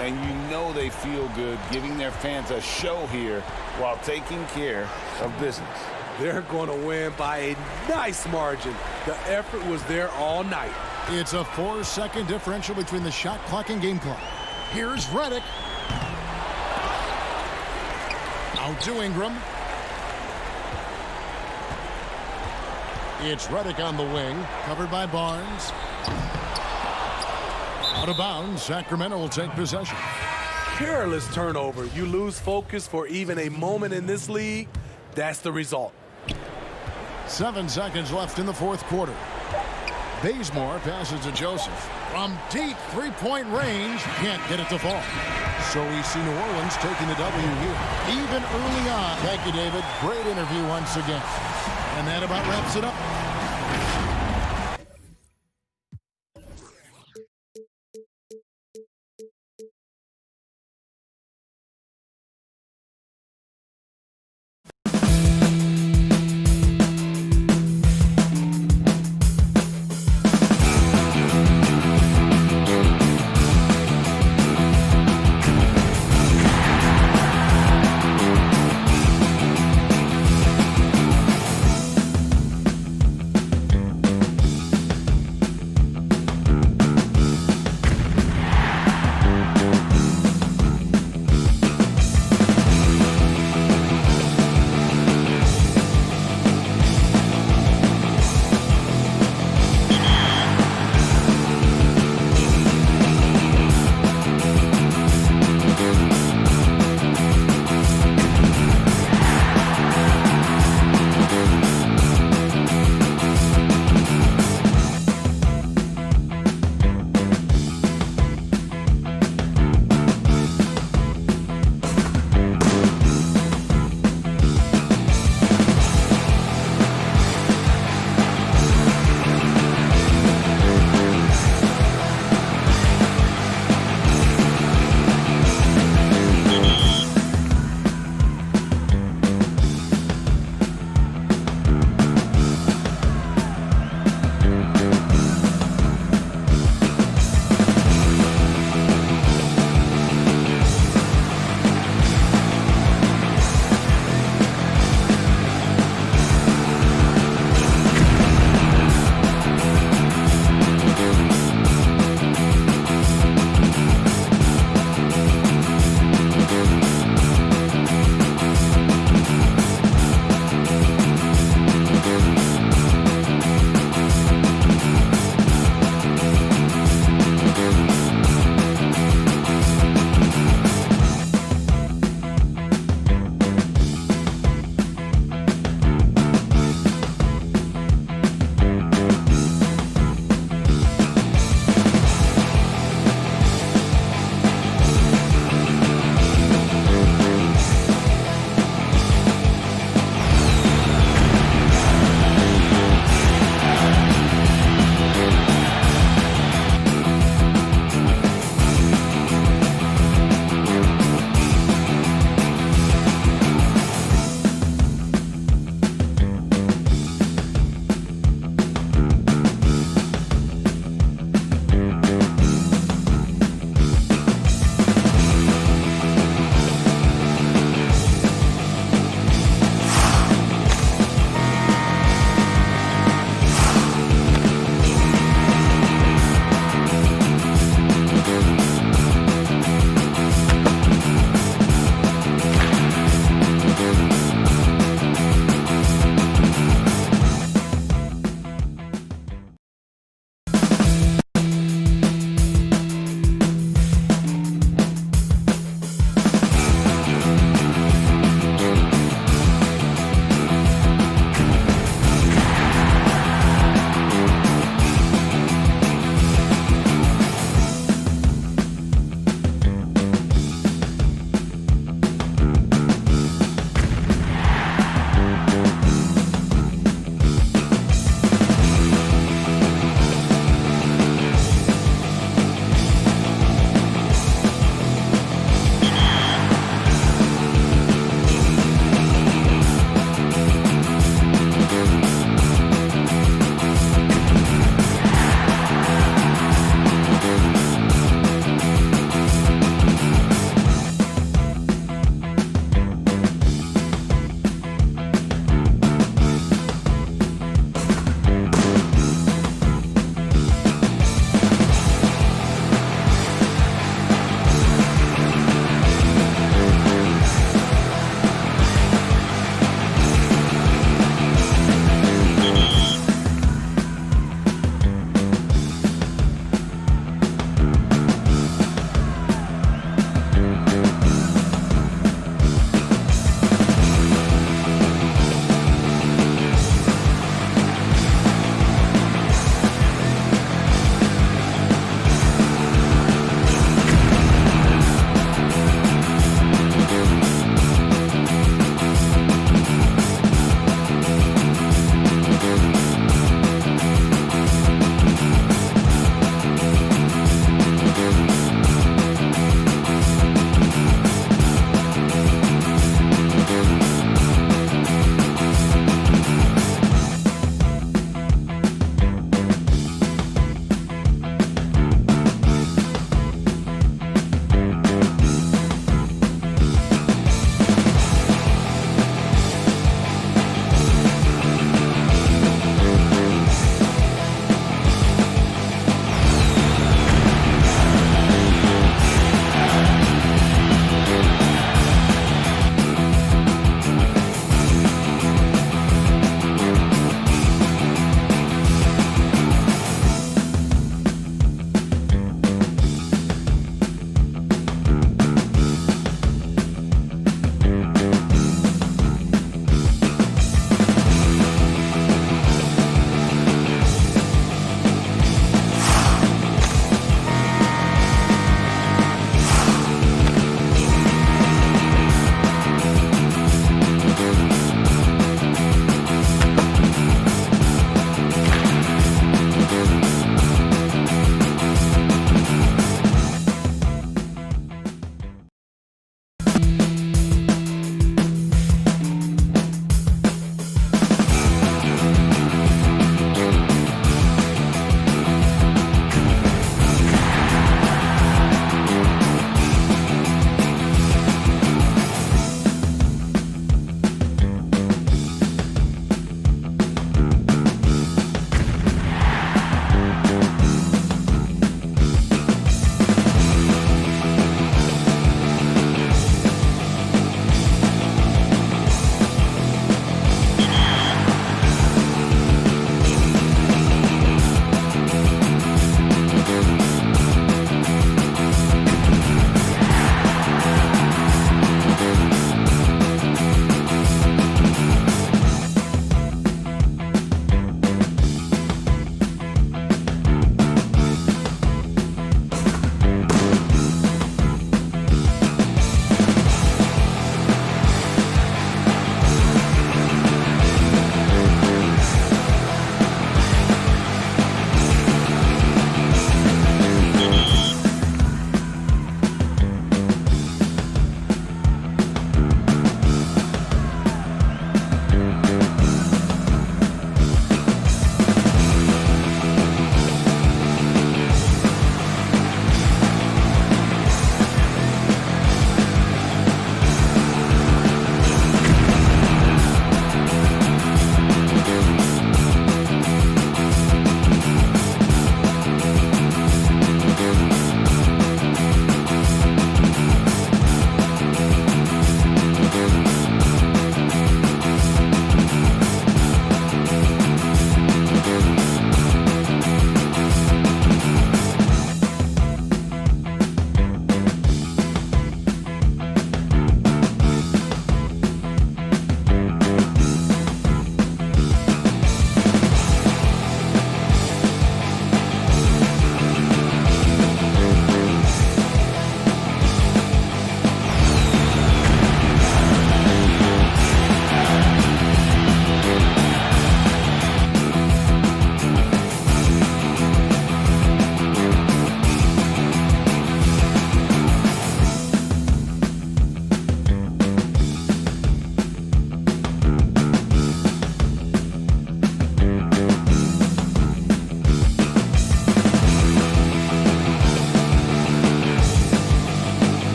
And they feel good giving their fans a show here while taking care of business. They're going to win by a nice margin. The effort was there all night. It's a 4-second differential between the shot clock and game clock. Here's Redick. Out to Ingram. It's Redick on the wing, covered by Barnes. Out of bounds, Sacramento will take possession. Careless turnover. You lose focus for even a moment in this league. That's the result. 7 seconds left in the fourth quarter. Bazemore passes to Joseph. From deep three-point range, can't get it to fall. So we see New Orleans taking the W here, even early on. Thank you, David. Great interview once again. And that about wraps it up.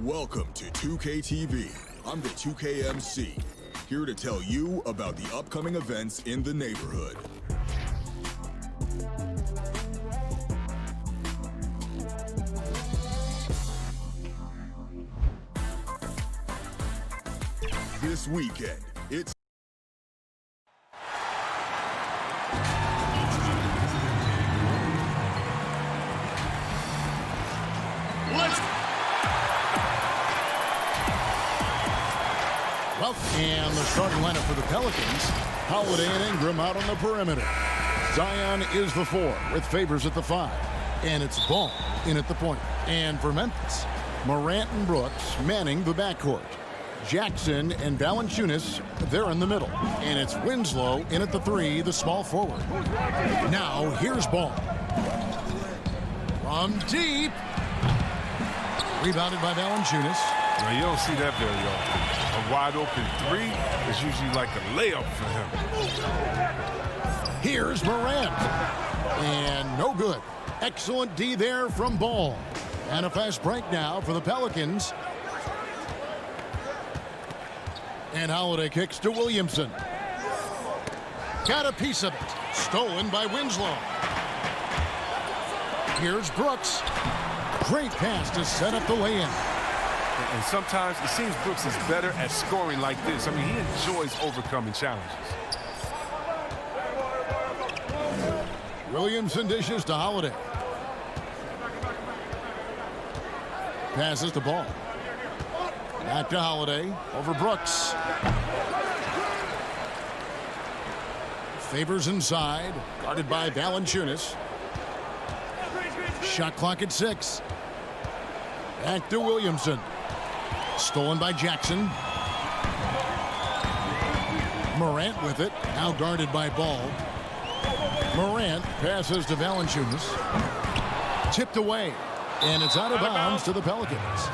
Welcome to 2K TV. I'm the 2K MC, here to tell you about the upcoming events in the neighborhood. This weekend, it's and the starting lineup for the Pelicans, Holiday and Ingram out on the perimeter. Zion is the 4 with Favors at the 5. And it's Ball in at the point. And for Memphis, Morant and Brooks manning the backcourt. Jackson and Valanciunas, they're in the middle. And it's Winslow in at the 3, the small forward. Now here's Ball. From deep. Rebounded by Valanciunas. Now, you don't see that very often. A wide open 3 is usually like a layup for him. Here's Morant. And no good. Excellent D there from Ball. And a fast break now for the Pelicans. And Holiday kicks to Williamson. Got a piece of it. Stolen by Winslow. Here's Brooks. Great pass to set up the lay-in. And sometimes it seems Brooks is better at scoring like this. I mean, he enjoys overcoming challenges. Williamson dishes to Holiday. Passes the ball. Back to Holiday. Over Brooks. Favors inside. Guarded by Valanciunas. Shot clock at 6. Back to Williamson. Stolen by Jackson. Morant with it. Now guarded by Ball. Morant passes to Valanciunas. Tipped away. And it's out of bounds to the Pelicans.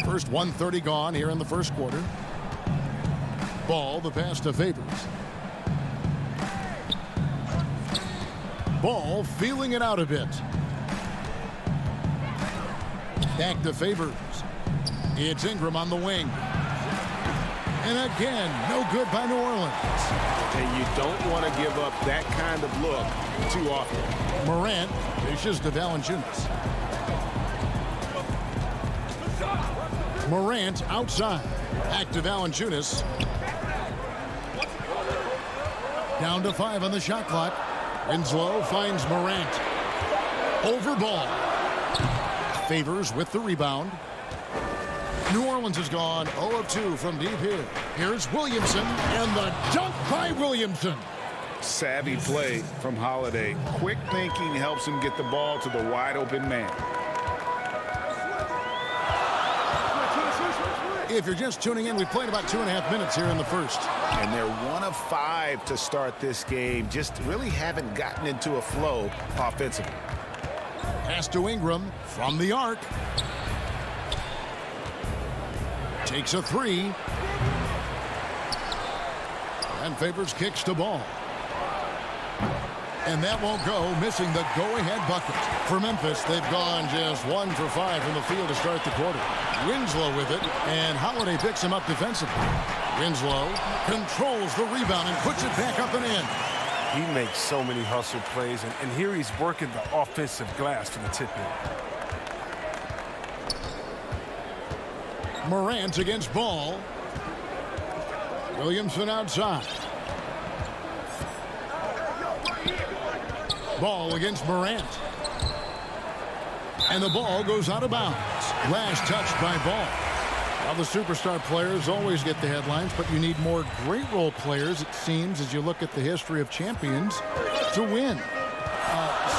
First 1:30 gone here in the first quarter. Ball, the pass to Favors. Ball feeling it out a bit. Back to Favors. It's Ingram on the wing. And again, no good by New Orleans. And you don't want to give up that kind of look too often. Morant dishes to Valanciunas. Morant outside. Back to Valanciunas. Down to 5 on the shot clock. Winslow finds Morant. Over Ball. Favors with the rebound. New Orleans has gone 0 of 2 from deep here. Here's Williamson and the dunk by Williamson. Savvy play from Holiday. Quick thinking helps him get the ball to the wide open man. If you're just tuning in, we've played about 2.5 minutes here in the first. And they're 1 of 5 to start this game. Just really haven't gotten into a flow offensively. Pass to Ingram from the arc. Takes a 3. And Favors kicks to Ball. And that won't go, missing the go-ahead bucket. For Memphis, they've gone just 1 for 5 from the field to start the quarter. Winslow with it, and Holiday picks him up defensively. Winslow controls the rebound and puts it back up and in. He makes so many hustle plays, and here he's working the offensive glass for the tip-in. Morant against Ball. Williamson outside. Ball against Morant. And the ball goes out of bounds. Last touched by Ball. Well, the superstar players always get the headlines, but you need more great role players, it seems, as you look at the history of champions, to win.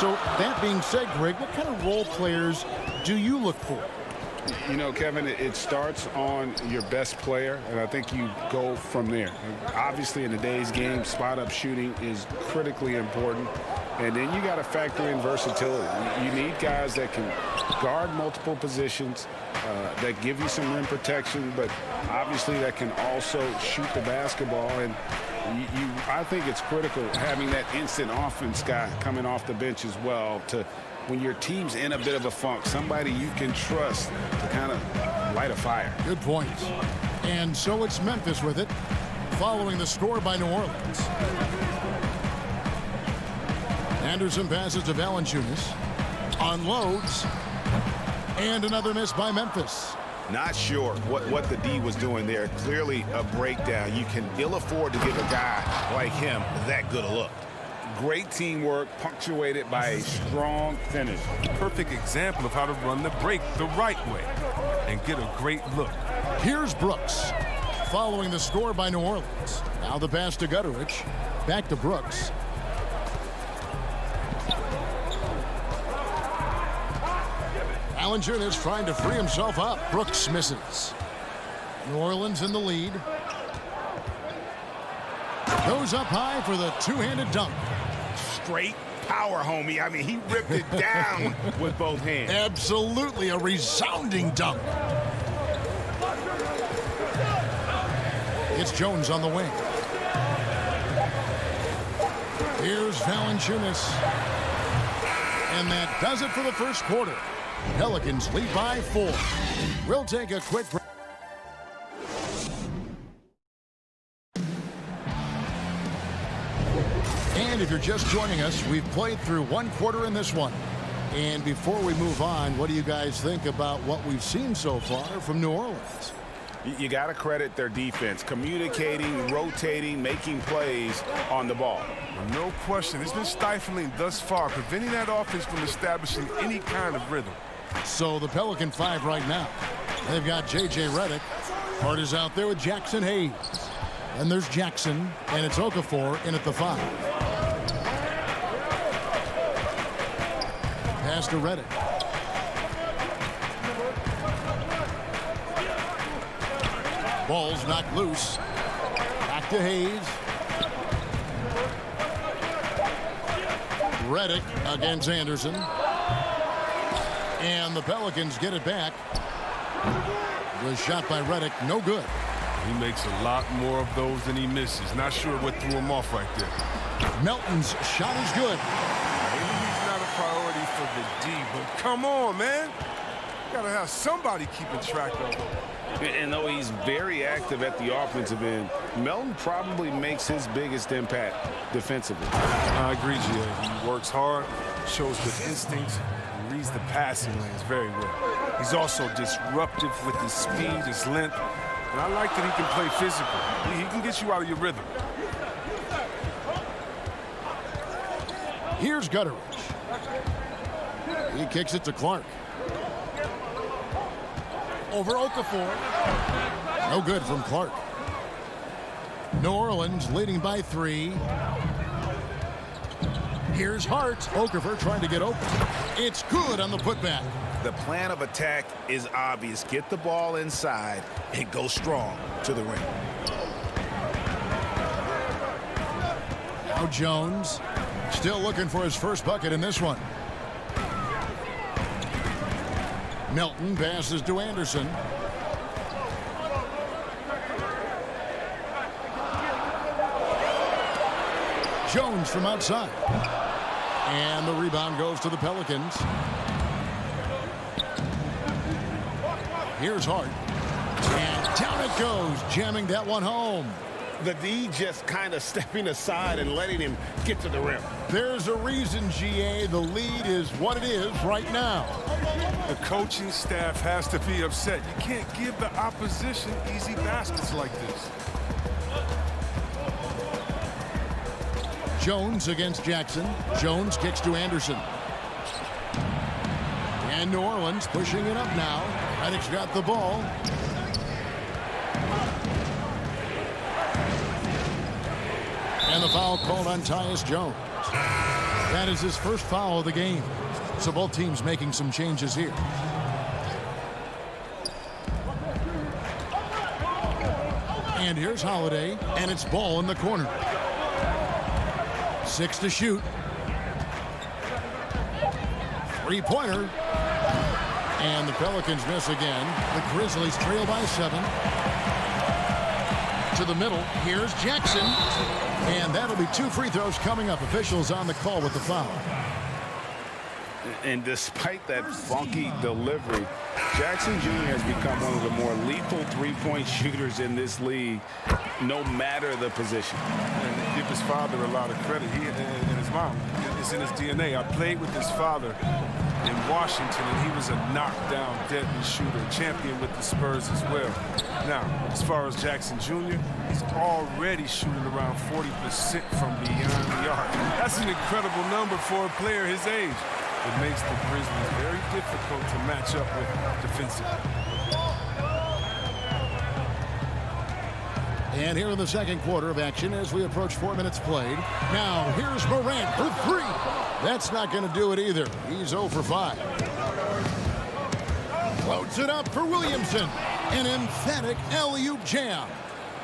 So that being said, Greg, what kind of role players do you look for? You know, Kevin, it starts on your best player, and I think you go from there. Obviously, in today's game, spot-up shooting is critically important. And then you got to factor in versatility. You need guys that can guard multiple positions, that give you some rim protection, but obviously that can also shoot the basketball. And I think it's critical having that instant offense guy coming off the bench as well to when your team's in a bit of a funk, somebody you can trust to kind of light a fire. Good point. And so it's Memphis with it, following the score by New Orleans. Anderson passes to Valanciunas, unloads, and another miss by Memphis. Not sure what the D was doing there. Clearly a breakdown. You can ill afford to give a guy like him that good a look. Great teamwork punctuated by a strong finish. Perfect example of how to run the break the right way and get a great look. Here's Brooks, following the score by New Orleans. Now the pass to Gutterich. Back to Brooks. Valanciunas trying to free himself up. Brooks misses. New Orleans in the lead. Goes up high for the two-handed dunk. Straight power, homie. I mean, he ripped it down with both hands. Absolutely a resounding dunk. It's Jones on the wing. Here's Valanciunas. And that does it for the first quarter. Pelicans lead by 4. We'll take a quick break. And if you're just joining us, we've played through one quarter in this one. And before we move on, what do you guys think about what we've seen so far from New Orleans? You got to credit their defense, communicating, rotating, making plays on the ball. No question. It's been stifling thus far, preventing that offense from establishing any kind of rhythm. So the Pelican 5 right now. They've got J.J. Redick. Hart is out there with Jackson Hayes. And there's Jackson, and it's Okafor in at the 5. Pass to Redick. Ball's knocked loose. Back to Hayes. Redick against Anderson. And the Pelicans get it back. Was shot by Redick, no good. He makes a lot more of those than he misses. Not sure what threw him off right there. Melton's shot is good. Maybe he's not a priority for the D, but come on, man. You gotta have somebody keeping track of him. And though he's very active at the offensive end, Melton probably makes his biggest impact defensively. I agree, G.A. He works hard, shows good instincts, and reads the passing lanes very well. He's also disruptive with his speed, his length, and I like that he can play physical. He can get you out of your rhythm. Here's Gutterich. He kicks it to Clark. Over Okafor. No good from Clark. New Orleans leading by 3. Here's Hart. Okafor trying to get open. It's good on the putback. The plan of attack is obvious. Get the ball inside and go strong to the rim. Now Jones still looking for his first bucket in this one. Melton passes to Anderson. Jones from outside. And the rebound goes to the Pelicans. Here's Hart. And down it goes, jamming that one home. The D just kind of stepping aside and letting him get to the rim. There's a reason, GA, the lead is what it is right now. The coaching staff has to be upset. You can't give the opposition easy baskets like this. Jones against Jackson. Jones kicks to Anderson. And New Orleans pushing it up now. Redick's got the ball. And the foul called on Tyus Jones. That is his first foul of the game. So both teams making some changes here. And here's Holiday, and it's Ball in the corner. 6 to shoot. Three-pointer. And the Pelicans miss again. The Grizzlies trail by 7. To the middle. Here's Jackson. And that'll be 2 free throws coming up. Officials on the call with the foul. And despite that funky delivery, Jackson Jr. has become one of the more lethal three-point shooters in this league, no matter the position. And give his father a lot of credit. He and his mom. It's in his DNA. I played with his father in Washington, and he was a knockdown, deadly shooter, champion with the Spurs as well. Now, as far as Jackson Jr., he's already shooting around 40% from beyond the arc. That's an incredible number for a player his age. It makes the Grizzlies very difficult to match up with defensively. And here in the second quarter of action as we approach 4 minutes played. Now here's Morant for 3. That's not going to do it either. He's 0 for 5. Floats it up for Williamson. An emphatic alley-oop jam.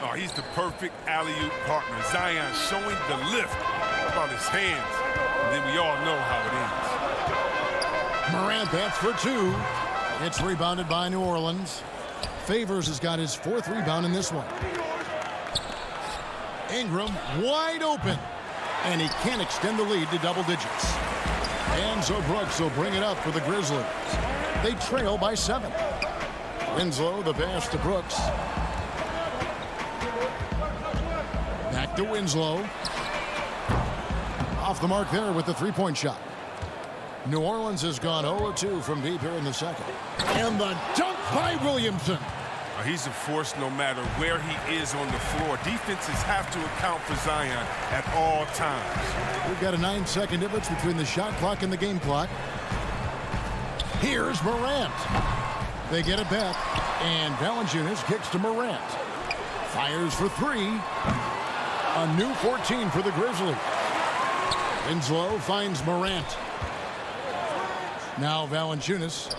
Oh, he's the perfect alley-oop partner. Zion showing the lift. How about his hands? And then we all know how it ends. Morant, that's for 2. It's rebounded by New Orleans. Favors has got his 4th rebound in this one. Ingram wide open. And he can't extend the lead to double digits. And so Brooks will bring it up for the Grizzlies. They trail by 7. Winslow, the pass to Brooks. Back to Winslow. Off the mark there with the three-point shot. New Orleans has gone 0-2 from deep here in the second. And the dunk by Williamson. He's a force no matter where he is on the floor. Defenses have to account for Zion at all times. We've got a 9-second difference between the shot clock and the game clock. Here's Morant. They get it back. And Valanciunas kicks to Morant. Fires for 3. A new 14 for the Grizzlies. Winslow finds Morant. Now Valanciunas.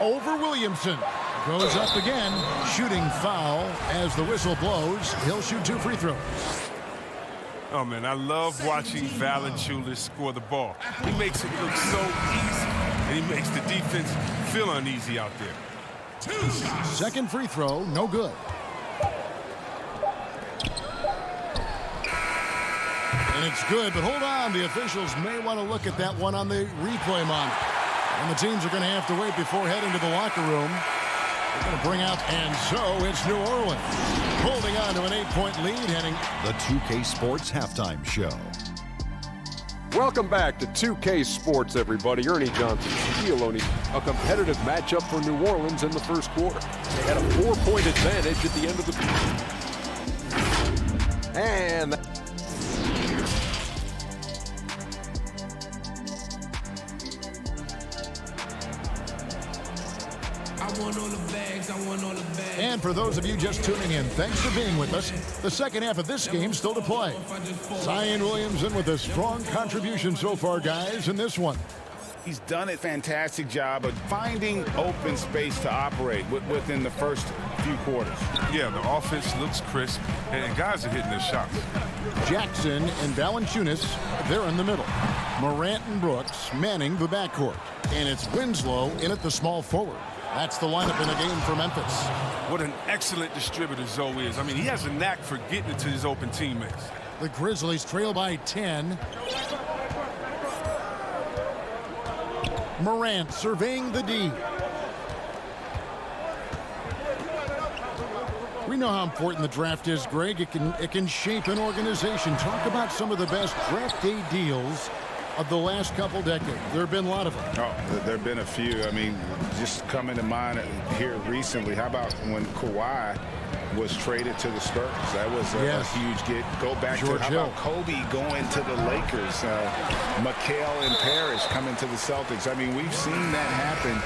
Over Williamson. Goes up again. Shooting foul as the whistle blows. He'll shoot 2 free throws. Oh, man, I love watching Valanciunas score the ball. He makes it look so easy, and he makes the defense feel uneasy out there. Second free throw, no good. And it's good, but hold on. The officials may want to look at that one on the replay monitor. And the teams are going to have to wait before heading to the locker room. They're going to bring out, and so it's New Orleans holding on to an 8-point lead heading. The 2K Sports Halftime Show. Welcome back to 2K Sports, everybody. Ernie Johnson, Shaquille O'Neal. A competitive matchup for New Orleans in the first quarter. They had a 4-point advantage at the end of the... And... And for those of you just tuning in, thanks for being with us. The second half of this game still to play. Zion Williamson with a strong contribution so far, guys, in this one. He's done a fantastic job of finding open space to operate within the first few quarters. Yeah, the offense looks crisp, and guys are hitting their shots. Jackson and Valanciunas, they're in the middle. Morant and Brooks manning the backcourt. And it's Winslow in at the small forward. That's the lineup in the game for Memphis. What an excellent distributor Zoe is. I mean, he has a knack for getting it to his open teammates. The Grizzlies trail by 10. Morant surveying the D. We know how important the draft is, Greg. It can shape an organization. Talk about some of the best draft day deals of the last couple decades. There have been a lot of them. Oh, there have been a few. I mean, just coming to mind here recently, how about when Kawhi was traded to the Spurs? That was a huge get. Go back George to how Hill. about Kobe going to the Lakers? McHale and Parrish coming to the Celtics. I mean, we've seen that happen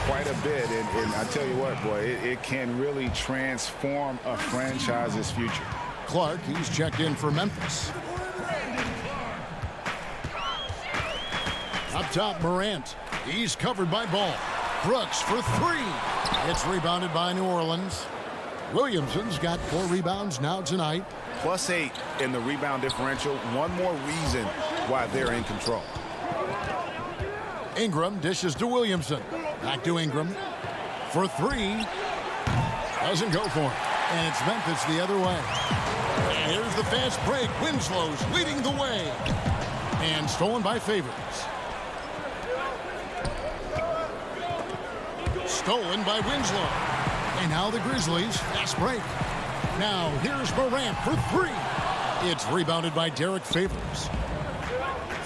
quite a bit. And I tell you what, boy, it can really transform a franchise's future. Clark, he's checked in for Memphis. Up top, Morant. He's covered by Ball. Brooks for 3. It's rebounded by New Orleans. Williamson's got 4 rebounds now tonight. +8 in the rebound differential. One more reason why they're in control. Ingram dishes to Williamson. Back to Ingram for 3. Doesn't go for it. And it's Memphis the other way. And here's the fast break. Winslow's leading the way. And stolen by Favors. Stolen by Winslow. And now the Grizzlies. Fast break. Now here's Morant for three. It's rebounded by Derek Favors.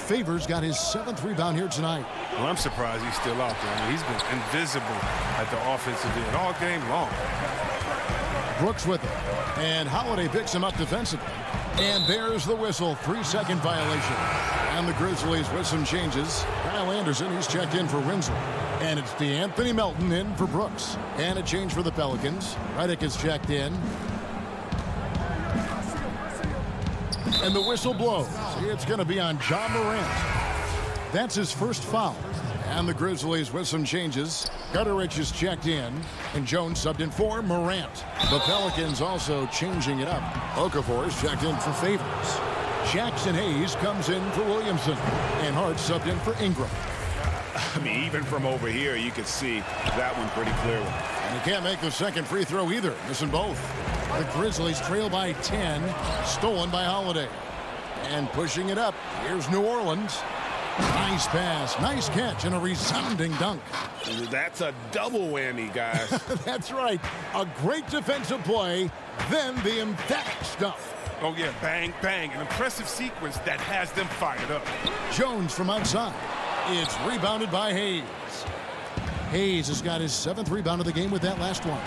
Favors got his 7th rebound here tonight. Well, I'm surprised he's still out there. I mean, he's been invisible at the offensive end all game long. Brooks with it. And Holiday picks him up defensively. And there's the whistle. 3-second violation. And the Grizzlies with some changes. Kyle Anderson, he's checked in for Winslow. And it's DeAnthony Melton in for Brooks. And a change for the Pelicans. Redick is checked in. And the whistle blows. It's going to be on Ja Morant. That's his first foul. And the Grizzlies with some changes. Gutteridge is checked in. And Jones subbed in for Morant. The Pelicans also changing it up. Okafor is checked in for Favors. Jackson Hayes comes in for Williamson. And Hart subbed in for Ingram. I mean, even from over here, you could see that one pretty clearly. And he can't make the second free throw either. Missing both. The Grizzlies trail by 10. Stolen by Holiday. And pushing it up. Here's New Orleans. Nice pass, nice catch, and a resounding dunk. That's a double whammy, guys. That's right. A great defensive play, then the emphatic stuff. Oh, yeah, bang, bang. An impressive sequence that has them fired up. Jones from outside. It's rebounded by Hayes. Hayes has got his 7th rebound of the game with that last one.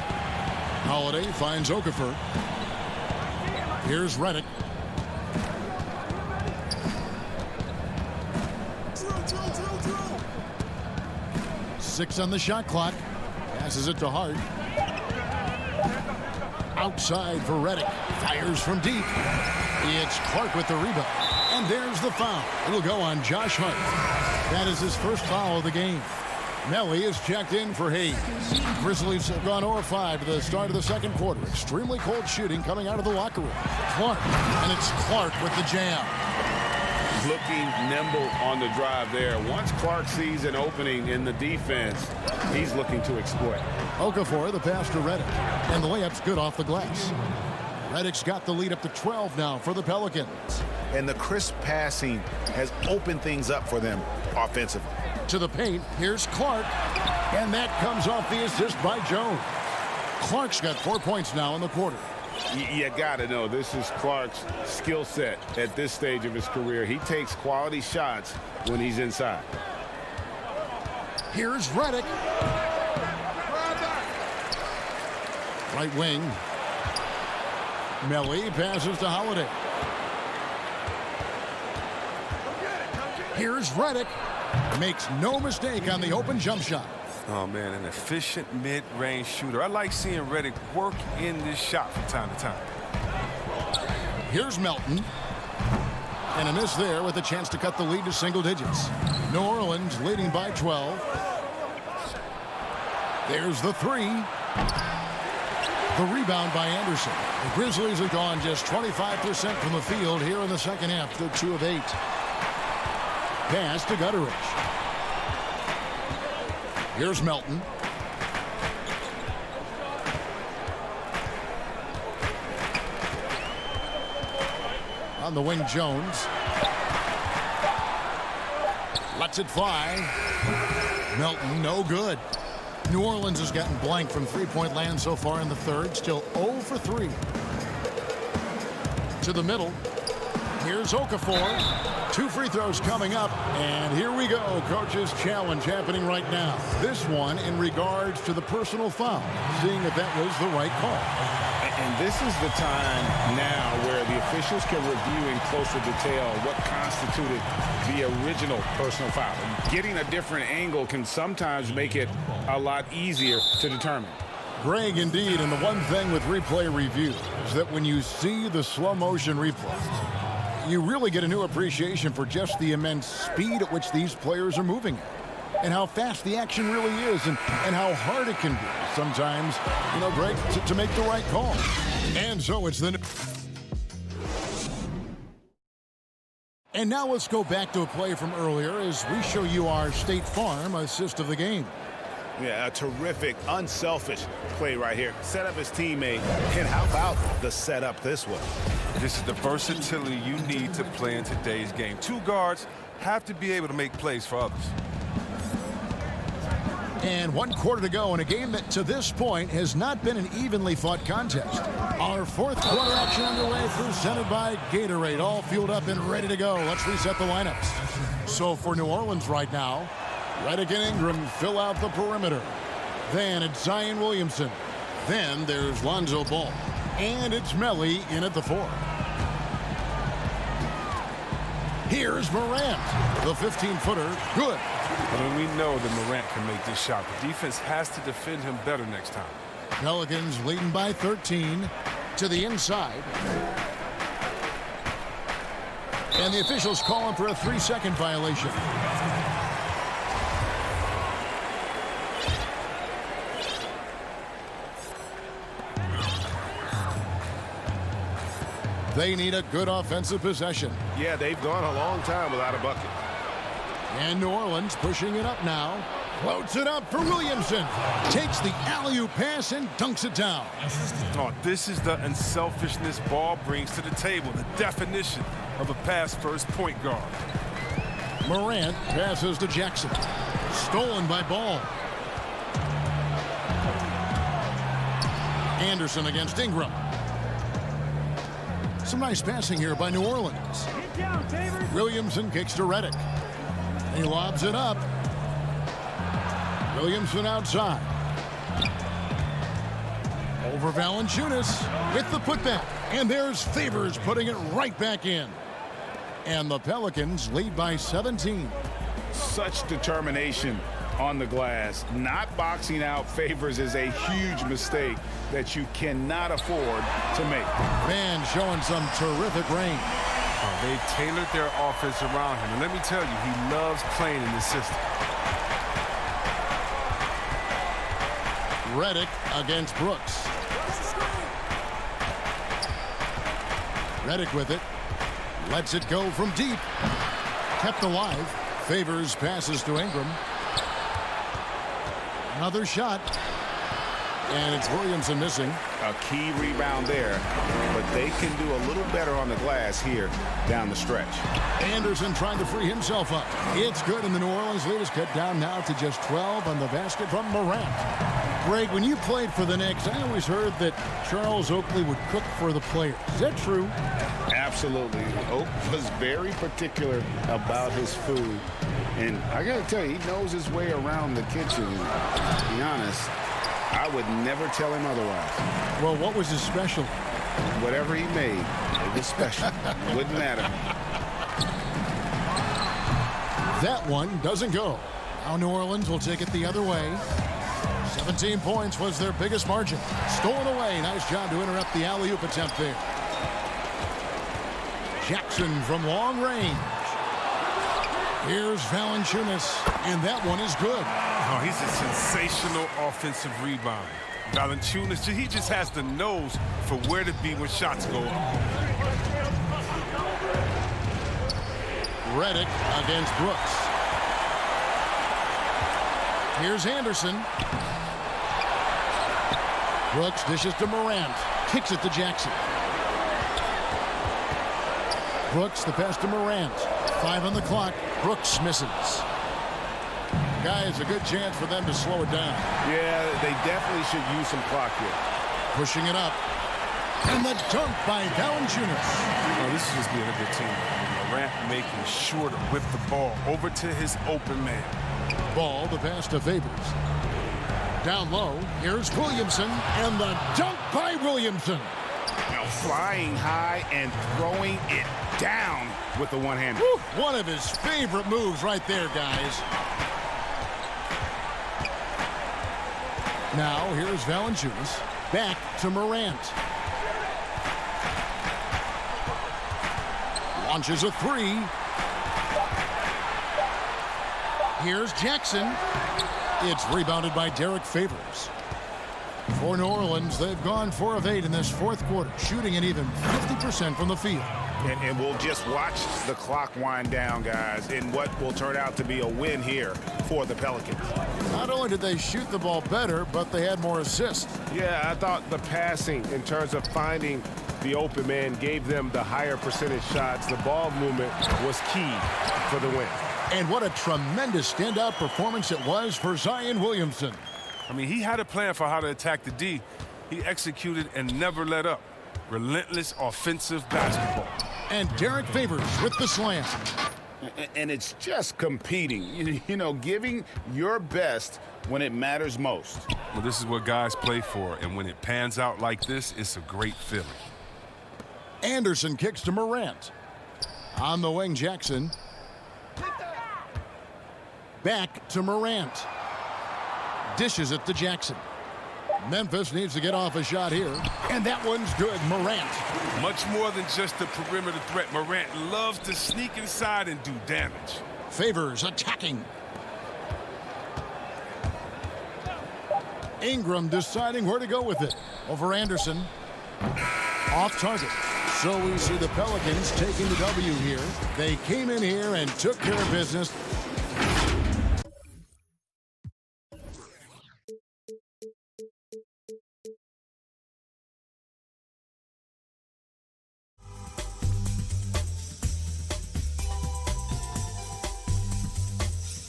Holiday finds Okafor. Here's Redick. Six on the shot clock. Passes it to Hart. Outside for Redick. Fires from deep. It's Clark with the rebound. And there's the foul. It'll go on Josh Hart. That is his first foul of the game. Melly is checked in for Hayes. Grizzlies have gone 0-5 to the start of the second quarter. Extremely cold shooting coming out of the locker room. Clark. And it's Clark with the jam. Looking nimble on the drive there. Once Clark sees an opening in the defense, he's looking to exploit. Okafor, the pass to Redick. And the layup's good off the glass. Redick's got the lead up to 12 now for the Pelicans. And the crisp passing has opened things up for them offensively. To the paint, here's Clark. And that comes off the assist by Jones. Clark's got 4 points now in the quarter. You got to know this is Clark's skill set at this stage of his career. He takes quality shots when he's inside. Here's Redick. Right wing. Melly passes to Holiday. Here's Redick. Makes no mistake on the open jump shot. Oh, man, an efficient mid-range shooter. I like seeing Redick work in this shot from time to time. Here's Melton. And a miss there with a chance to cut the lead to single digits. New Orleans leading by 12. There's the three. The rebound by Anderson. The Grizzlies have gone just 25% from the field here in the second half. They're 2 of 8. Pass to Gutteridge. Here's Melton. On the wing, Jones. Lets it fly. Melton, no good. New Orleans has gotten blank from three-point land so far in the third. Still 0 for 3. To the middle. Here's Okafor. 2 free throws coming up, and here we go. Coach's challenge happening right now. This one in regards to the personal foul, seeing if that was the right call. And this is the time now where the officials can review in closer detail what constituted the original personal foul. Getting a different angle can sometimes make it a lot easier to determine. Greg, indeed, and the one thing with replay review is that when you see the slow motion replays, you really get a new appreciation for just the immense speed at which these players are moving at, and how fast the action really is, and how hard it can be sometimes, you know, Greg, to make the right call. And so it's the... And now let's go back to a play from earlier as we show you our State Farm assist of the game. Yeah, a terrific, unselfish play right here. Set up his teammate, and how about the setup this way? This is the versatility you need to play in today's game. Two guards have to be able to make plays for others. And 1 quarter to go in a game that to this point has not been an evenly fought contest. Our 4th quarter action underway, presented by Gatorade, all fueled up and ready to go. Let's reset the lineups. So for New Orleans right now, Redick and Ingram fill out the perimeter. Then it's Zion Williamson. Then there's Lonzo Ball. And it's Melly in at the 4. Here's Morant. The 15-footer, good. And we know that Morant can make this shot. The defense has to defend him better next time. Pelicans leading by 13 to the inside. And the officials call him for a 3-second violation. They need a good offensive possession. Yeah, they've gone a long time without a bucket. And New Orleans pushing it up now. Floats it up for Williamson. Takes the alley-oop pass and dunks it down. Oh, this is the unselfishness Ball brings to the table. The definition of a pass-first point guard. Morant passes to Jackson. Stolen by Ball. Anderson against Ingram. Some nice passing here by New Orleans. Williamson kicks to Redick. He lobs it up. Williamson outside. Over Valanciunas with the putback. And there's Favors putting it right back in. And the Pelicans lead by 17. Such determination on the glass. Not boxing out Favors is a huge mistake that you cannot afford to make. Man showing some terrific range. Oh, they tailored their offense around him. And let me tell you, he loves playing in this system. Redick against Brooks. Redick with it. Lets it go from deep. Kept alive. Favors passes to Ingram. Another shot. And it's Williamson missing. A key rebound there, but they can do a little better on the glass here down the stretch. Anderson trying to free himself up. It's good, and the New Orleans lead is cut down now to just 12 on the basket from Morant. Greg, when you played for the Knicks, I always heard that Charles Oakley would cook for the players. Is that true? Absolutely. Oak was very particular about his food. And I got to tell you, he knows his way around the kitchen. And to be honest, I would never tell him otherwise. Well, what was his special? Whatever he made, it was special. Wouldn't matter. That one doesn't go. Now New Orleans will take it the other way. 17 points was their biggest margin. Stolen away. Nice job to interrupt the alley-oop attempt there. Jackson from long range. Here's Valanciunas, and that one is good. Oh, he's a sensational offensive rebound. Valanciunas, he just has the nose for where to be when shots go up. Redick against Brooks. Here's Anderson. Brooks dishes to Morant. Kicks it to Jackson. Brooks, the pass to Morant. 5 on the clock. Brooks misses. Guys, a good chance for them to slow it down. Yeah, they definitely should use some clock here. Pushing it up. And the dunk by Valanciunas. Oh, this is just being a good team. Morant making sure to whip the ball over to his open man. Ball, the pass to Favors. Down low, here's Williamson, and the dunk by Williamson. Now flying high and throwing it down with the one-hander. One of his favorite moves right there, guys. Now, here's Valanciunas. Back to Morant. Launches a 3. Here's Jackson. It's rebounded by Derek Favors. For New Orleans, they've gone 4 of 8 in this fourth quarter, shooting an even 50% from the field. And we'll just watch the clock wind down, guys, in what will turn out to be a win here for the Pelicans. Not only did they shoot the ball better, but they had more assists. Yeah, I thought the passing in terms of finding the open man gave them the higher percentage shots. The ball movement was key for the win. And what a tremendous standout performance it was for Zion Williamson. I mean, he had a plan for how to attack the D. He executed and never let up. Relentless offensive basketball. And Derek Favors with the slam. And it's just competing, you know, giving your best when it matters most. Well, this is what guys play for, and when it pans out like this, it's a great feeling. Anderson kicks to Morant. On the wing, Jackson. Back to Morant. Dishes it to Jackson. Memphis needs to get off a shot here, and that one's good. Morant. Much more than just a perimeter threat. Morant loves to sneak inside and do damage. Favors attacking. Ingram deciding where to go with it. Over Anderson. Off target. So we see the Pelicans taking the W here. They came in here and took care of business.